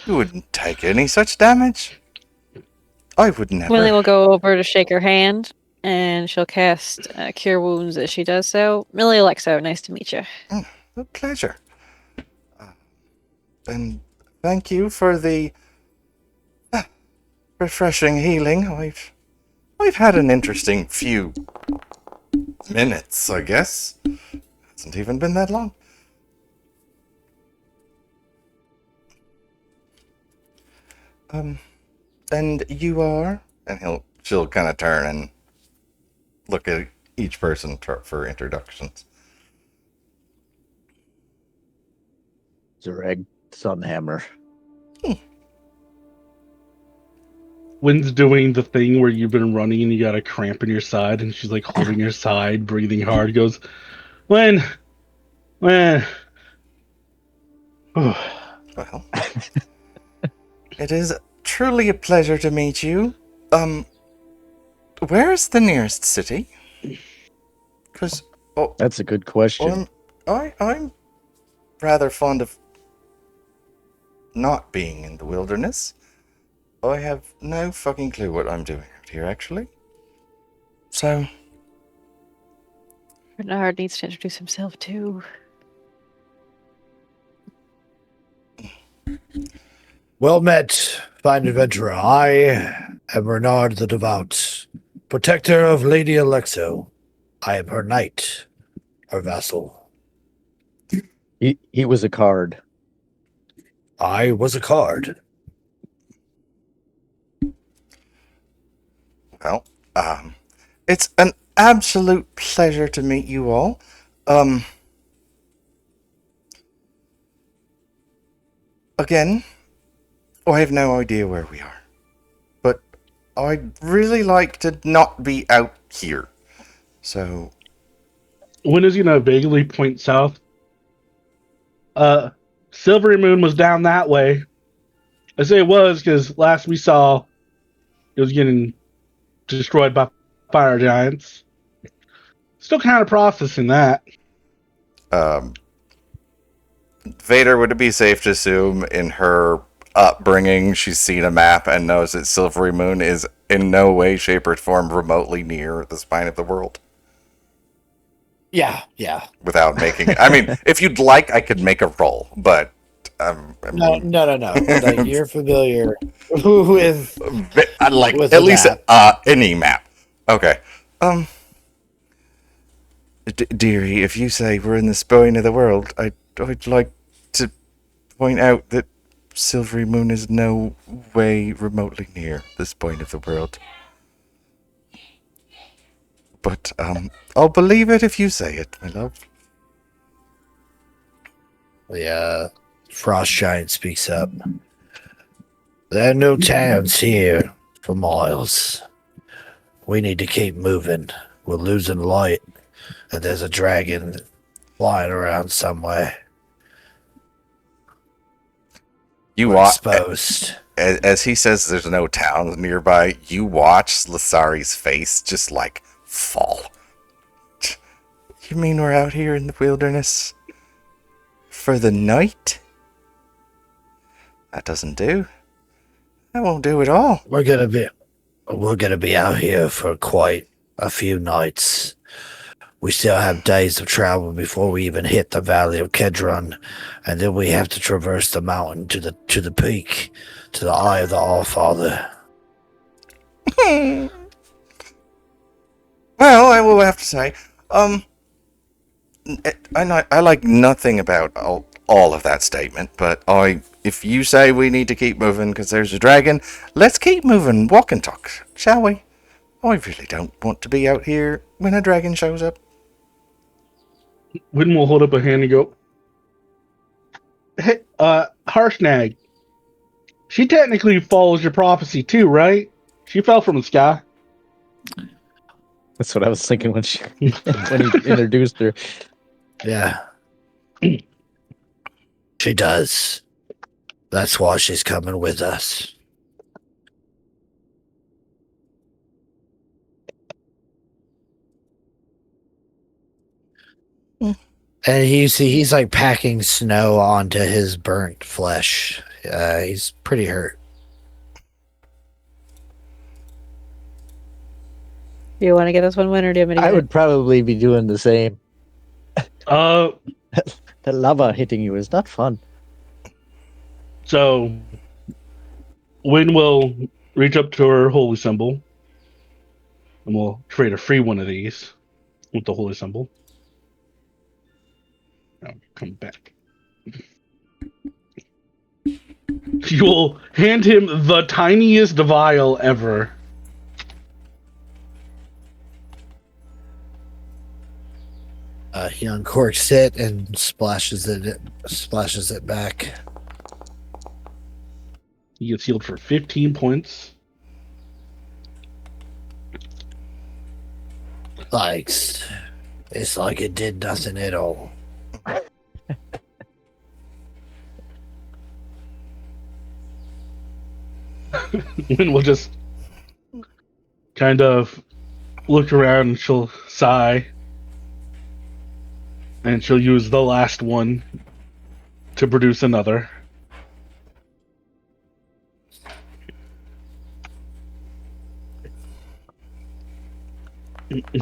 You wouldn't take any such damage. I would never. Millie will go over to shake her hand, and she'll cast Cure Wounds as she does so. Millie Alexo, nice to meet you. A pleasure. And thank you for the refreshing healing. I've had an interesting few minutes, I guess. Hasn't even been that long. And you are? And she'll kind of turn and look at each person for introductions. Zereg Sunhammer. Wynn's doing the thing where you've been running and you got a cramp in your side, and she's like holding your side, breathing hard. Goes, Wynn. Well, it is truly a pleasure to meet you. Where is the nearest city? Because That's a good question. I'm rather fond of not being in the wilderness. I have no fucking clue what I'm doing out here, actually. So, Bernard needs to introduce himself too. Well met, fine adventurer. I am Bernard the Devout, protector of Lady Alexo. I am her knight, her vassal. He was a card. I was a card. well, it's an absolute pleasure to meet you all. Again, I have no idea where we are. But I'd really like to not be out here. So, Wynn is gonna vaguely point south. Silvery Moon was down that way. I say it was because last we saw, it was getting destroyed by fire giants. Still kind of processing that. Vader, would it be safe to assume in her upbringing she's seen a map and knows that Silvery Moon is in no way, shape, or form remotely near the spine of the world? Yeah. Without making it. I mean, if you'd like, I could make a roll, but No. Like, you're familiar with like with at the least map. any map. Okay. Dearie, if you say we're in the spine of the world, I'd like to point out that Silvery Moon is no way remotely near the spine of the world. But I'll believe it if you say it, my love. The frost giant speaks up. There are no towns here for miles. We need to keep moving. We're losing light, and there's a dragon flying around somewhere. You We're watch exposed. as he says there's no towns nearby. You watch Lasari's face just like fall. You mean we're out here in the wilderness for the night? That doesn't do. That won't do at all. We're gonna be out here for quite a few nights. We still have days of travel before we even hit the valley of Kedron, and then we have to traverse the mountain to the peak, to the eye of the All-Father. Well, I will have to say, I like nothing about all of that statement, but if you say we need to keep moving because there's a dragon, let's keep moving, walk and talk, shall we? I really don't want to be out here when a dragon shows up. Win will hold up a hand and go, "Hey, Harshnag, she technically follows your prophecy too, right? She fell from the sky." That's what I was thinking when he introduced her. Yeah. She does. That's why she's coming with us. And you see, he's like packing snow onto his burnt flesh. He's pretty hurt. Do you want to get this one win, or do you want me to I get would probably be doing the same. Uh, The lava hitting you is not fun. so Win will reach up to her holy symbol, and we'll trade a free one of these with the holy symbol. Now come back. You will hand him the tiniest vial ever. He uncorks it and splashes it back. He gets healed for 15 points. Thanks. It's like it did nothing at all. Win will just kind of look around and she'll sigh. And she'll use the last one to produce another.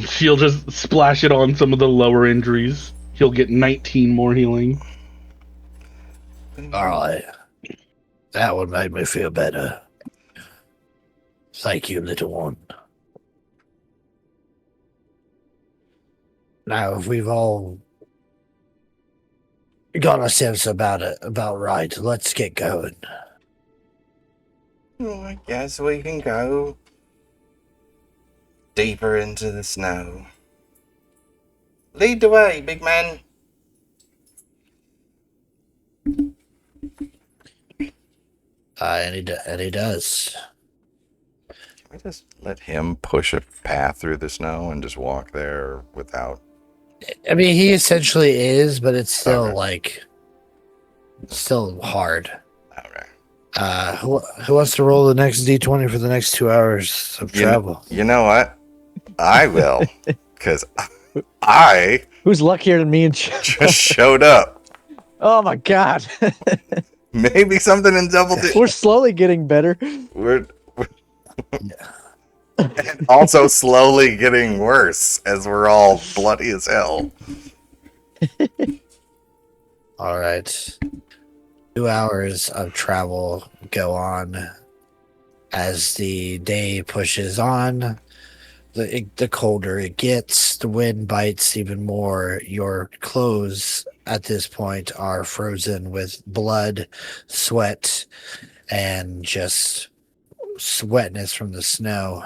She'll just splash it on some of the lower injuries. He'll get 19 more healing. All right. That one made me feel better. Thank you, little one. Now, if we've all got ourselves about right, let's get going. I guess we can go deeper into the snow. Lead the way, big man. And he does. Can we just let him push a path through the snow and just walk there without... I mean, he essentially is, but it's still Okay. still hard. Okay. Who wants to roll the next D20 for the next 2 hours of travel? You know what? I will, because I Who's luckier than me and just showed up. Oh my god. Maybe something in double digits. We're slowly getting better. We're and also slowly getting worse as we're all bloody as hell. All right. 2 hours of travel go on as the day pushes on. The colder it gets, the wind bites even more. Your clothes at this point are frozen with blood, sweat, and just wetness from the snow.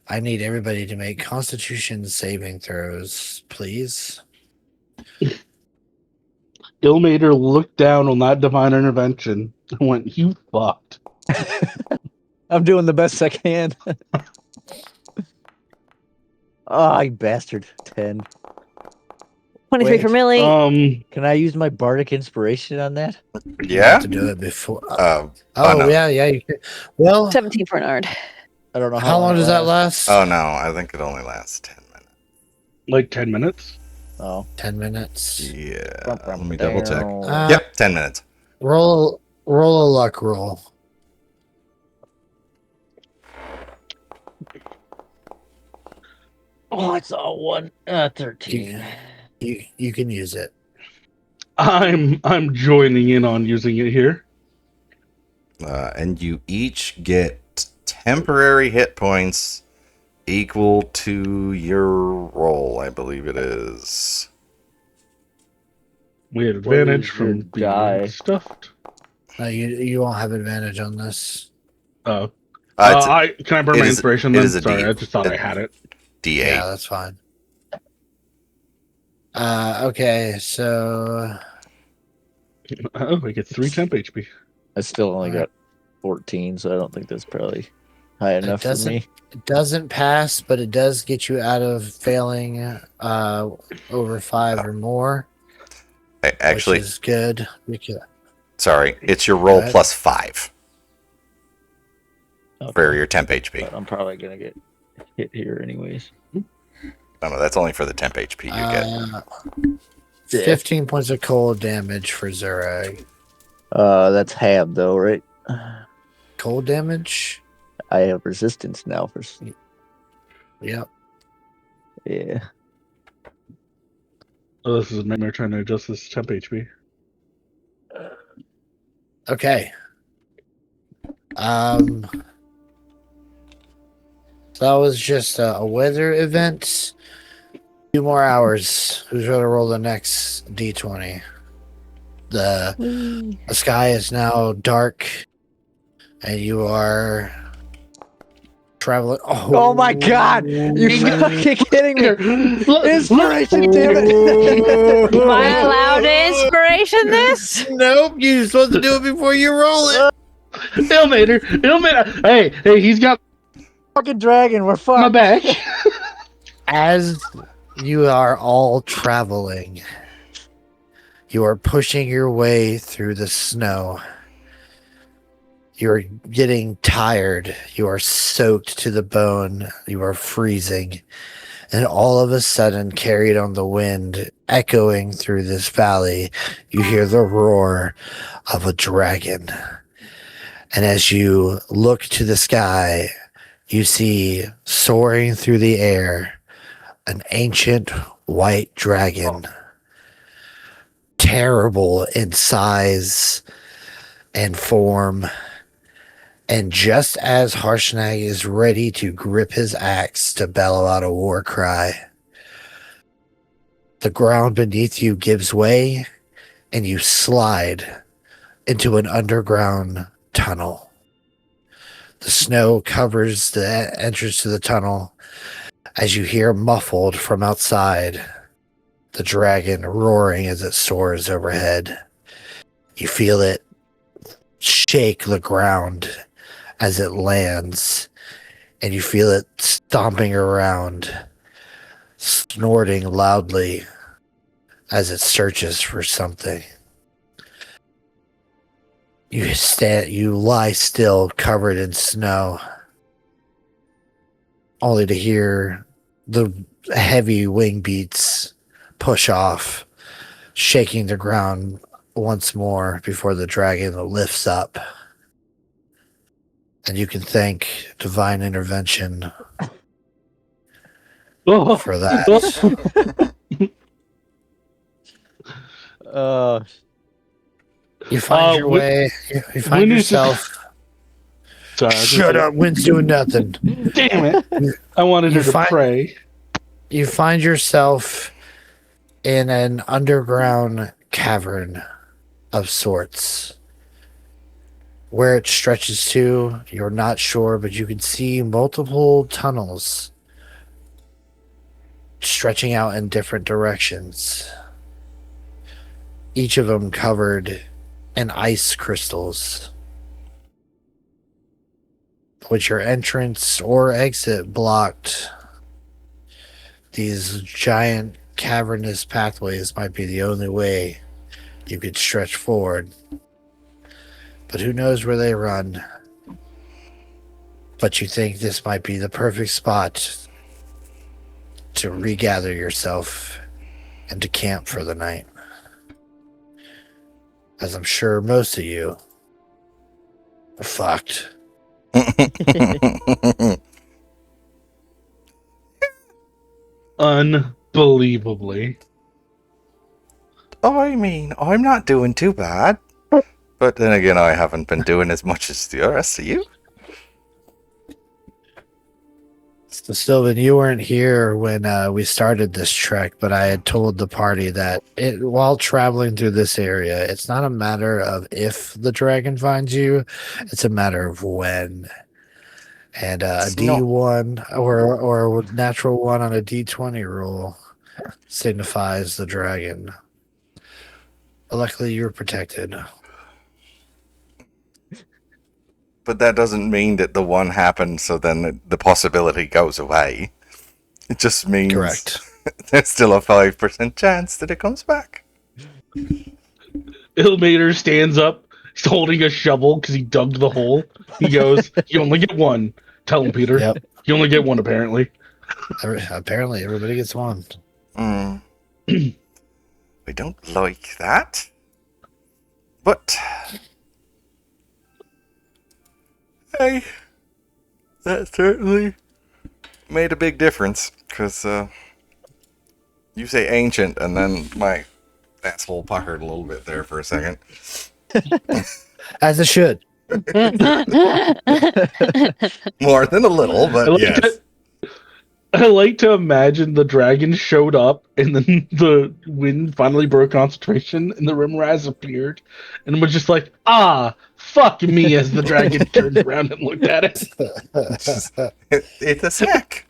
I need everybody to make Constitution saving throws, please. Ilmater looked down on that divine intervention and went, "You fucked." I'm doing the best I can. Oh, you bastard. 10. 23 for Wait. Millie. Can I use my bardic inspiration on that? You Yeah? have to do it before. Oh, no. Yeah, you can. Well, 17 for Nard. I don't know how long does that last? Oh, no. I think it only lasts 10 minutes. Like 10 minutes? Oh. 10 minutes. Yeah. Let me double check. Down. Yep, 10 minutes. Roll a luck roll. Oh, it's all one. 13. You can use it. I'm joining in on using it here. And you each get temporary hit points equal to your roll, I believe it is. We had What advantage is from your being die? stuffed. You won't have advantage on this. Oh. It's Can I burn my inspiration it then? is a Sorry, D. I just thought I had it. D8. Yeah, that's fine. Okay, so Oh, I get 3 temp HP. I still only Alright. got 14, so I don't think that's probably high enough for me. it doesn't pass, but it does get you out of failing over 5 or more, Actually, which is good. Because, sorry, it's your Go roll ahead. plus 5 for Okay. your temp HP. But I'm probably gonna get hit here anyways. No, that's only for the temp HP you get. 15 points of cold damage for Zurag. That's halved though, right? Cold damage? I have resistance now for. Yep. Yeah. Oh, this is a nightmare trying to adjust this temp HP. Okay. So that was just a weather event. 2 more hours. Who's going to roll the next d20? The sky is now dark, and you are traveling. Oh my god! You fucking kidding me? Inspiration, damn it! Am I allowed to inspiration this? Nope, you're supposed to do it before you roll it. Ilmater! Hey, he's got Fucking dragon, we're my fucked. back. As you are all traveling, you are pushing your way through the snow. You're getting tired. You are soaked to the bone. You are freezing. And all of a sudden, carried on the wind, echoing through this valley, you hear the roar of a dragon. And as you look to the sky, you see soaring through the air an ancient white dragon, terrible in size and form. And just as Harshnag is ready to grip his axe to bellow out a war cry, the ground beneath you gives way and you slide into an underground tunnel. The snow covers the entrance to the tunnel as you hear muffled from outside the dragon roaring as it soars overhead. You feel it shake the ground as it lands, and you feel it stomping around, snorting loudly as it searches for something. You lie still, covered in snow, only to hear the heavy wing beats push off, shaking the ground once more before the dragon lifts up. And you can thank divine intervention Oh, for that. You find your way. You find yourself. Sorry, Shut up, Wind's doing nothing. Damn it! I wanted her to pray. You find yourself in an underground cavern of sorts. Where it stretches to, you're not sure, but you can see multiple tunnels stretching out in different directions. Each of them covered in ice crystals, with your entrance or exit blocked. These giant cavernous pathways might be the only way you could stretch forward. But who knows where they run. But you think this might be the perfect spot to regather yourself and to camp for the night. As I'm sure most of you are fucked. unbelievably. I mean, I'm not doing too bad. But then again, I haven't been doing as much as the rest of you. So, Sylvan, you weren't here when we started this trek, but I had told the party that while traveling through this area, it's not a matter of if the dragon finds you, it's a matter of when. And a It's not- D1 or a natural one on a D20 roll signifies the dragon. But luckily, you were protected. But that doesn't mean that the one happened, so then the possibility goes away. It just means Correct. there's still a 5% chance that it comes back. Ilmater stands up. He's holding a shovel because he dug the hole. He goes, "You only get one." Tell him, Peter. Yep. You only get one, apparently. Apparently, everybody gets one. We don't like that. But hey, that certainly made a big difference. Because you say ancient, and then my asshole puckered a little bit there for a second. As it should. More than a little, but yes. I like to imagine the dragon showed up, and then the wind finally broke concentration, and the Rimraz appeared, and was just like, fuck me, as the dragon turned around and looked at it. It's a snack.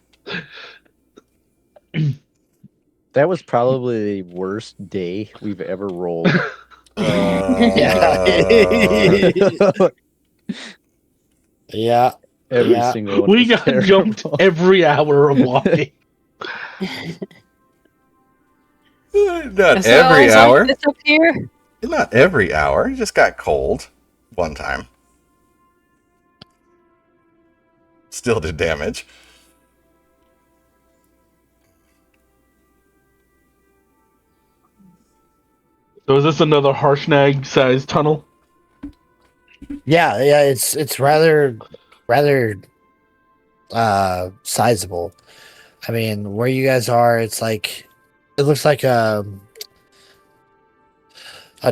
That was probably the worst day we've ever rolled. Yeah. Yeah. Every Yeah. single one. We was got terrible. jumped every hour of walking. Not So every it's hour. Like this up here. Not every hour. It just got cold one time. Still did damage. So is this another Harshnag-sized tunnel? Yeah, it's rather sizable. I mean, where you guys are, it's like it looks like a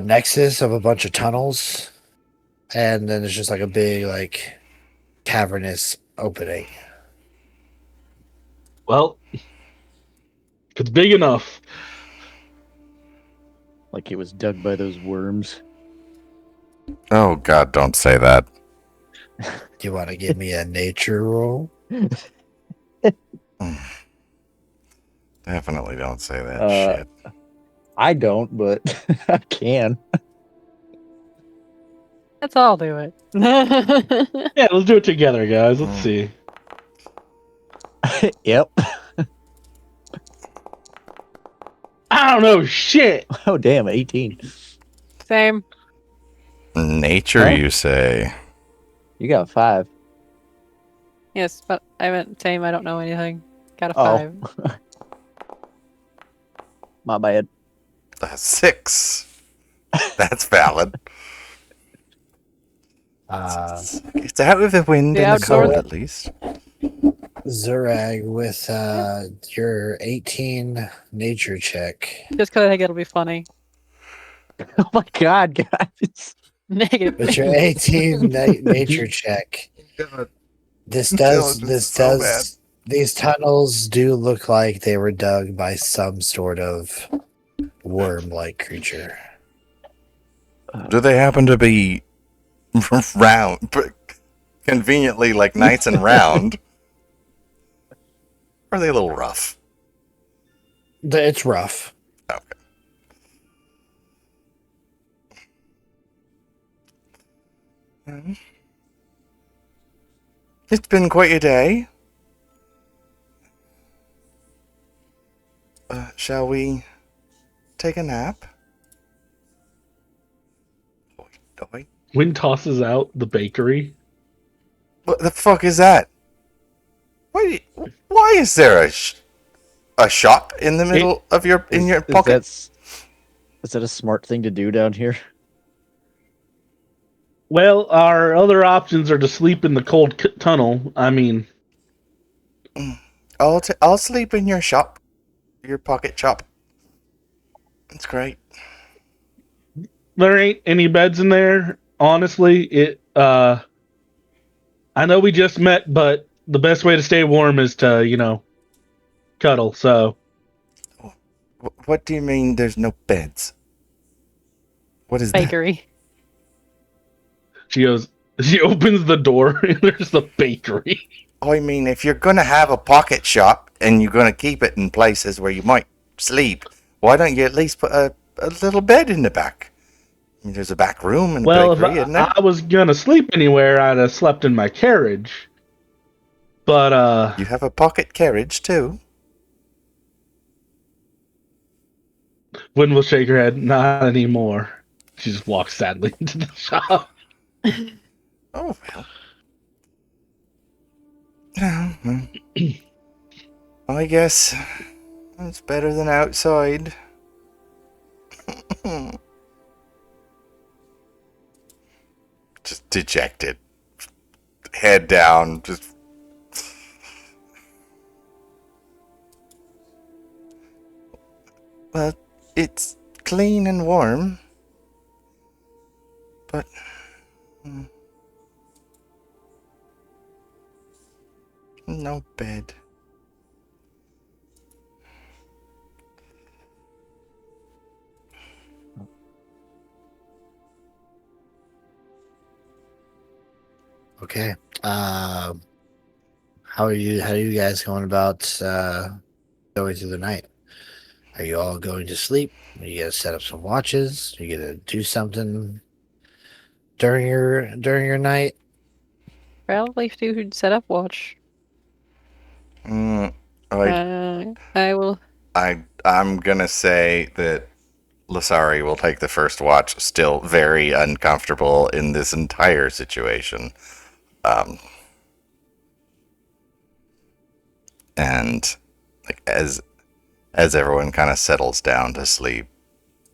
nexus of a bunch of tunnels, and then it's just like a big like cavernous opening. Well, it's big enough. Like it was dug by those worms. Oh God! Don't say that. Do you want to give me a nature roll? Definitely don't say that shit. I don't, but I can. Let's all do it. Yeah, let's do it together, guys. Let's see. Yep. I don't know shit. Oh damn, 18. Same. Nature, Huh? you say? You got 5. Yes, but I meant same. I don't know anything. Got a Oh. 5. My bad. That's 6. That's valid. It's out of the wind The and the cold, outdoors. at least. Zurag with your 18 nature check. Just because I think it'll be funny. Oh my god, guys. Negative. With your 18 nature check, this does these tunnels do look like they were dug by some sort of worm-like creature. Do they happen to be round, but conveniently like nice and round? Or are they a little rough? It's rough. Okay. It's been quite a day. Shall we take a nap? Oi. Wind tosses out the bakery. What the fuck is that? Why is there a shop in the middle of your pocket? Is that a smart thing to do down here? Well, our other options are to sleep in the cold tunnel. I mean, I'll sleep in your shop. your pocket chop. It's great. There ain't any beds in there. Honestly, I know we just met, but the best way to stay warm is to, cuddle. So What do you mean there's no beds? What is that? Bakery. she goes, she opens the door and there's the bakery. I mean, if you're going to have a pocket shop and you're going to keep it in places where you might sleep, why don't you at least put a little bed in the back? I mean, there's a back room and a Well, if bakery, isn't there? I was gonna sleep anywhere, I'd have slept in my carriage. But You have a pocket carriage too. Wynn will shake her head. Not anymore. She just walks sadly into the shop. Oh, well. Well, I guess it's better than outside. Just dejected. Head down. Just. Well, it's clean and warm. But. No bed. Okay. How are you guys going about going through the night? Are you all going to sleep? Are you gonna set up some watches? Are you gonna do something during your night? Probably do set up watch. I I will. I'm gonna say that Lasari will take the first watch, still very uncomfortable in this entire situation. And like as everyone kind of settles down to sleep,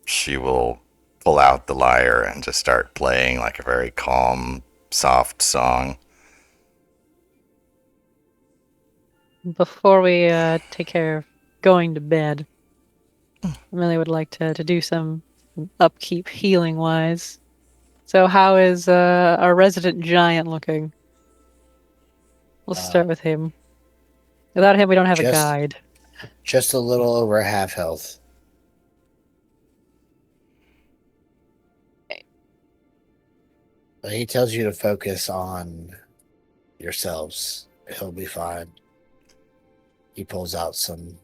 she will pull out the lyre and just start playing like a very calm, soft song. Before we take care of going to bed, I really would like to do some upkeep healing wise. So, how is our resident giant looking? We'll start with him. Without him, we don't have a Just- guide. Just a little over half health. But he tells you to focus on yourselves. He'll be fine. He pulls out some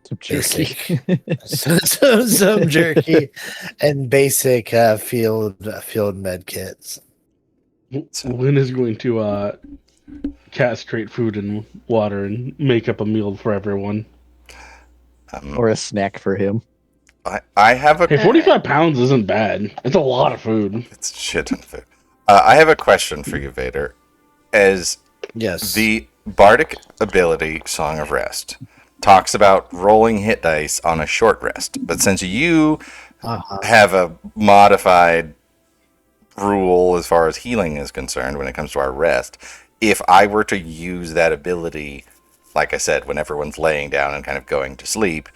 Some jerky. some jerky and basic field med kits. Wynn is going to castrate food and water and make up a meal for everyone. Or a snack for him. I have a Hey, 45 pounds isn't bad. It's a lot of food. it's shit ton of food. I have a question for you, Vader. As Yes. the bardic ability Song of Rest talks about rolling hit dice on a short rest, but since you have a modified rule as far as healing is concerned when it comes to our rest, if I were to use that ability, like I said, when everyone's laying down and kind of going to sleep,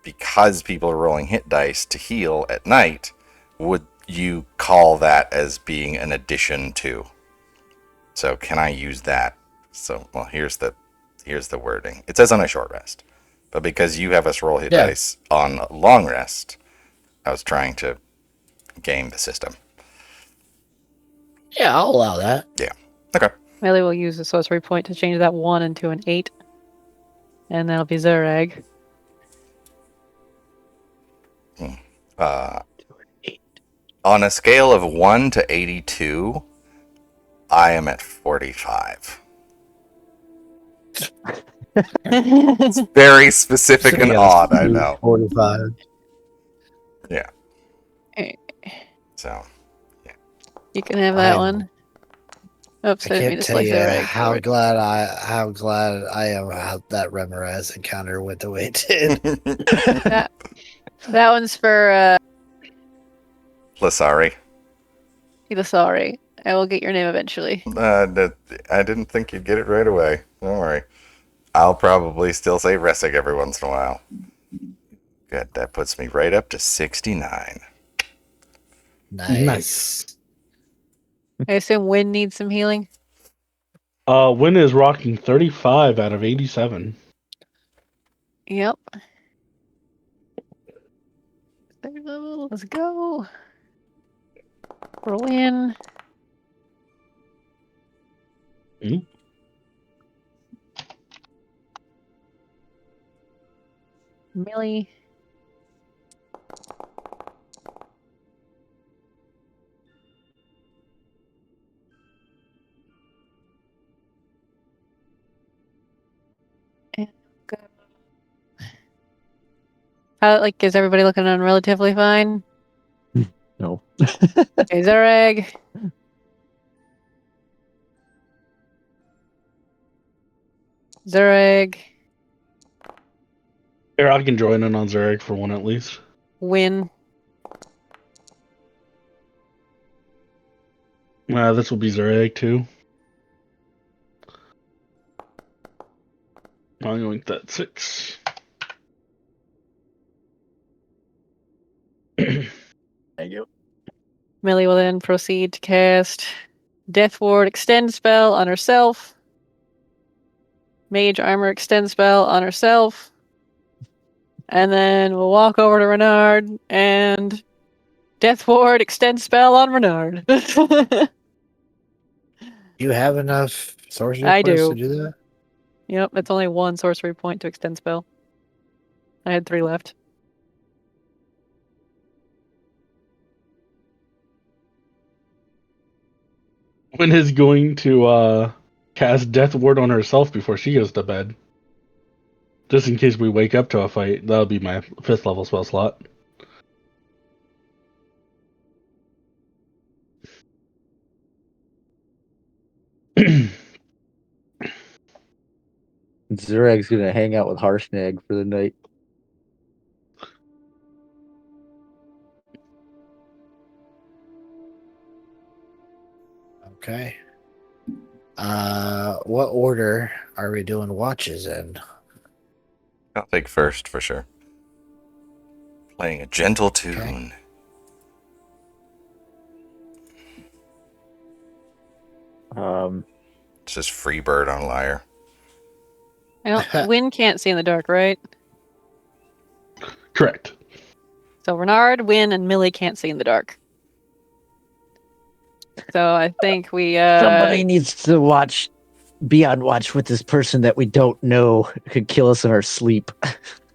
because people are rolling hit dice to heal at night, would you call that as being an addition to? So can I use that? So, well, here's the wording. It says on a short rest, but because you have us roll hit Yeah. dice on a long rest, I was trying to game the system. Yeah, I'll allow that. Yeah. Okay. Melly will use the sorcery point to change that 1 into an 8. And that'll be Zurag. On a scale of 1 to 82, I am at 45. Very specific and odd, I know. 45. Yeah. Okay. So, You can have that I'm- one. Oops, I I didn't mean can't to tell slice you Zurag. how glad I am how that Remorez encounter went the way it did. That one's for Lasari. Ilasari. I will get your name eventually. I didn't think you'd get it right away. Don't worry. I'll probably still say Ressic every once in a while. Good, that puts me right up to 69. Nice. I assume Win needs some healing. Win is rocking 35 out of 87. Yep. Third level, let's go. For Win. Mhm. Millie. And go. How, like, is everybody looking on relatively fine? No. Okay, Zereg. Zereg. Here, I can join in on Zarek for one at least. Win. This will be Zarek too. I'm going with that 6. Thank you. Millie will then proceed to cast Death Ward Extend spell on herself. Mage Armor Extend spell on herself. And then we'll walk over to Renard and Death Ward Extend spell on Renard. You have enough sorcery I points to do. do that? Yep, it's only 1 sorcery point to extend spell. I had 3 left. Win is going to cast Death Ward on herself before she goes to bed. Just in case we wake up to a fight. That'll be my 5th level spell slot. Zureg's gonna hang out with Harshnag for the night. Okay. What order are we doing watches in? I'll take first for sure. Playing a gentle tune. It's just Freebird on Lyre. Win can't see in the dark, right? Correct. So Renard, Win, and Millie can't see in the dark. So I think we Somebody needs to be on watch with this person that we don't know could kill us in our sleep.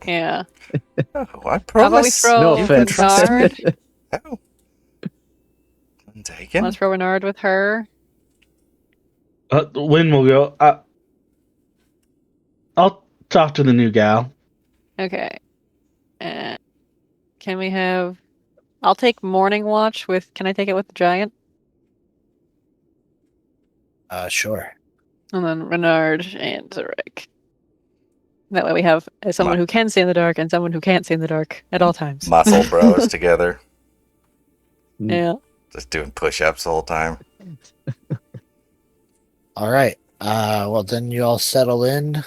yeah. Oh, I How about we promise. throw No offense. Renard? Oh. Taken. Let's throw Renard with her. Win will go. I'll talk to the new gal. Okay. And can we have... I'll take Morning Watch with... Can I take it with the Giant? Sure. And then Renard and Zarek. That way we have someone who can see in the dark and someone who can't see in the dark at all times. Muscle bros together. Yeah. Just doing push-ups the whole time. All right. Well, then you all settle in.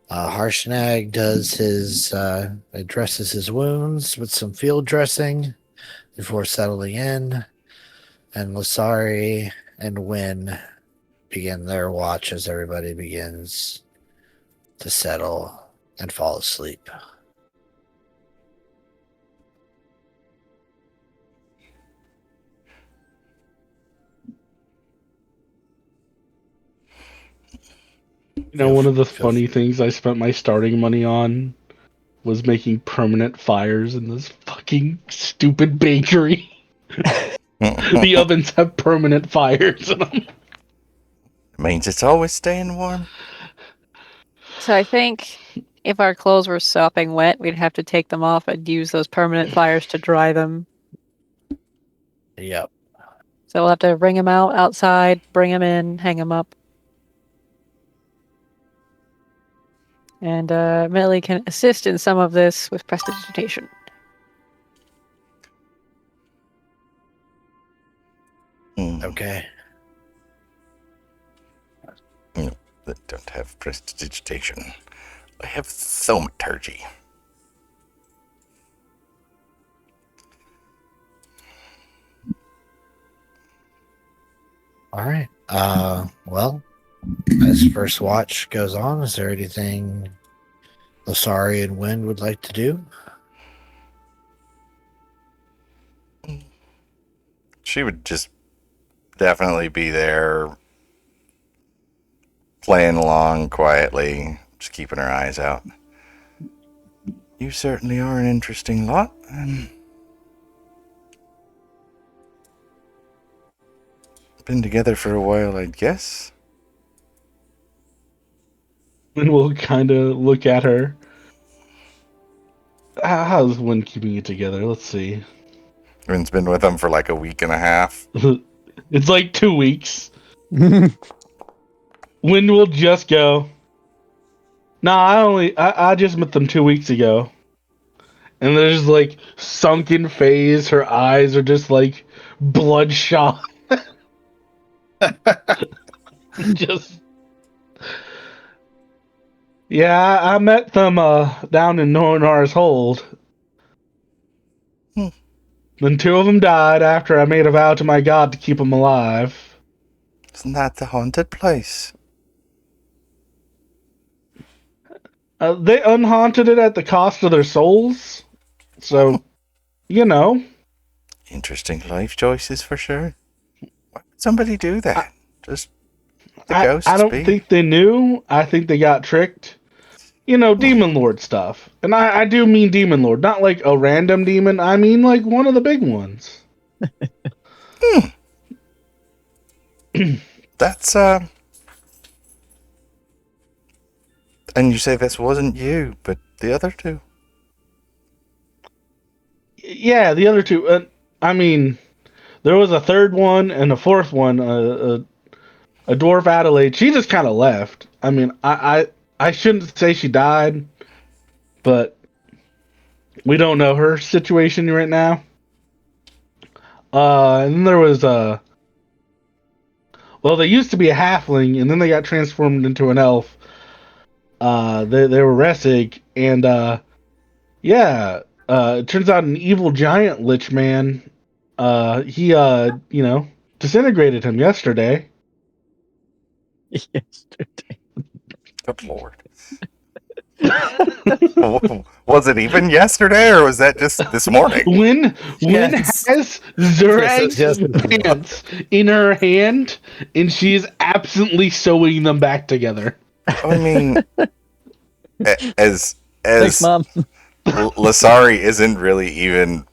Harshnag does his addresses his wounds with some field dressing before settling in, and Lasari and Win begin their watch as everybody begins to settle and fall asleep. You know, one of the funny things I spent my starting money on was making permanent fires in this fucking stupid bakery. The ovens have permanent fires in them. Means it's always staying warm. So I think if our clothes were sopping wet, we'd have to take them off and use those permanent fires to dry them. Yep. So we'll have to wring them out outside, bring them in, hang them up. And Millie can assist in some of this with prestidigitation. Okay. that don't have prestidigitation. I have thaumaturgy. All right. Well, as first watch goes on, is there anything Losari and Wind would like to do? She would just definitely be there, playing along quietly, just keeping her eyes out. You certainly are an interesting lot. Been together for a while, I'd guess. And we'll kind of look at her. How's Win keeping it together? Let's see. Wind's been with him for like a week and a half. It's like 2 weeks. Wind will just go. Nah, I just met them 2 weeks ago. And there's like sunken face, her eyes are just like bloodshot. Just yeah, I met them down in Nornar's hold. Hmm. Then 2 of them died after I made a vow to my god to keep them alive. Isn't that the haunted place? They unhaunted it at the cost of their souls. So, you know. Interesting life choices for sure. Why would somebody do that? Just the I ghosts don't be? think they knew. I think they got tricked. You know, Demon Lord stuff. And I do mean Demon Lord. Not like a random demon. I mean like one of the big ones. That's and you say this wasn't you, but the other two. Yeah, the other 2. I mean, there was a third one and a fourth one. A dwarf Adelaide. She just kind of left. I mean, I shouldn't say she died, but we don't know her situation right now. And then there was well, they used to be a halfling, and then they got transformed into an elf. They were Ressig, and yeah, it turns out an evil giant lich man. He you know, disintegrated him yesterday. Yesterday. Good lord. Was it even yesterday, or was that just this morning? Win Yes. has Yes, Zurag's yes. pants in her hand, and she's absently sewing them back together. I mean, as Thanks, Mom. Lasari isn't really even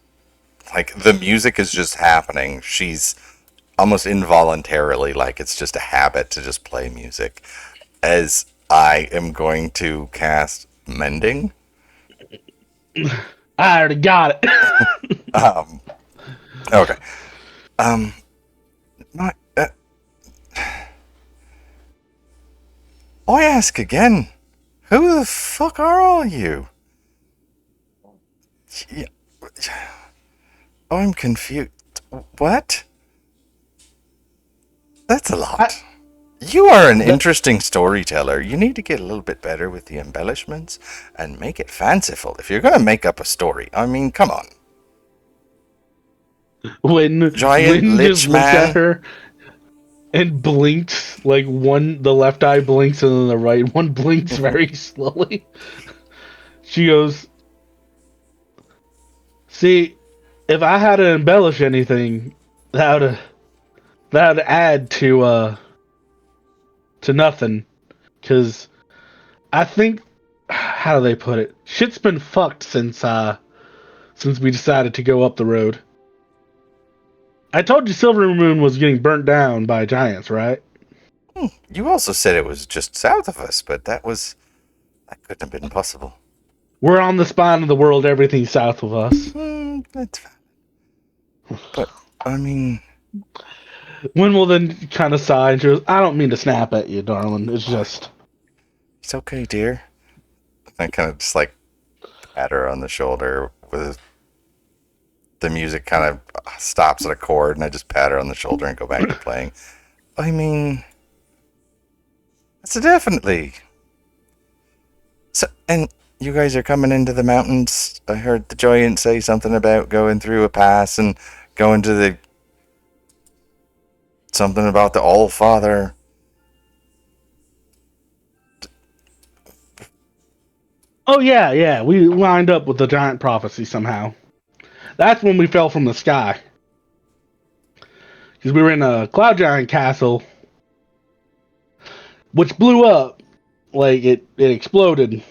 like the music is just happening. She's almost involuntarily like it's just a habit to just play music. As I am going to cast mending. I already got it. Okay. My, I ask again, who the fuck are all you? Yeah, I'm confused. What? That's a lot. You are an interesting storyteller. You need to get a little bit better with the embellishments and make it fanciful. If you're going to make up a story, I mean, come on. When Giant Win lich just looks man. at her and blinks, like the left eye blinks and then the right one blinks very slowly. She goes, "See, if I had to embellish anything, that would add to nothing, because I think, how do they put it? Shit's been fucked since we decided to go up the road. I told you Silver Moon was getting burnt down by giants, right? You also said it was just south of us, but that couldn't have been possible. We're on the spine of the world, everything south of us." That's fine. But, I mean... Win will then kind of sigh and she goes, "I don't mean to snap at you, darling. It's just..." It's okay, dear. I kind of just like pat her on the shoulder with the music kind of stops at a chord, and I just pat her on the shoulder and go back to playing. I mean, So definitely. So, and you guys are coming into the mountains. I heard the giant say something about going through a pass and going to the something about the All Father. Oh yeah. We lined up with the giant prophecy somehow. That's when we fell from the sky. Because we were in a cloud giant castle, which blew up. Like it exploded.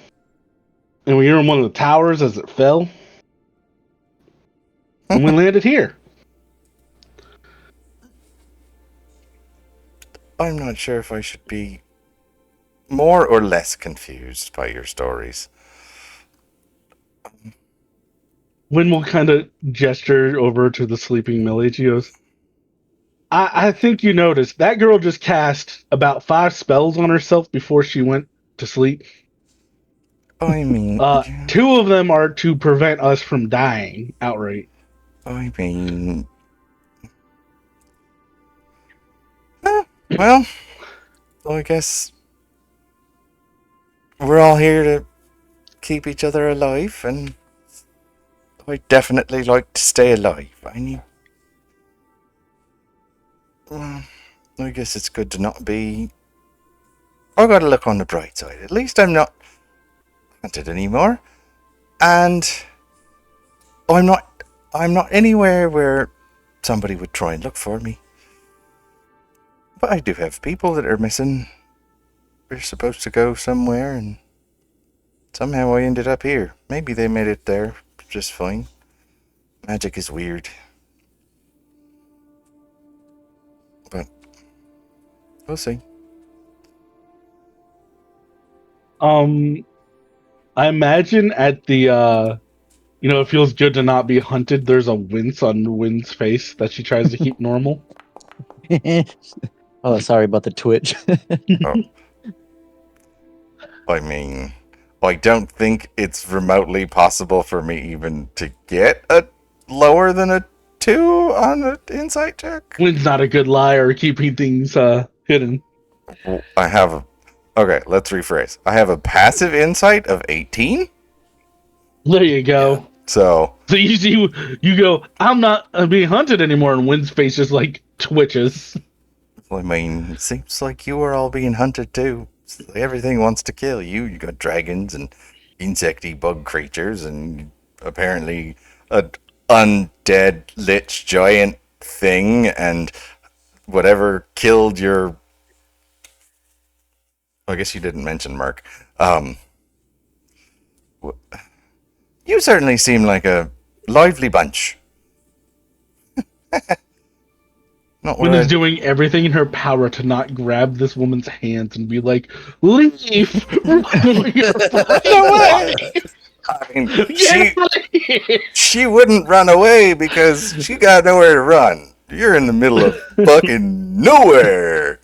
And we were in one of the towers as it fell. And we landed here. I'm not sure if I should be more or less confused by your stories. Wynn will kind of gesture over to the sleeping Millie. She goes, I think you noticed that girl just cast about 5 spells on herself before she went to sleep. I mean, 2 of them are to prevent us from dying outright. I mean, well, I guess we're all here to keep each other alive, and I definitely like to stay alive. I need. Well, I guess it's good to not be. I gotta look on the bright side. At least I'm not hunted anymore, and I'm not. I'm not anywhere where somebody would try and look for me. But I do have people that are missing. We're supposed to go somewhere, and somehow I ended up here. Maybe they made it there just fine. Magic is weird. But we'll see. I imagine at the it feels good to not be hunted. There's a wince on Wynn's face that she tries to keep normal. Oh, sorry about the twitch. I mean, I don't think it's remotely possible for me even to get a lower than a 2 on an insight check. Wynn's not a good liar, keeping things hidden. I have a. Okay, let's rephrase. I have a passive insight of 18. There you go. So you see, you go, I'm not being hunted anymore, and Wynn's face just like twitches. I mean, it seems like you are all being hunted too. Everything wants to kill you. You got dragons and insecty bug creatures, and apparently an undead lich giant thing, and whatever killed your. I guess you didn't mention Merc. You certainly seem like a lively bunch. Not Wynn where is doing everything in her power to not grab this woman's hands and be like, leave! No way! I mean, she wouldn't run away because she got nowhere to run. You're in the middle of fucking nowhere.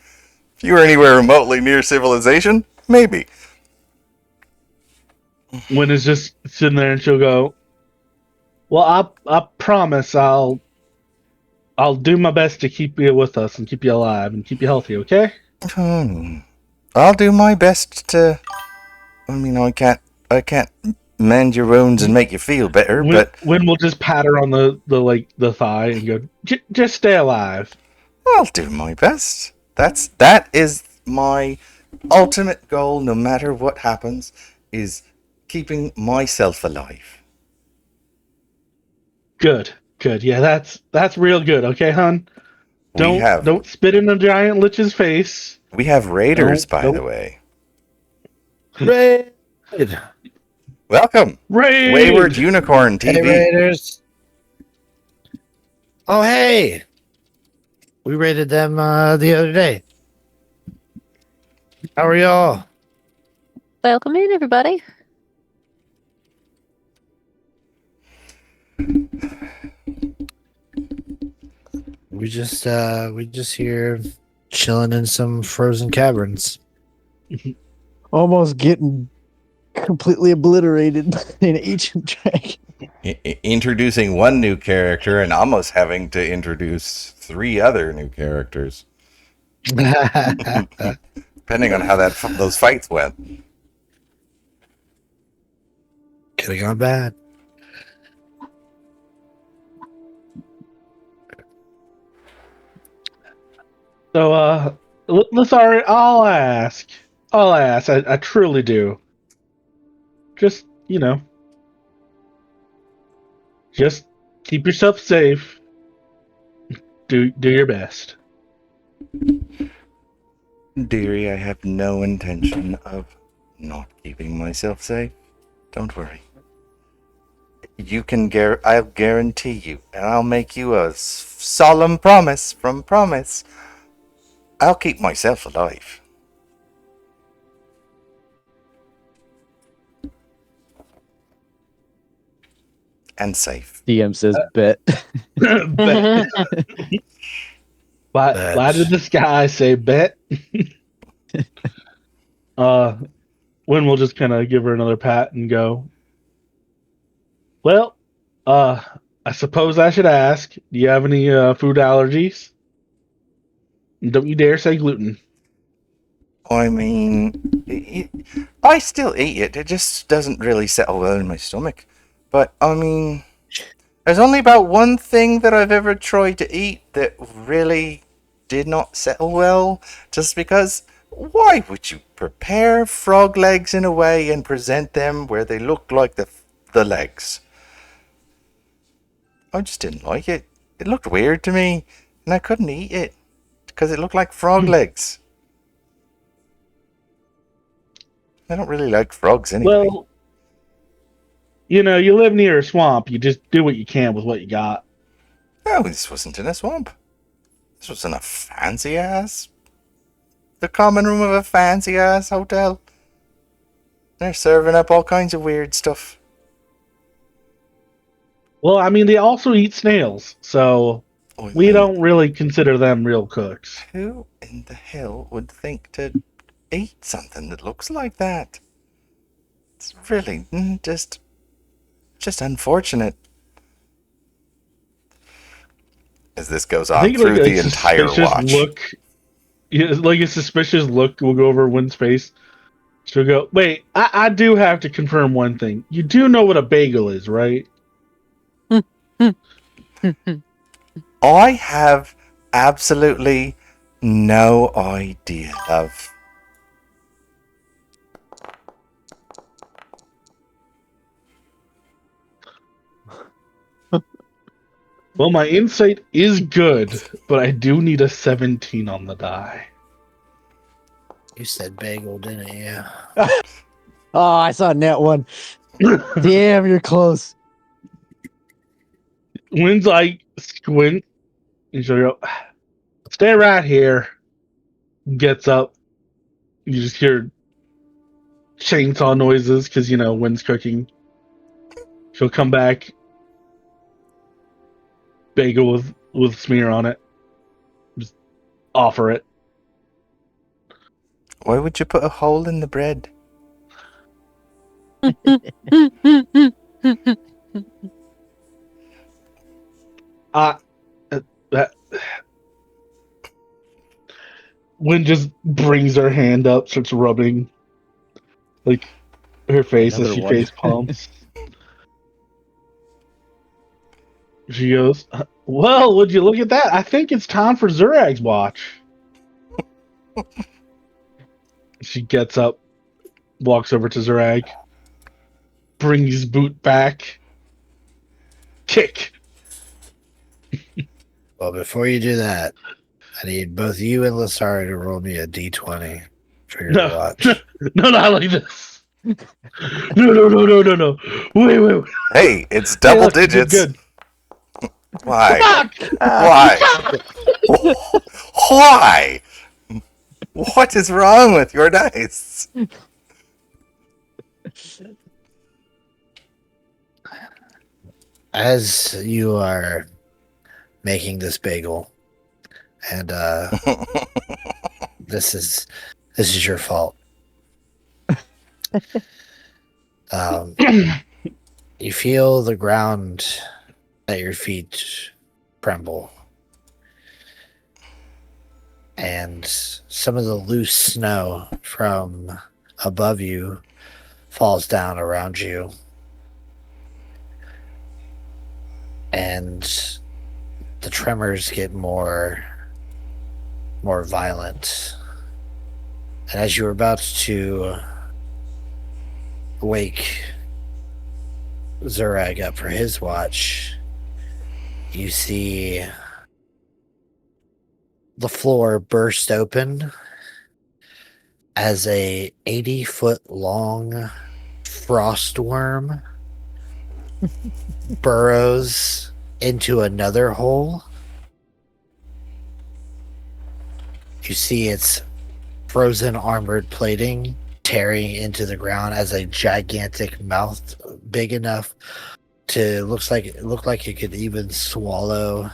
If you were anywhere remotely near civilization, maybe. Wynn is just sitting there and she'll go, well, I promise I'll do my best to keep you with us and keep you alive and keep you healthy, okay? I'll do my best to. I mean, I can't mend your wounds and make you feel better, but Wynn will just pat her on the thigh and go, just stay alive. I'll do my best. That is my ultimate goal, no matter what happens, is keeping myself alive. Good. Yeah, that's real good, okay, hon? Don't spit in a giant lich's face. We have raiders, by the way. Raid! Welcome, Raid! Wayward Unicorn TV. Hey, Raiders. Oh, hey! We raided them the other day. How are y'all? Welcome in, everybody. We just here chilling in some frozen caverns. Almost getting completely obliterated by an ancient dragon. Introducing one new character and almost having to introduce 3 other new characters. Depending on how those fights went. Could have gone bad. So, Lithari, I'll ask. I truly do. Just, just keep yourself safe. Do your best. Dearie, I have no intention of not keeping myself safe. Don't worry. I'll guarantee you, and I'll make you a solemn promise from Promise. I'll keep myself alive. And safe. DM says bet. Bet. Fly to the sky, say bet. Wynn will just kind of give her another pat and go, well, I suppose I should ask, do you have any food allergies? Don't you dare say gluten. I mean, I still eat it. It just doesn't really settle well in my stomach. But, I mean, there's only about one thing that I've ever tried to eat that really did not settle well. Just because, why would you prepare frog legs in a way and present them where they look like the legs? I just didn't like it. It looked weird to me, and I couldn't eat it because it looked like frog legs. I don't really like frogs anyway. Well, you live near a swamp. You just do what you can with what you got. No, this wasn't in a swamp. This was in a the common room of a fancy-ass hotel. They're serving up all kinds of weird stuff. Well, I mean, they also eat snails, so we don't really consider them real cooks. Who in the hell would think to eat something that looks like that? It's really just unfortunate. As this goes I on think through like the entire watch. Like a suspicious look will go over Wynn's face. She'll go, wait, I do have to confirm one thing. You do know what a bagel is, right? I have absolutely no idea, love. Well, my insight is good, but I do need a 17 on the die. You said bagel, didn't you? Oh, I saw net one. Damn, you're close. Wynn's like, squint, and she'll go, stay right here. Gets up. You just hear chainsaw noises because, Wynn's cooking. She'll come back. Bagel with smear on it. Just offer it. Why would you put a hole in the bread? That Wynn just brings her hand up, starts rubbing like her face as Another she one. face palms. She goes, well, would you look at that? I think it's time for Zurag's watch. She gets up, walks over to Zurag, brings his boot back, kick. Well, before you do that, I need both you and Lasari to roll me a d20 for your watch. No, not like this. No. Wait. Hey, it's double digits. Good. Why? Fuck! Why? Why? What is wrong with your dice? As you are making this bagel, and this is your fault. You feel the ground at your feet tremble. and some of the loose snow from above you falls down around you. And the tremors get more violent. And as you were about to wake Zurag up for his watch, you see the floor burst open as a 80-foot long frost worm burrows into another hole. You see its frozen armored plating tearing into the ground as a gigantic mouth big enough to look like it could even swallow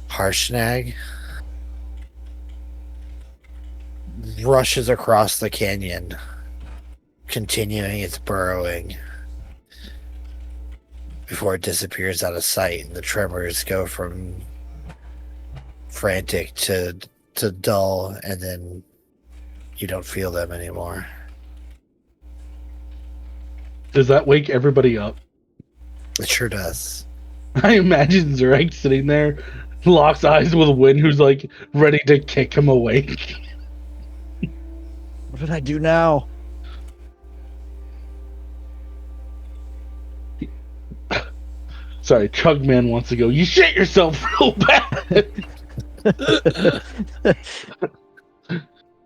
Harshnag rushes across the canyon, continuing its burrowing before it disappears out of sight, and the tremors go from frantic to dull, and then you don't feel them anymore. Does that wake everybody up? It sure does. I imagine Zurek sitting there, locks eyes with Win, who's like ready to kick him awake. What did I do now? Sorry, Chugman wants to go. You shit yourself real bad.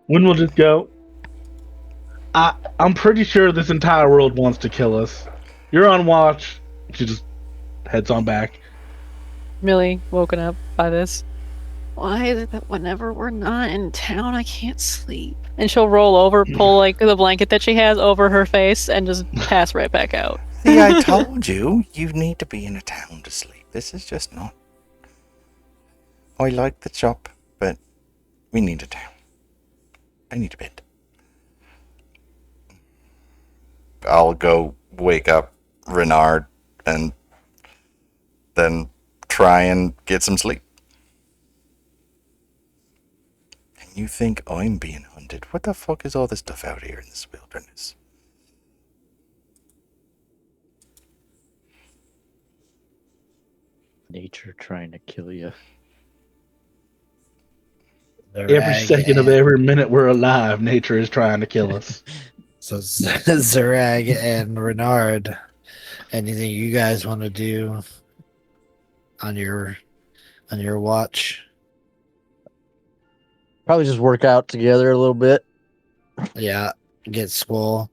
Win will just go. I'm pretty sure this entire world wants to kill us. You're on watch. She just heads on back. Millie, woken up by this. Why is it that whenever we're not in town, I can't sleep? And she'll roll over, pull like the blanket that she has over her face, and just pass right back out. See, I told you, you need to be in a town to sleep. This is just not. I like the shop, but we need a town. I need a bed. I'll go wake up Renard and then try and get some sleep. And you think I'm being hunted? What the fuck is all this stuff out here in this wilderness? Nature trying to kill you. Every second of every minute we're alive, nature is trying to kill us. So Zurag and Renard, anything you guys want to do on your watch? Probably just work out together a little bit. Yeah, get swole.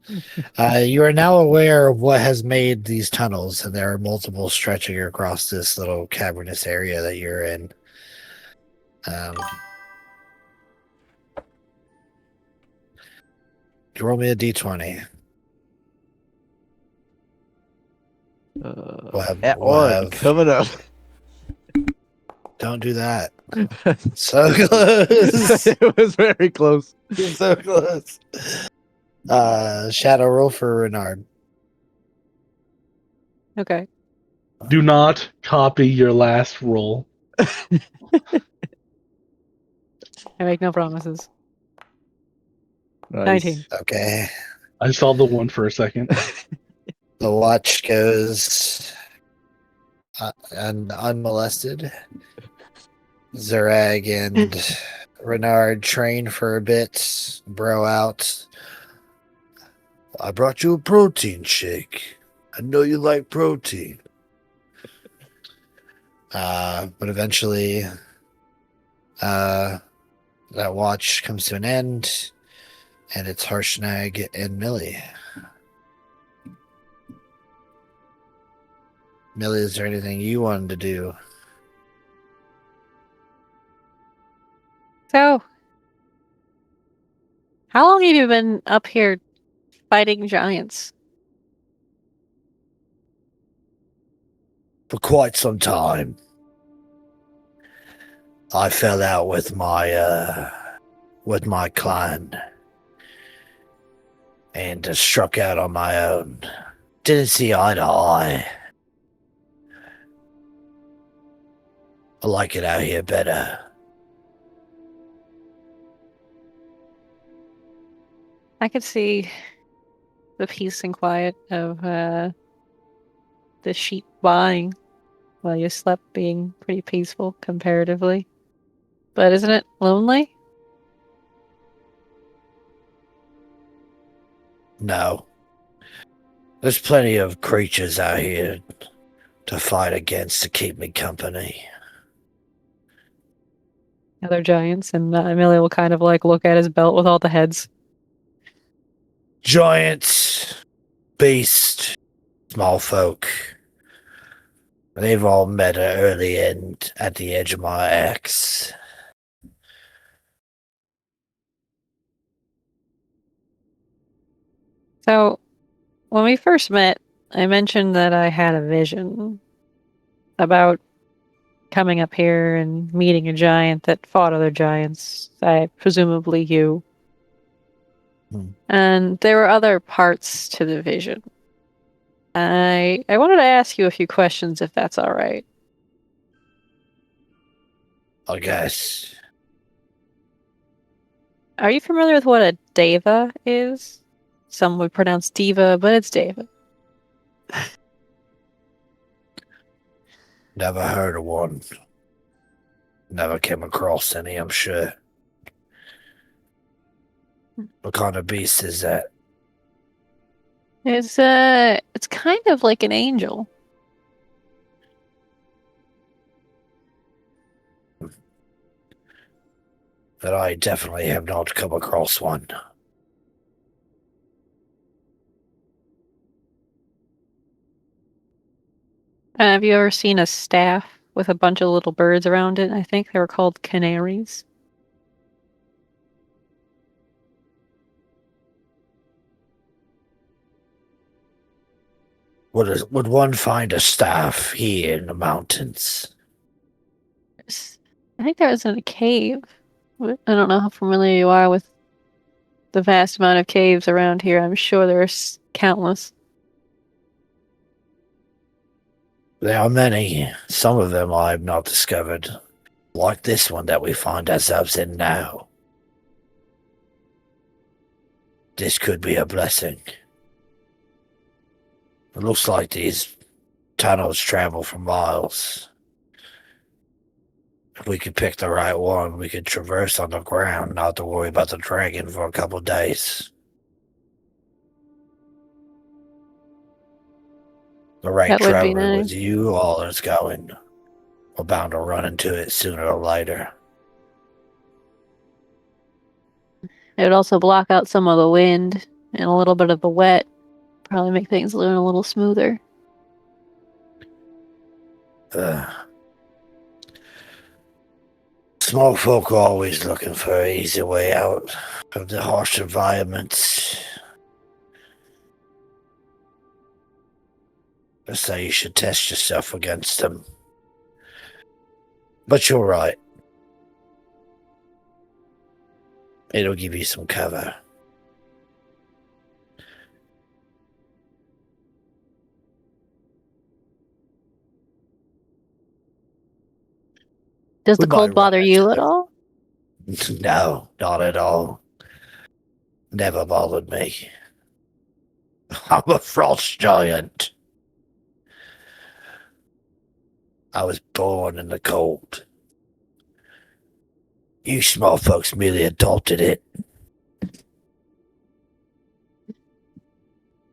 You are now aware of what has made these tunnels, and there are multiple stretching across this little cavernous area that you're in. You roll me a d20. We'll have- coming up. Don't do that. So close. It was very close. So close. Shadow roll for Renard. Okay. Do not copy your last roll. I make no promises. Nice. 19. Okay. I saw the one for a second. The watch goes unmolested. Zurag and Renard train for a bit, bro out. I brought you a protein shake. I know you like protein. But eventually, that watch comes to an end, and it's Harshnag and Millie. Millie, is there anything you wanted to do? So, how long have you been up here fighting giants? For quite some time. I fell out with my clan and struck out on my own. Didn't see eye to eye. I like it out here better. I could see the peace and quiet of the sheep buying while you slept being pretty peaceful comparatively. But isn't it lonely? No. There's plenty of creatures out here to fight against to keep me company. Other giants, and Amelia will kind of like look at his belt with all the heads. Giants, beasts, small folk. They've all met at early end at the edge of my axe. So, when we first met, I mentioned that I had a vision about coming up here and meeting a giant that fought other giants, presumably you. And there were other parts to the vision. I wanted to ask you a few questions, if that's all right. I guess. Are you familiar with what a deva is? Some would pronounce diva, but it's deva. Never heard of one. Never came across any, I'm sure. What kind of beast is that? It's kind of like an angel. That I definitely have not come across one. Have you ever seen a staff with a bunch of little birds around it? I think they were called canaries. Would one find a staff here in the mountains? I think there was in a cave. I don't know how familiar you are with the vast amount of caves around here. I'm sure there's countless. There are many. Some of them I have not discovered. Like this one that we find ourselves in now. This could be a blessing. It looks like these tunnels travel for miles. If we could pick the right one, we could traverse on the ground, not to worry about the dragon for a couple of days. The right That would be traveler nice. with you all is going. We're bound to run into it sooner or later. It would also block out some of the wind and a little bit of the wet. Probably make things a little smoother. Small folk are always looking for an easy way out of the harsh environments. I say you should test yourself against them. But you're right. It'll give you some cover. Does We the cold might bother run you into at it. all? No, not at all. Never bothered me. I'm a frost giant. I was born in the cold. You small folks merely adopted it.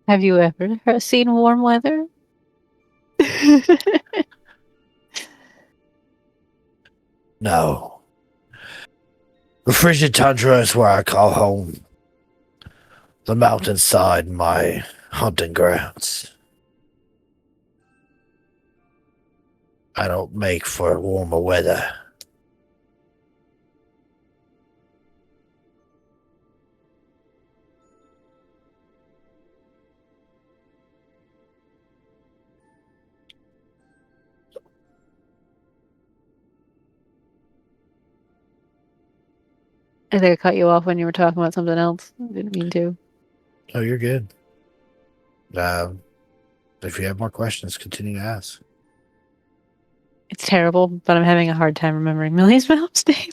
Have you ever seen warm weather? No. The frigid tundra is where I call home. The mountainside, my hunting grounds. I don't make for warmer weather. I think I cut you off when you were talking about something else. I didn't mean to. Oh, you're good. If you have more questions, continue to ask. It's terrible, but I'm having a hard time remembering Millie's mom's name.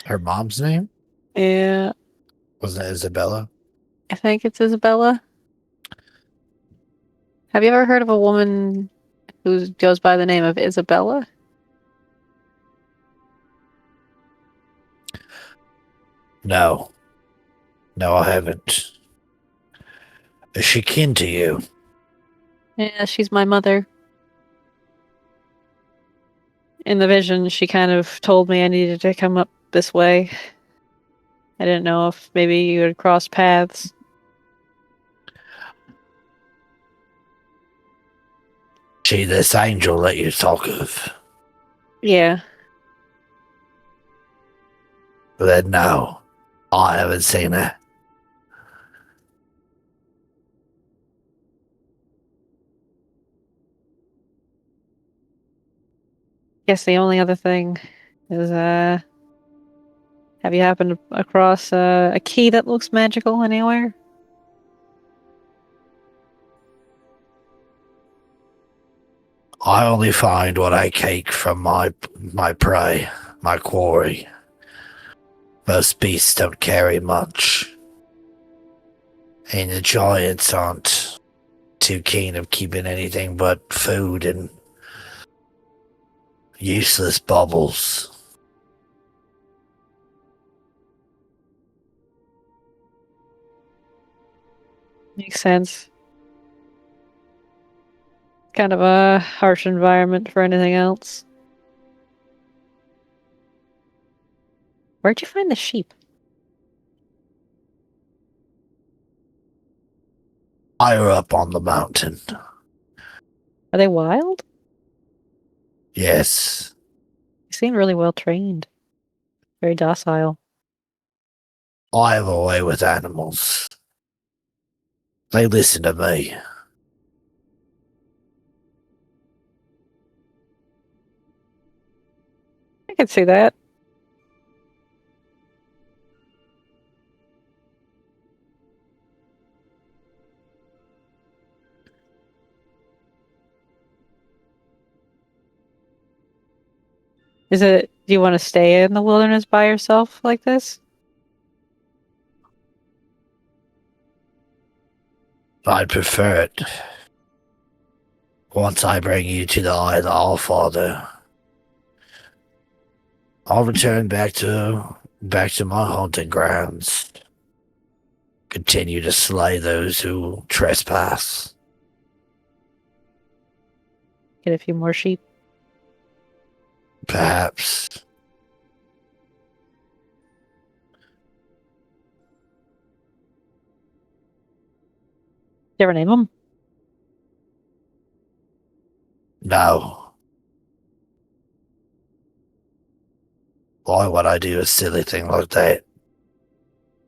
Her mom's name? Yeah, Wasn't it Isabella? I think it's Isabella. Have you ever heard of a woman who goes by the name of Isabella? No. No, I haven't. Is she kin to you? Yeah, she's my mother. In the vision, she kind of told me I needed to come up this way. I didn't know if maybe you had crossed paths. She this angel that you talk of? Yeah. Then no. I haven't seen her. Guess the only other thing is, have you happened across a key that looks magical anywhere? I only find what I take from my prey, my quarry. Most beasts don't carry much. And the giants aren't too keen of keeping anything but food and useless bubbles. Makes sense. Kind of a harsh environment for anything else. Where'd you find the sheep? Higher up on the mountain. Are they wild? Yes. They seem really well trained. Very docile. I have a way with animals. They listen to me. I can see that. Do you want to stay in the wilderness by yourself like this? I prefer it. Once I bring you to the Eye of the Allfather, I'll return back to my haunting grounds. Continue to slay those who trespass. Get a few more sheep. Perhaps. You ever name them? No. Why would I do a silly thing like that?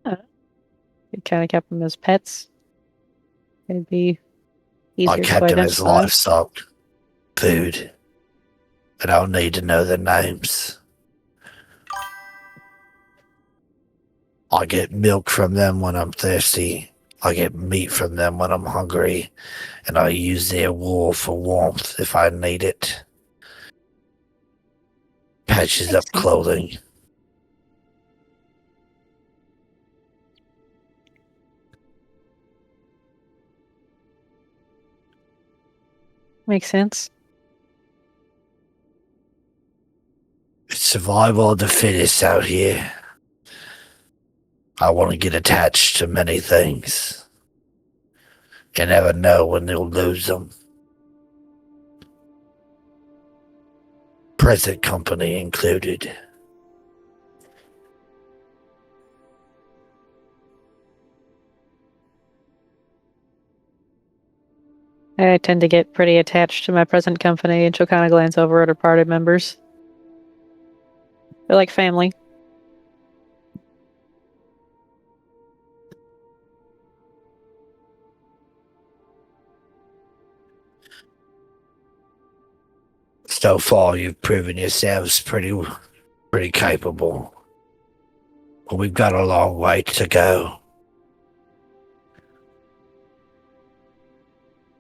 You kind of kept them as pets. It'd be I easier to kept them as identify. livestock, food, and I'll need to know their names. I get milk from them when I'm thirsty. I get meat from them when I'm hungry, and I use their wool for warmth if I need it. Patches up Makes sense. clothing. Makes sense. It's survival of the fittest out here. I want to get attached to many things. You never know when you'll lose them. Present company included. I tend to get pretty attached to my present company, and she'll kind of glance over at her party members. They're like family. So far, you've proven yourselves pretty capable. But we've got a long way to go.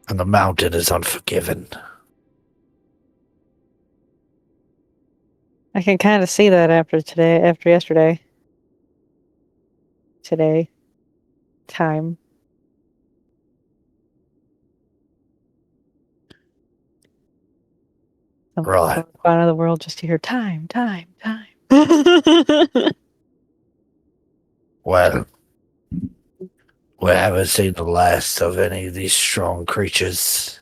And the mountain is unforgiving. I can kind of see that after yesterday. Today. Time. Right. Go out of the world just to hear time. Well, we haven't seen the last of any of these strong creatures.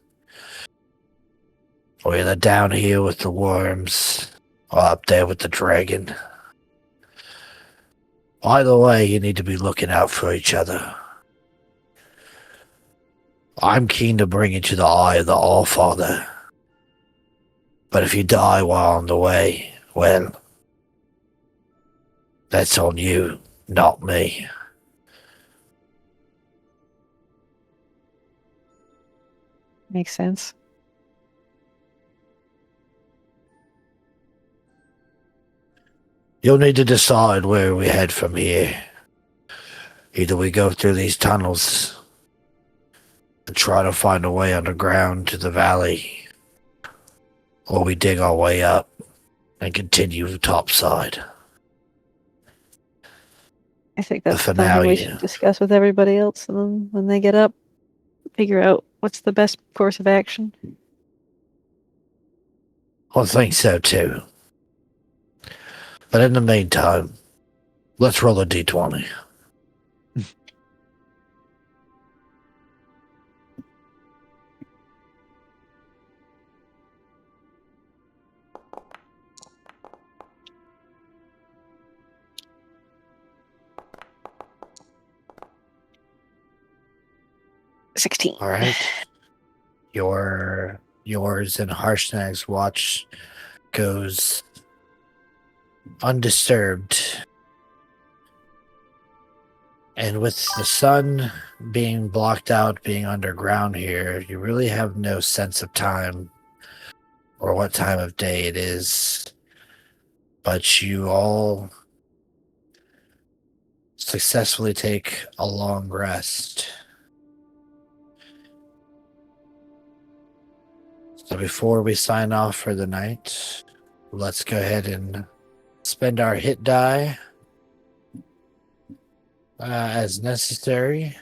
We're either down here with the worms or up there with the dragon. Either way, you need to be looking out for each other. I'm keen to bring you to the Eye of the Allfather. But if you die while on the way, well, that's on you, not me. Makes sense. You'll need to decide where we head from here. Either we go through these tunnels and try to find a way underground to the valley, or we dig our way up and continue topside. I think But that's for something now, we should discuss with everybody else, and then when they get up, figure out what's the best course of action. I think so too. But in the meantime, let's roll a d20. $16. All right. Yours and Harshnag's watch goes undisturbed. And with the sun being blocked out, being underground here, you really have no sense of time or what time of day it is. But you all successfully take a long rest. So before we sign off for the night, let's go ahead and spend our hit die as necessary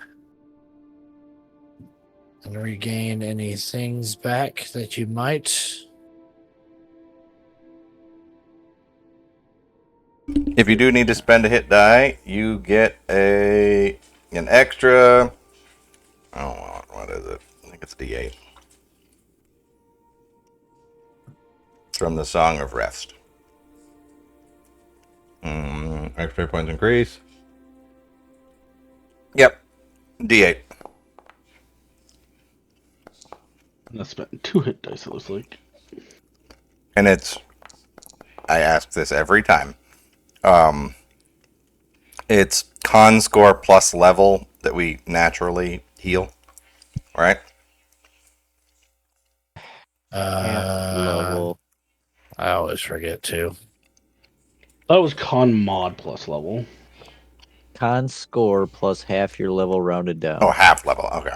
and regain any things back that you might. If you do need to spend a hit die, you get an extra. Oh, what is it? I think it's D8 from the Song of Rest. Extra points increase. Yep, D8. And I spent 2 hit dice, it looks like. And it's. I ask this every time. It's con score plus level that we naturally heal, right? Half level. I always forget too. That was con mod plus level. Con score plus half your level rounded down. Oh, half level. Okay.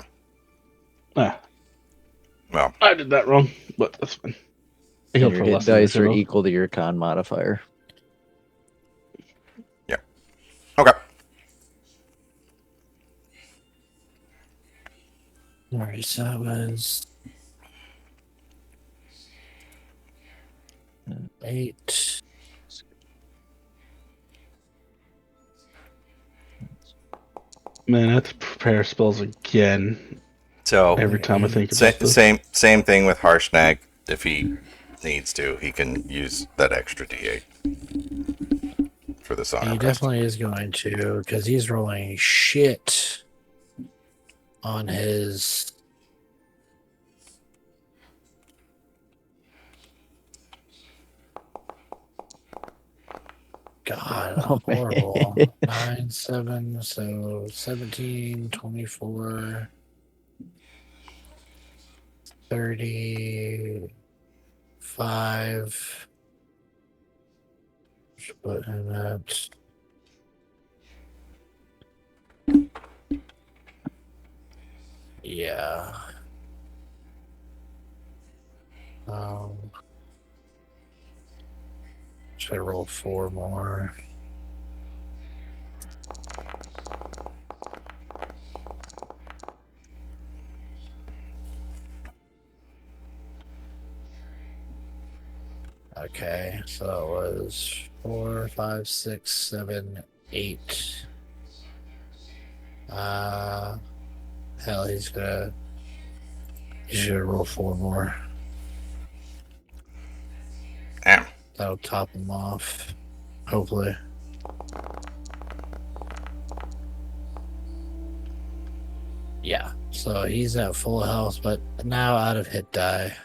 Ah, Well, I did that wrong, but that's fine. I healed Your for hit less than dice are zero. equal to your con modifier. okay. Alright, so that was 8. Man, I have to prepare spells again So every time I think about this. same thing with Harshnag. If he needs to, he can use that extra D8 for the Song He of Rest. definitely is going to, because he's rolling shit on his. God, Oh, man. horrible. 9, 7, so 17, 24, 35. Just put in that. Yeah. Should I roll 4 more? Okay, so it was 4, 5, 6, 7, 8. Hell, he's gonna. He should roll 4 more. Damn. That'll top him off. Hopefully. Yeah, so he's at full health, but now out of hit die.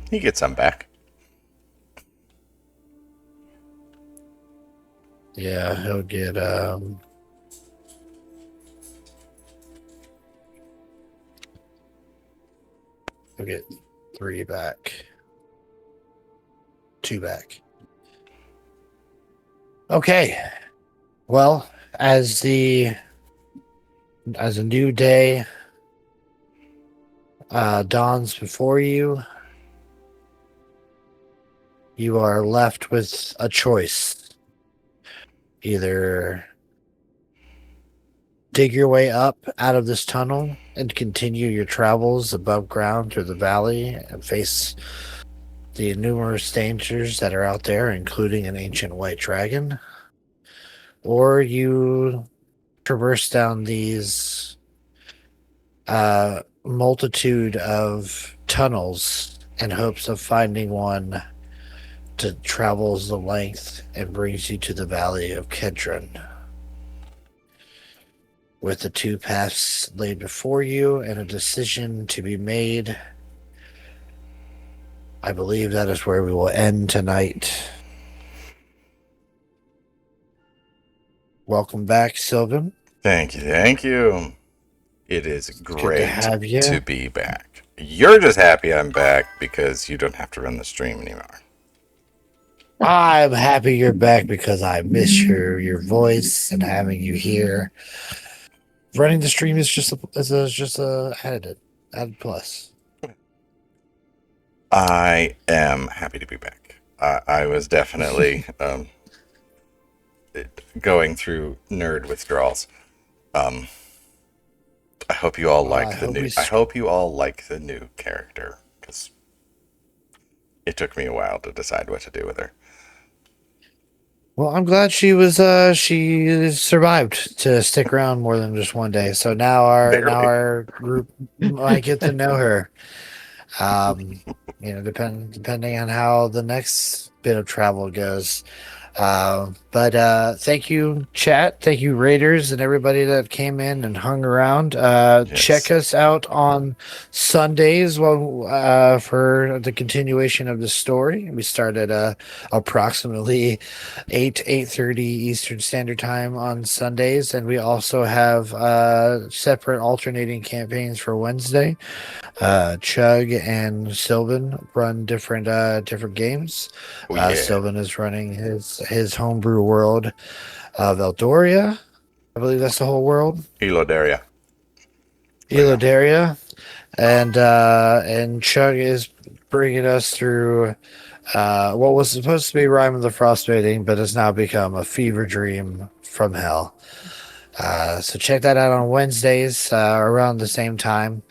He gets some back. Yeah, he'll get he'll get 3 back. 2 back. Okay. Well, as a new day dawns before you, you are left with a choice. Either dig your way up out of this tunnel and continue your travels above ground through the valley and face the numerous dangers that are out there, including an ancient white dragon, or you traverse down these multitude of tunnels in hopes of finding one that travels the length and brings you to the valley of Kedron. With the 2 paths laid before you and a decision to be made, I believe that is where we will end tonight. Welcome back, Sylvan. Thank you. Thank you. It is Good to great have you. to be back. You're just happy I'm back because you don't have to run the stream anymore. I'm happy you're back because I miss your voice and having you here. Running the stream is just a added plus. I am happy to be back. I was definitely going through nerd withdrawals. I hope you all like the new. I hope you all like the new character because it took me a while to decide what to do with her. Well, I'm glad she she survived to stick around more than just one day. So now our group might get to know her. Depending on how the next bit of travel goes. But thank you, chat. Thank you, Raiders, and everybody that came in and hung around. Yes. Check us out on Sundays for the continuation of the story. We start at approximately 8:30 Eastern Standard Time on Sundays, and we also have separate alternating campaigns for Wednesday. Chug and Sylvan run different games. Oh, yeah. Sylvan is running his homebrew world of Eldoria. I believe that's the whole world. Elodaria. Elodaria. And Chug is bringing us through what was supposed to be Rime of the Frostmating, but has now become a fever dream from hell. So check that out on Wednesdays around the same time.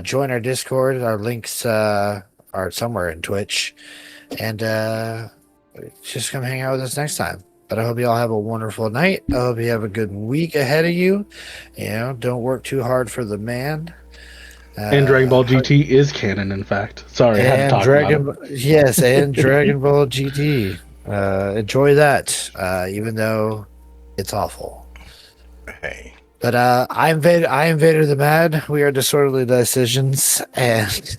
Join our Discord. Our links are somewhere in Twitch. And just come hang out with us next time. But I hope you all have a wonderful night. I hope you have a good week ahead of you. Don't work too hard for the man. And Dragon Ball GT is canon, in fact. Sorry, I had to talk about it. Yes, and Dragon Ball GT. Enjoy that, even though it's awful. Hey. But I am Vader the Mad. We are Disorderly Decisions, and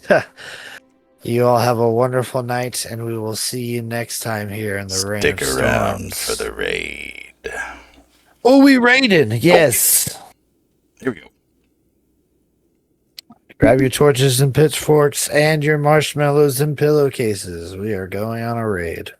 you all have a wonderful night, and we will see you next time here in the Rain Stick of around Storms. for the raid. Oh, we raided! Yes. Here we go. Grab your torches and pitchforks and your marshmallows and pillowcases. We are going on a raid.